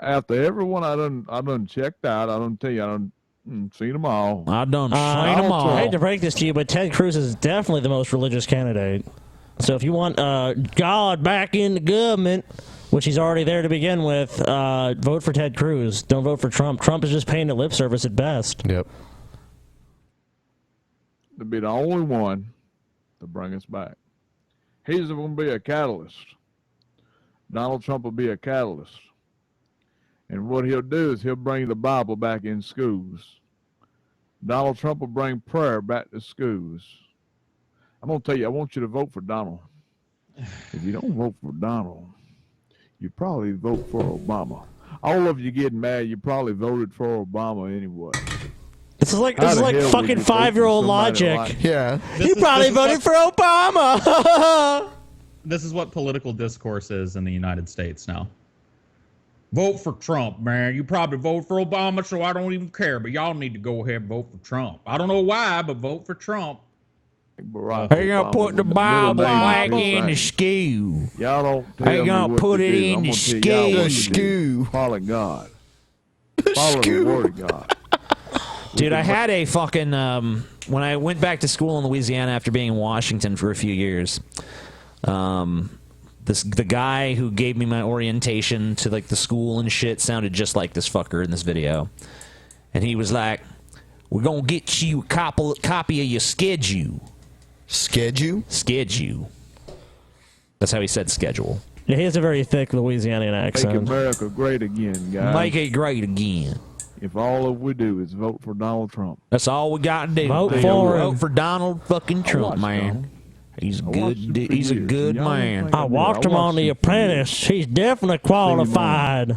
After everyone I done checked out, I done tell you, Seen them all. I done seen them all. I hate to break this to you, but Ted Cruz is definitely the most religious candidate. So if you want God back in the government, which he's already there to begin with, vote for Ted Cruz. Don't vote for Trump. Trump is just paying the lip service at best. Yep. To be the only one to bring us back. He's going to be a catalyst. Donald Trump will be a catalyst. And what he'll do is he'll bring the Bible back in schools. Donald Trump will bring prayer back to schools. I'm going to tell you, I want you to vote for Donald. If you don't vote for Donald, you probably vote for Obama. All of you getting mad, you probably voted for Obama anyway. This is like fucking 5-year-old logic. Yeah. You probably voted for Obama. This is what political discourse is in the United States now. Vote for Trump, man. You probably vote for Obama, so I don't even care. But y'all need to go ahead and vote for Trump. I don't know why, but vote for Trump. They're gonna put the Bible back in the school. Y'all don't. They're gonna put it in the school. Follow God. Follow the word of God. Dude, I had a fucking when I went back to school in Louisiana after being in Washington for a few years. The guy who gave me my orientation to like the school and shit sounded just like this fucker in this video, and he was like, "We're gonna get you a copy of your schedule." Schedule. That's how he said schedule. Yeah, he has a very thick Louisianian accent. Make America great again, guys. Make it great again. If all we do is vote for Donald Trump. That's all we got to do. Vote for him. Vote for Donald fucking Trump, man. He's good. He's a good man. I watched him on The Apprentice. He's definitely qualified.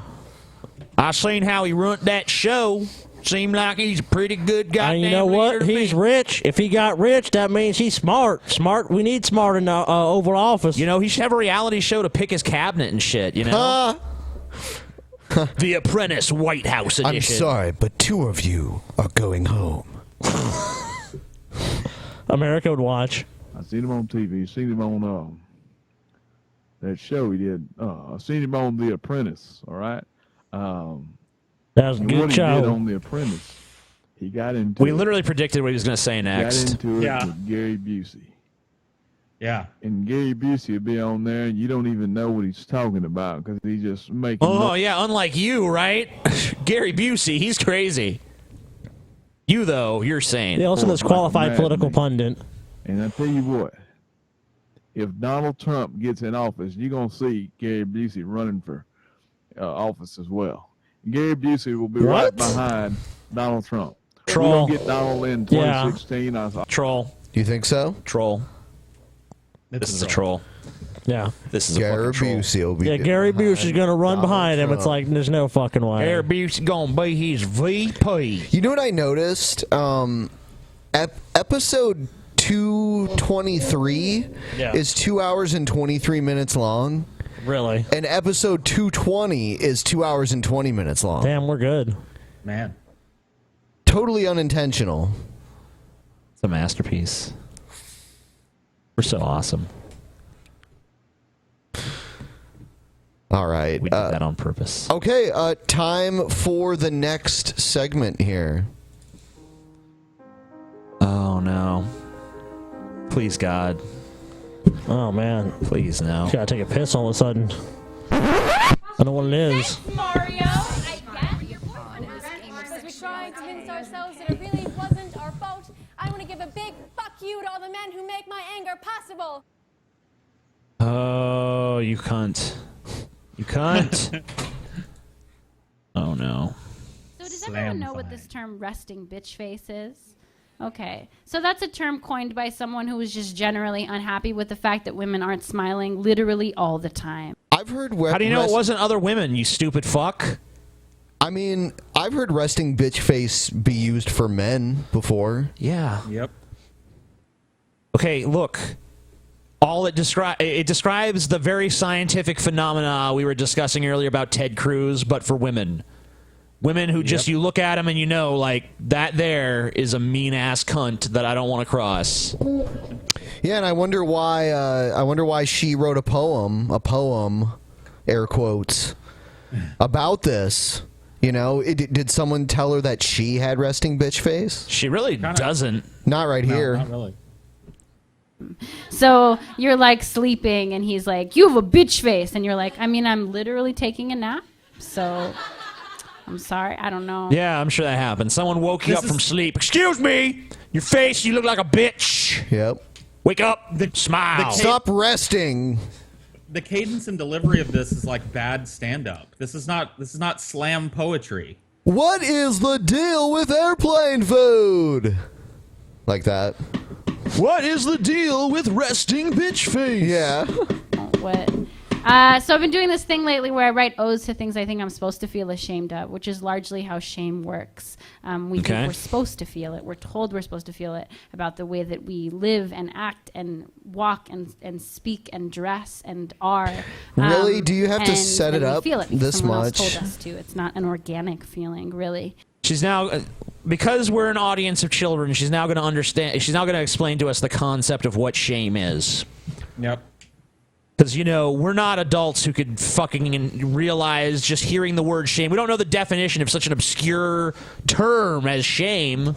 I seen how he run that show. Seemed like he's a pretty good guy. And you know what? He's rich. If he got rich, that means he's smart. Smart. We need smart in the Oval Office. You know, he should have a reality show to pick his cabinet and shit. You know. The Apprentice White House edition. I'm sorry, but 2 of you are going home. America would watch. I seen him on TV. Seen him on that show he did. I seen him on The Apprentice. All right. That was a good what show. He did on The Apprentice. He got into. We literally predicted what he was going to say next. Got into it with Gary Busey. Yeah. And Gary Busey will be on there, and you don't even know what he's talking about because he's just making. Oh yeah, unlike you, right? Gary Busey, he's crazy. You though, you're sane. He also is qualified political pundit. And I tell you what, if Donald Trump gets in office, you're gonna see Gary Busey running for office as well. Gary Busey will be right behind Donald Trump. Troll. We're gonna get Donald in 2016. Yeah. Troll. You think so? Troll. This is a troll. Yeah. This is a Gary fucking troll. Busey will be. Yeah, Gary Busey's going to run behind him. It's like, there's no fucking way. Gary Busey going to be his VP. You know what I noticed? Episode 223 is 2 hours and 23 minutes long. Really? And episode 220 is 2 hours and 20 minutes long. Damn, we're good. Man. Totally unintentional. It's a masterpiece. We're so awesome. All right. We did that on purpose. Okay, time for the next segment here. Oh, no. Please, God. Oh, man. Please, no. Gotta take a piss all of a sudden. I know what it is. Mario, I get your point on this game. Because we tried to convince ourselves that it really wasn't our fault. I want to give a big fuck you to all the men who make my anger possible. Oh, you cunt. You cunt. Oh, no. So does everyone know what this term resting bitch face is? Okay. So that's a term coined by someone who is just generally unhappy with the fact that women aren't smiling literally all the time. I've heard. How do you know it wasn't other women, you stupid fuck? I mean, I've heard resting bitch face be used for men before. Yeah. Yep. Okay, look. All it describes the very scientific phenomena we were discussing earlier about Ted Cruz, but for women. Women who just, you look at them and you know, like, that there is a mean-ass cunt that I don't want to cross. Yeah, and I wonder why she wrote a poem, air quotes, about this. You know, did someone tell her that she had resting bitch face? She really doesn't. Not right here. Not really. So you're like sleeping, and he's like, "You have a bitch face," and you're like, "I mean, I'm literally taking a nap, so I'm sorry, I don't know." Yeah, I'm sure that happened. Someone woke you up from sleep. Excuse me, your face, you look like a bitch. Yep. Wake up, smile. Stop resting. The cadence and delivery of this is like bad stand-up. This is not slam poetry. What is the deal with airplane food? Like that. What is the deal with resting bitch face? Yeah. What? So I've been doing this thing lately where I write odes to things I think I'm supposed to feel ashamed of, which is largely how shame works. We think we're supposed to feel it. We're told we're supposed to feel it about the way that we live and act and walk and speak and dress and are. Really? Do you have to set it we up feel it because this someone much? else told us to. It's not an organic feeling, really. She's now, because we're an audience of children, she's now going to understand. She's now going to explain to us the concept of what shame is. Yep. Because, you know, we're not adults who could fucking realize just hearing the word shame. We don't know the definition of such an obscure term as shame.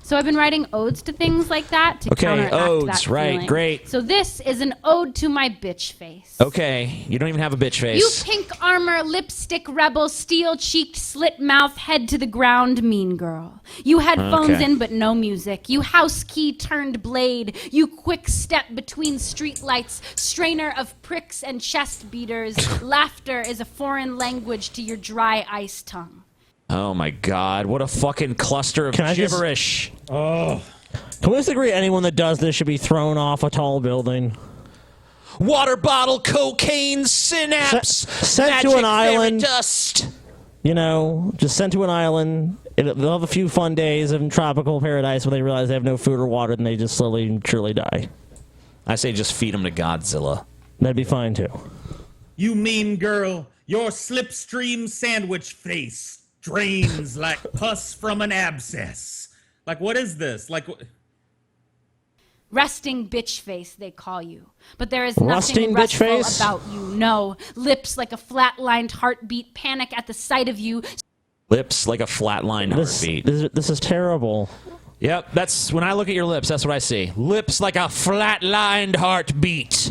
So I've been writing odes to things like that to counteract odes, that right, feeling. great. So this is an ode to my bitch face. Okay, you don't even have a bitch face. You pink armor, lipstick rebel, steel-cheeked, slit mouth, head to the ground, mean girl. You had phones in but no music. You house key turned blade. You quick step between streetlights, strainer of pricks and chest beaters. Laughter is a foreign language to your dry ice tongue. Oh my god, what a fucking cluster of gibberish. Can we just agree anyone that does this should be thrown off a tall building? Water bottle, cocaine, synapse, sent to an island. Dust. You know, just sent to an island. They'll have a few fun days in tropical paradise when they realize they have no food or water, and they just slowly and surely die. I say just feed them to Godzilla. That'd be fine too. You mean girl, your slipstream sandwich face drains like pus from an abscess. Like, what is this? Like, Resting bitch face, they call you. But there is Rusting nothing bitch restful face? about you. No. Lips like a flatlined heartbeat, panic at the sight of you. Lips like a flatline heartbeat. This is terrible. Yep, that's when I look at your lips, that's what I see. Lips like a flatlined heartbeat.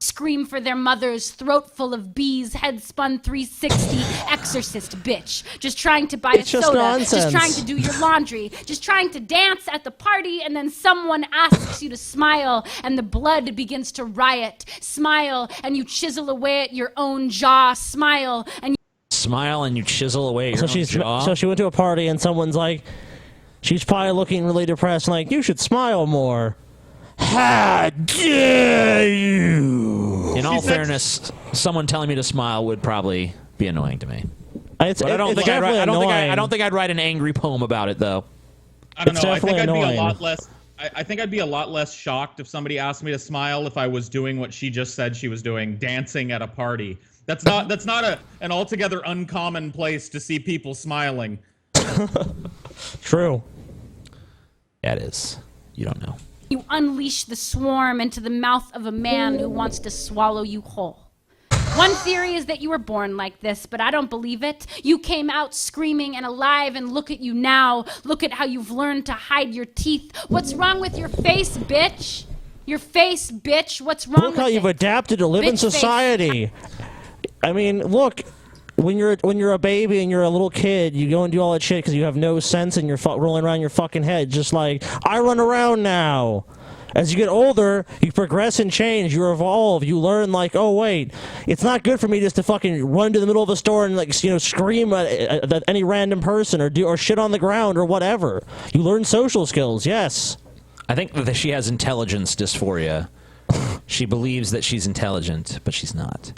Scream for their mothers, throat full of bees, head spun 360, exorcist bitch. Just trying to buy It's a just soda, nonsense. just trying to do your laundry, just trying to dance at the party, and then someone asks you to smile, and the blood begins to riot. Smile, and you chisel away at your own jaw. Smile, and Smile and you chisel away your own jaw. So she went to a party and someone's like, she's probably looking really depressed and like, you should smile more. How dare you? In all fairness, someone telling me to smile would probably be annoying to me. It's But I don't think I'd write an angry poem about it, though. I don't know. I think I'd be a lot less. I think I'd be a lot less shocked if somebody asked me to smile if I was doing what she just said she was doing, dancing at a party. That's not an altogether uncommon place to see people smiling. True. Yeah, it is. You don't know. you unleash the swarm into the mouth of a man who wants to swallow you whole. One theory is that you were born like this, but I don't believe it. You came out screaming and alive, and look at you now. Look at how you've learned to hide your teeth. What's wrong with your face, bitch? Your face, bitch. What's wrong with it? Look how you've adapted to live in Bitch society. I mean, look, when you're a baby and you're a little kid, you go and do all that shit because you have no sense and you're rolling around your fucking head, just like, I run around now. As you get older, you progress and change, you evolve, you learn like, oh wait, it's not good for me just to fucking run to the middle of a store and like, you know, scream at any random person or shit on the ground or whatever. You learn social skills, yes. I think that she has intelligence dysphoria. She believes that she's intelligent, but she's not.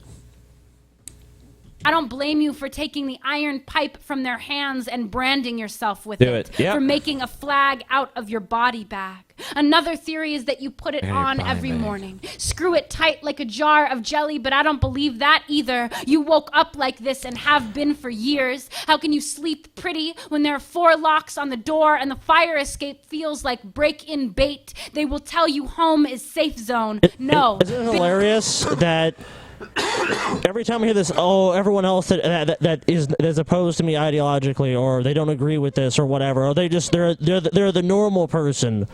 I don't blame you for taking the iron pipe from their hands and branding yourself with it. Yep. For making a flag out of your body bag. Another theory is that you put it on every morning. Screw it tight like a jar of jelly, but I don't believe that either. You woke up like this and have been for years. How can you sleep pretty when there are 4 locks on the door and the fire escape feels like break-in bait? They will tell you home is safe zone. No. Isn't it hilarious that Every time I hear this, oh, everyone else that is opposed to me ideologically, or they don't agree with this, or whatever, or they're the normal person.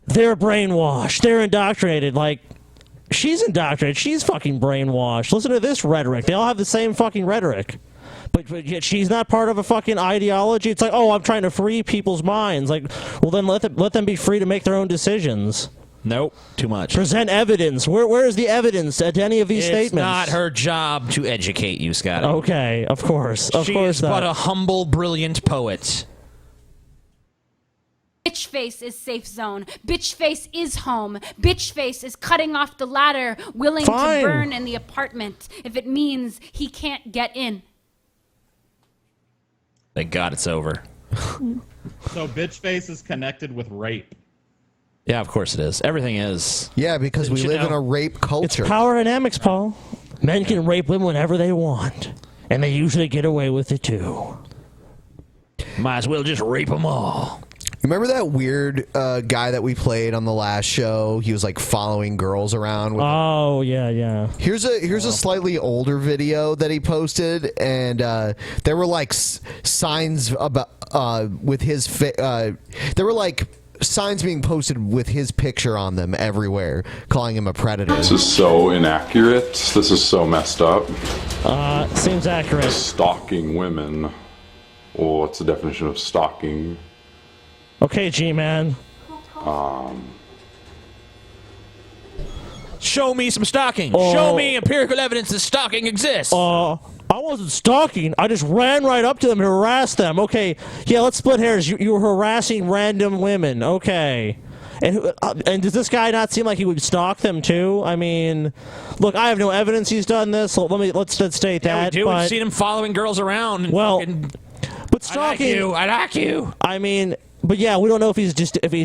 They're brainwashed. They're indoctrinated. Like, she's indoctrinated. She's fucking brainwashed. Listen to this rhetoric. They all have the same fucking rhetoric. But yet she's not part of a fucking ideology. It's like, oh, I'm trying to free people's minds. Like, well, then let them be free to make their own decisions. Nope, too much. Present evidence. Where is the evidence to any of these statements? It's not her job to educate you, Scotty. Okay, of course. She is but a humble, brilliant poet. Bitch face is safe zone. Bitch face is home. Bitch face is cutting off the ladder, willing to burn in the apartment if it means he can't get in. Thank God it's over. So bitch face is connected with rape. Yeah, of course it is. Everything is. Yeah, because we live in a rape culture. It's power dynamics, Paul. Men can rape women whenever they want, and they usually get away with it too. Might as well just rape them all. Remember that weird guy that we played on the last show? He was like following girls around. Oh yeah. Here's a slightly older video that he posted, and there were like signs about with his. There were like signs being posted with his picture on them everywhere, calling him a predator. This is so inaccurate. This is so messed up. Seems accurate. Stalking women. Well, what's the definition of stalking? Okay, G-Man. Show me some stalking. Show me empirical evidence that stalking exists. I wasn't stalking. I just ran right up to them and harassed them. Okay, yeah, let's split hairs. You were harassing random women. Okay. And does this guy not seem like he would stalk them too? I mean, look, I have no evidence he's done this. So let's state that. We do. We've seen him following girls around. But stalking. I like you. I mean, but yeah, we don't know if he's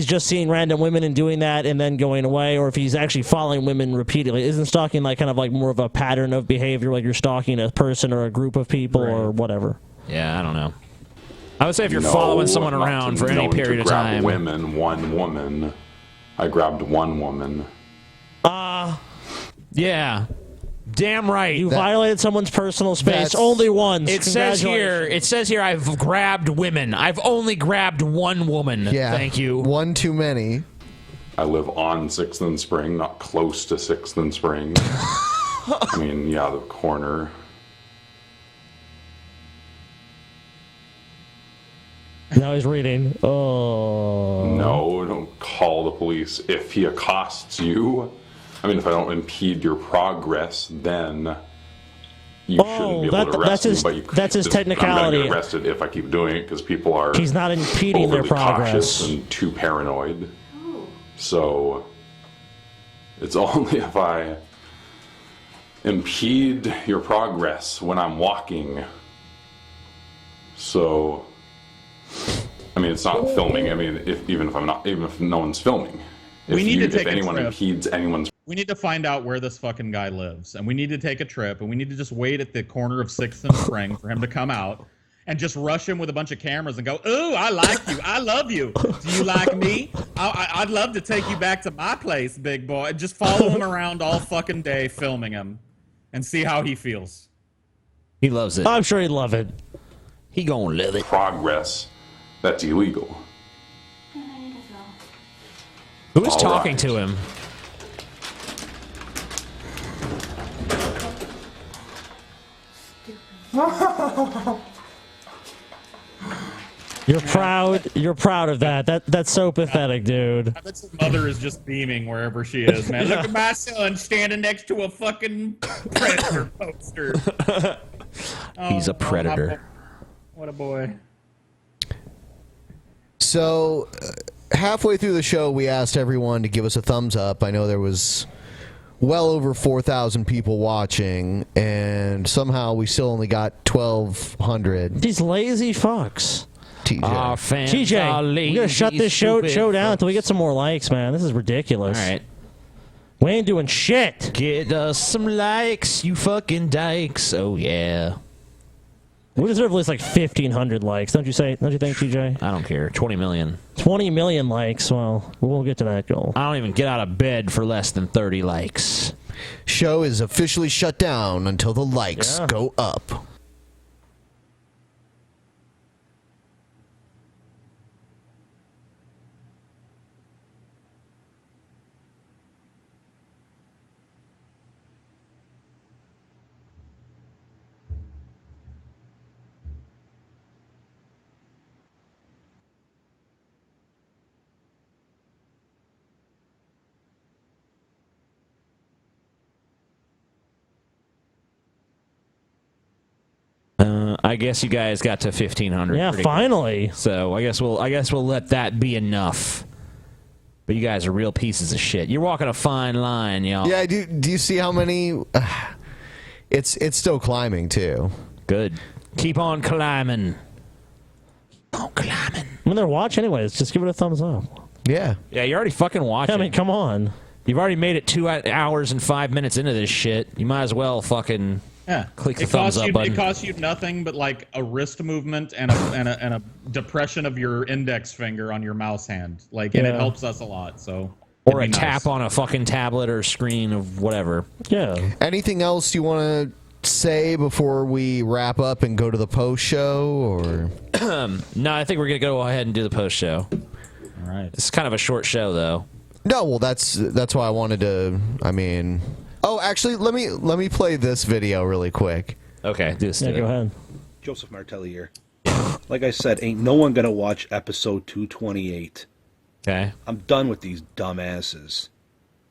just seeing random women and doing that and then going away, or if he's actually following women repeatedly. Isn't stalking like kind of like more of a pattern of behavior, like you're stalking a person or a group of people or whatever? Yeah, I don't know. I would say if you're following someone around for any period of time. One woman. I grabbed one woman. Yeah. Damn right. You violated someone's personal space only once. It says here I've grabbed women. I've only grabbed one woman. Yeah. Thank you. One too many. I live on 6th and Spring, not close to 6th and Spring. I mean, yeah, the corner. Now he's reading. Oh. No, don't call the police. If he accosts you, I mean, if I don't impede your progress, then you shouldn't be able to arrest me. But you could, that's his technicality. I'm going to get arrested if I keep doing it because people are. He's not impeding their progress. Cautious and too paranoid. So it's only if I impede your progress when I'm walking. So, I mean, it's not filming. I mean, even if no one's filming. If anyone impedes anyone's. We need to find out where this fucking guy lives, and we need to take a trip, and we need to just wait at the corner of 6th and Spring for him to come out, and just rush him with a bunch of cameras and go, "Ooh, I like you. I love you. Do you like me? I'd love to take you back to my place, big boy." And just follow him around all fucking day, filming him, and see how he feels. He loves it. I'm sure he'd love it. He gonna love it. Progress. That's illegal. Who is talking to him? You're proud of that. That's so pathetic, dude. I bet his mother is just beaming wherever she is, man. Look at my son standing next to a fucking Predator poster. He's a predator. What a boy. So, halfway through the show, we asked everyone to give us a thumbs up. I know there was well over 4,000 people watching, and somehow we still only got 1,200. These lazy fucks. TJ. Our fans TJ, are we're lazy, gonna shut this show down until we get some more likes, man. This is ridiculous. All right. We ain't doing shit. Get us some likes, you fucking dykes. Oh, yeah. We deserve at least like 1,500 likes, don't you think, TJ? I don't care. 20 million. 20 million likes. Well, we'll get to that goal. I don't even get out of bed for less than 30 likes. Show is officially shut down until the likes go up. I guess you guys got to 1,500. Yeah, pretty finally. quick. So I guess we'll let that be enough. But you guys are real pieces of shit. You're walking a fine line, y'all. Yeah, do you see how many? It's still climbing too. Good. Keep on climbing. Keep on climbing. I mean, they're watching anyways. Just give it a thumbs up. Yeah. Yeah, you're already fucking watching. I mean, come on. You've already made it 2 hours and 5 minutes into this shit. You might as well fucking click the thumbs up button. It costs you nothing but like a wrist movement and a depression of your index finger on your mouse hand. Like, and it helps us a lot. So. Or a tap on a fucking tablet or screen of whatever. Yeah. Anything else you want to say before we wrap up and go to the post show, or? No, I think we're gonna go ahead and do the post show. All right. It's kind of a short show, though. No, well, that's why I wanted to. I mean, oh, actually, let me play this video really quick. Okay, go ahead. Joseph Martelli here. Like I said, ain't no one gonna watch episode 228. Okay. I'm done with these dumbasses.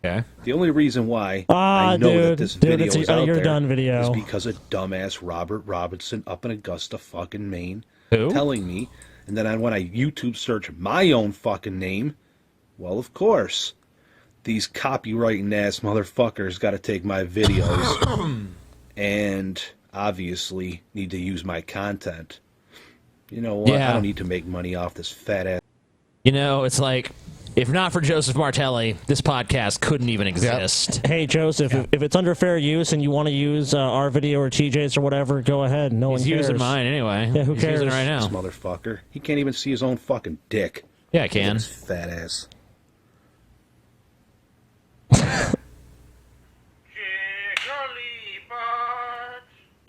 Okay. The only reason why I know that this video it's is out you're there done video. is because of dumbass Robert Robinson up in Augusta, fucking Maine, Who? telling me, and then when I YouTube search my own fucking name, well, of course, these copywriting ass motherfuckers got to take my videos and obviously need to use my content. You know what? Yeah. I don't need to make money off this fat ass. You know, it's like, if not for Joseph Martelli, this podcast couldn't even exist. Hey, Joseph, if it's under fair use and you want to use our video or TJ's or whatever, go ahead. No one He's cares. using mine anyway. Yeah, who He's cares? using it right now. This motherfucker. He can't even see his own fucking dick. Yeah, I can. His fat ass.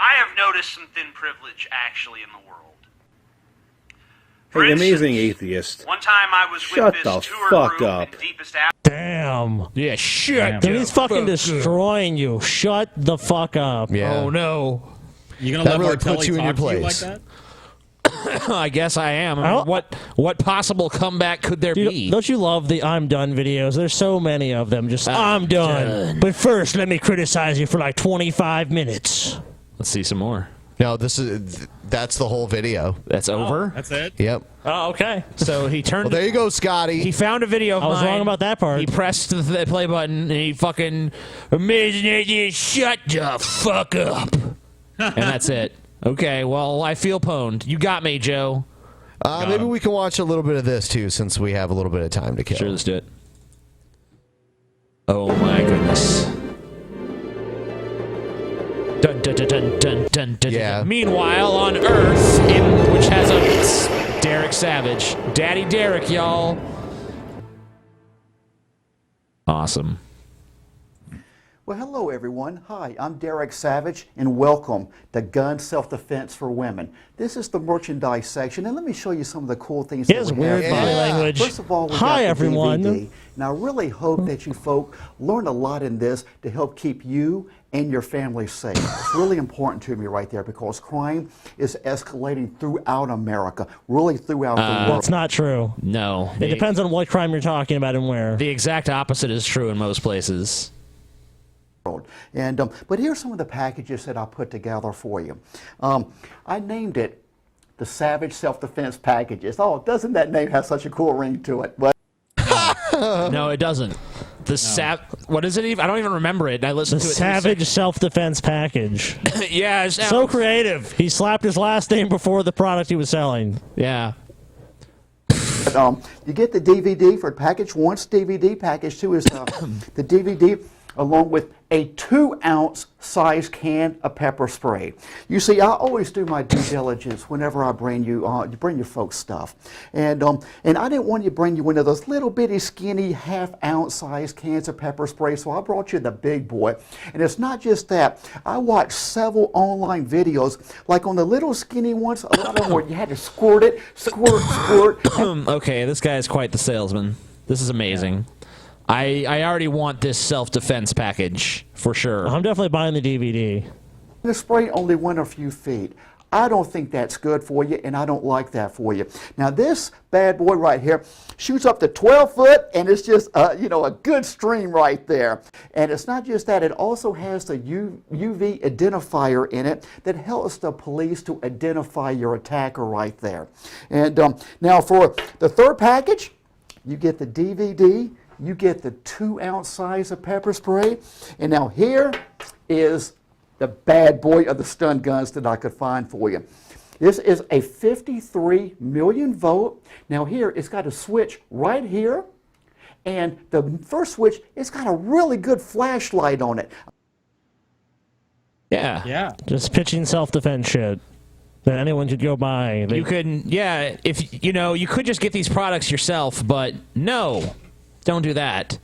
I have noticed some thin privilege actually in the world. Hey, amazing atheist. One time I was Shut with the this tour fuck group up. in deepest Africa. Damn. Yeah, shut Dude, he's fucking destroying you. Shut the fuck up. Yeah. Oh, no. You gonna That let really Martelli puts you in talk your to you like place. that? I guess I am. I mean, what possible comeback could there Dude, be? don't you love the I'm done videos? There's so many of them. Just, I'm done. But first, let me criticize you for like 25 minutes. Let's see some more. No, that's the whole video. That's over? That's it? Yep. Oh, okay. So he turned... Well, there you go, Scotty. He found a video of I was mine. wrong about that part. He pressed the play button, and he fucking... Amazing idea, shut the fuck up. And that's it. Okay, well, I feel pwned. You got me, Joe. Maybe we can watch a little bit of this, too, since we have a little bit of time to kill. Sure, let's do it. Oh, my goodness. Dun, dun, dun, dun, dun, dun, dun. Yeah. Meanwhile, on Earth, which has a Derek Savage. Daddy Derek, y'all. Awesome. Well, hello, everyone. Hi, I'm Derek Savage, and welcome to Gun Self-Defense for Women. This is the merchandise section, and let me show you some of the cool things He that has we weird have. body language. First of all, we Hi, got the everyone. DVD. And I really hope that you folk learn a lot in this to help keep you and your family safe. It's really important to me right there because crime is escalating throughout America, really throughout the world. That's not true. No. It depends on what crime you're talking about and where. The exact opposite is true in most places. And but here's some of the packages that I put together for you. I named it the Savage Self-Defense Packages. Oh, doesn't that name have such a cool ring to it? But No, it doesn't. What is it even? I don't even remember it. I listened The to it. Savage Self-Defense Package. Yeah. So creative. He slapped his last name before the product he was selling. Yeah. you get the DVD for package 1's DVD. Package 2 is the DVD along with a 2-ounce size can of pepper spray. You see, I always do my due diligence whenever I bring you folks stuff, and I didn't want you to bring you one of those little bitty skinny half-ounce size cans of pepper spray, so I brought you the big boy. And it's not just that. I watched several online videos, like on the little skinny ones, a lot of them where you had to squirt it, squirt. Okay, this guy is quite the salesman. This is amazing. I already want this self-defense package, for sure. I'm definitely buying the DVD. The spray only went a few feet. I don't think that's good for you, and I don't like that for you. Now, this bad boy right here shoots up to 12 foot, and it's just, a good stream right there. And it's not just that. It also has the UV identifier in it that helps the police to identify your attacker right there. And now for the third package, you get the DVD, you get the 2-ounce size of pepper spray, and now here is the bad boy of the stun guns that I could find for you. This is a 53 million volt. Now here, it's got a switch right here, and the first switch, it's got a really good flashlight on it. Yeah. Just pitching self-defense shit that anyone should go buy. You could, if you could just get these products yourself, but no, don't do that.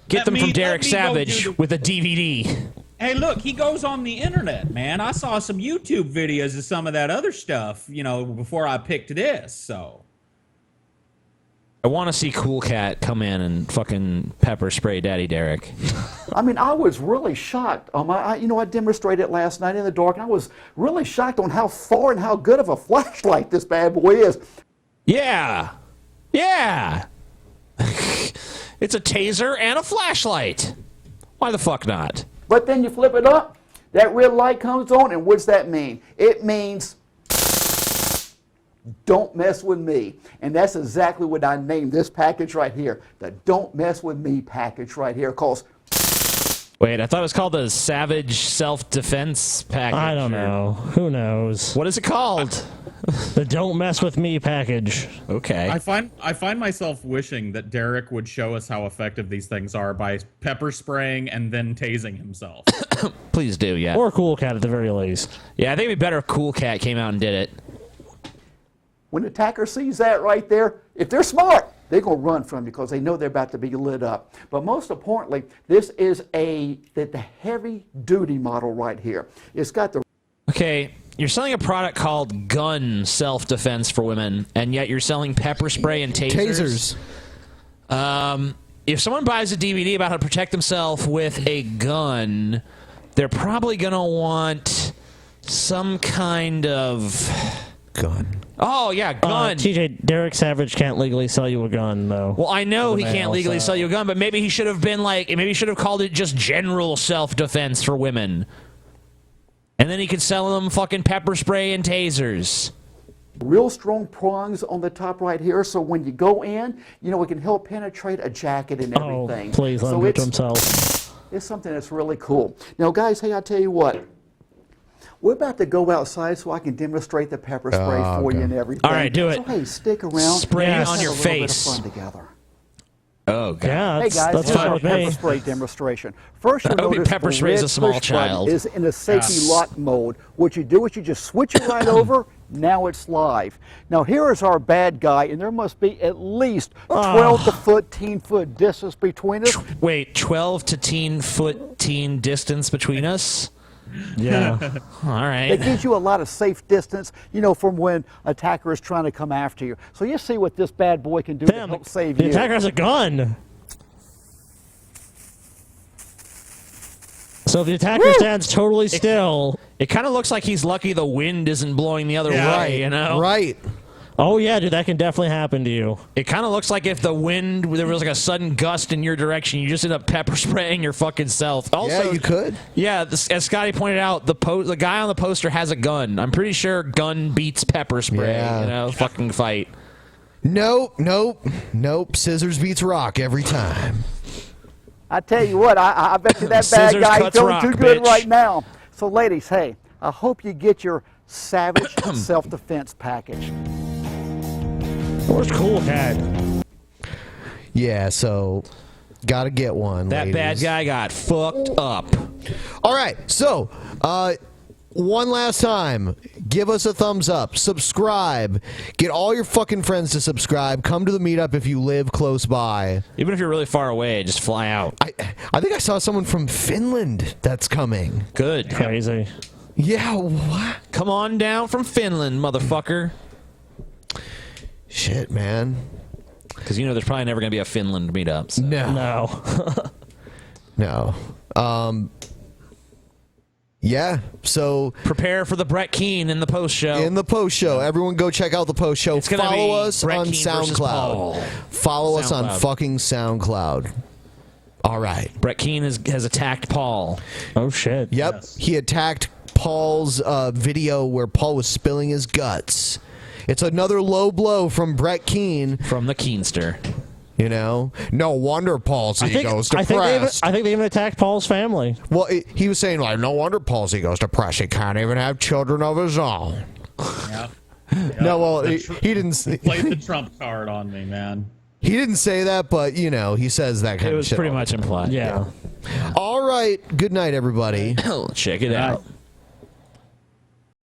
Get them from Derek Savage with a DVD. Hey, look, he goes on the internet, man. I saw some YouTube videos of some of that other stuff, before I picked this, so. I want to see Cool Cat come in and fucking pepper spray Daddy Derek. I mean, I was really shocked. I demonstrated it last night in the dark, and I was really shocked on how far and how good of a flashlight this bad boy is. Yeah. It's a taser and a flashlight. Why the fuck not? But then you flip it up, that red light comes on, and what's that mean? It means, don't mess with me. And that's exactly what I named this package right here, the Don't Mess With Me package right here, because... Wait, I thought it was called the Savage Self-Defense package. I don't know. Who knows? What is it called? The Don't Mess With Me package. Okay. I find myself wishing that Derek would show us how effective these things are by pepper spraying and then tasing himself. Please do, yeah. Or Cool Cat at the very least. Yeah, I think it'd be better if Cool Cat came out and did it. When the attacker sees that right there, if they're smart, they're going to run from you because they know they're about to be lit up. But most importantly, this is the heavy-duty model right here. It's got the... Okay, you're selling a product called gun self-defense for women, and yet you're selling pepper spray and tasers. If someone buys a DVD about how to protect themselves with a gun, they're probably going to want some kind of... gun. Oh, yeah, gun. TJ, Derek Savage can't legally sell you a gun, though. Well, I know he can't legally sell you a gun, but maybe he should have been maybe he should have called it just general self-defense for women. And then he could sell them fucking pepper spray and tasers. Real strong prongs on the top right here, so when you go in, it can help penetrate a jacket and everything. Oh, please let him hurt himself. It's something that's really cool. Now, guys, hey, I'll tell you what. We're about to go outside so I can demonstrate the pepper spray for you and everything. All right, do it. So, hey, stick around. Spray it on your face. Let's have a little bit of fun together. Oh, God. Yeah, hey, guys, that's here's fine our with me. pepper spray demonstration. First, you'll I hope he notice pepper the sprays red a small push button child. is in a safety lock mode. What you do is you just switch it right over. Now it's live. Now here is our bad guy, and there must be at least 12 to 14-foot distance between us. Wait, 12 to 10-foot distance between us? Yeah. All right. It gives you a lot of safe distance, from when attacker is trying to come after you. So you see what this bad boy can do to help save The you. attacker has a gun. So if the attacker stands totally still... It kind of looks like he's lucky the wind isn't blowing the other way, Right. Oh, yeah, dude, that can definitely happen to you. It kind of looks like if the wind, there was like a sudden gust in your direction, you just end up pepper spraying your fucking self. Also, Yeah, you could. Yeah, as Scotty pointed out, the guy on the poster has a gun. I'm pretty sure gun beats pepper spray. Yeah. Fucking fight. Nope. Scissors beats rock every time. I tell you what, I bet you that bad Scissors guy is cuts feeling rock, too good bitch. right now. So ladies, hey, I hope you get your Savage self-defense package. Where's Cool Cat? Yeah, so Gotta get one. That ladies. bad guy got fucked up. All right, so one last time, give us a thumbs up, subscribe, get all your fucking friends to subscribe. Come to the meetup if you live close by. Even if you're really far away, just fly out. I think I saw someone from Finland that's coming. Good. Crazy. Yeah, what? Come on down from Finland, motherfucker. Shit, man. Because there's probably never going to be a Finland meetup. So. No. Yeah, so prepare for the Brett Keane in the post show. Everyone go check out the post show. Follow us Brett on Keane SoundCloud. Follow us on fucking SoundCloud. All right. Brett Keane has attacked Paul. Oh shit. Yep. Yes. He attacked Paul's video where Paul was spilling his guts. It's another low blow from Brett Keane. From the Keenster. No wonder Paul's ego's depressed. I think they even attacked Paul's family. Well, he was saying, no wonder Paul's ego's depressed. He can't even have children of his own. Yeah. No, well, he didn't. He played the Trump card on me, man. He didn't say that, but, he says that kind of shit. It was pretty much implied. Yeah. All right. Good night, everybody. Check it out.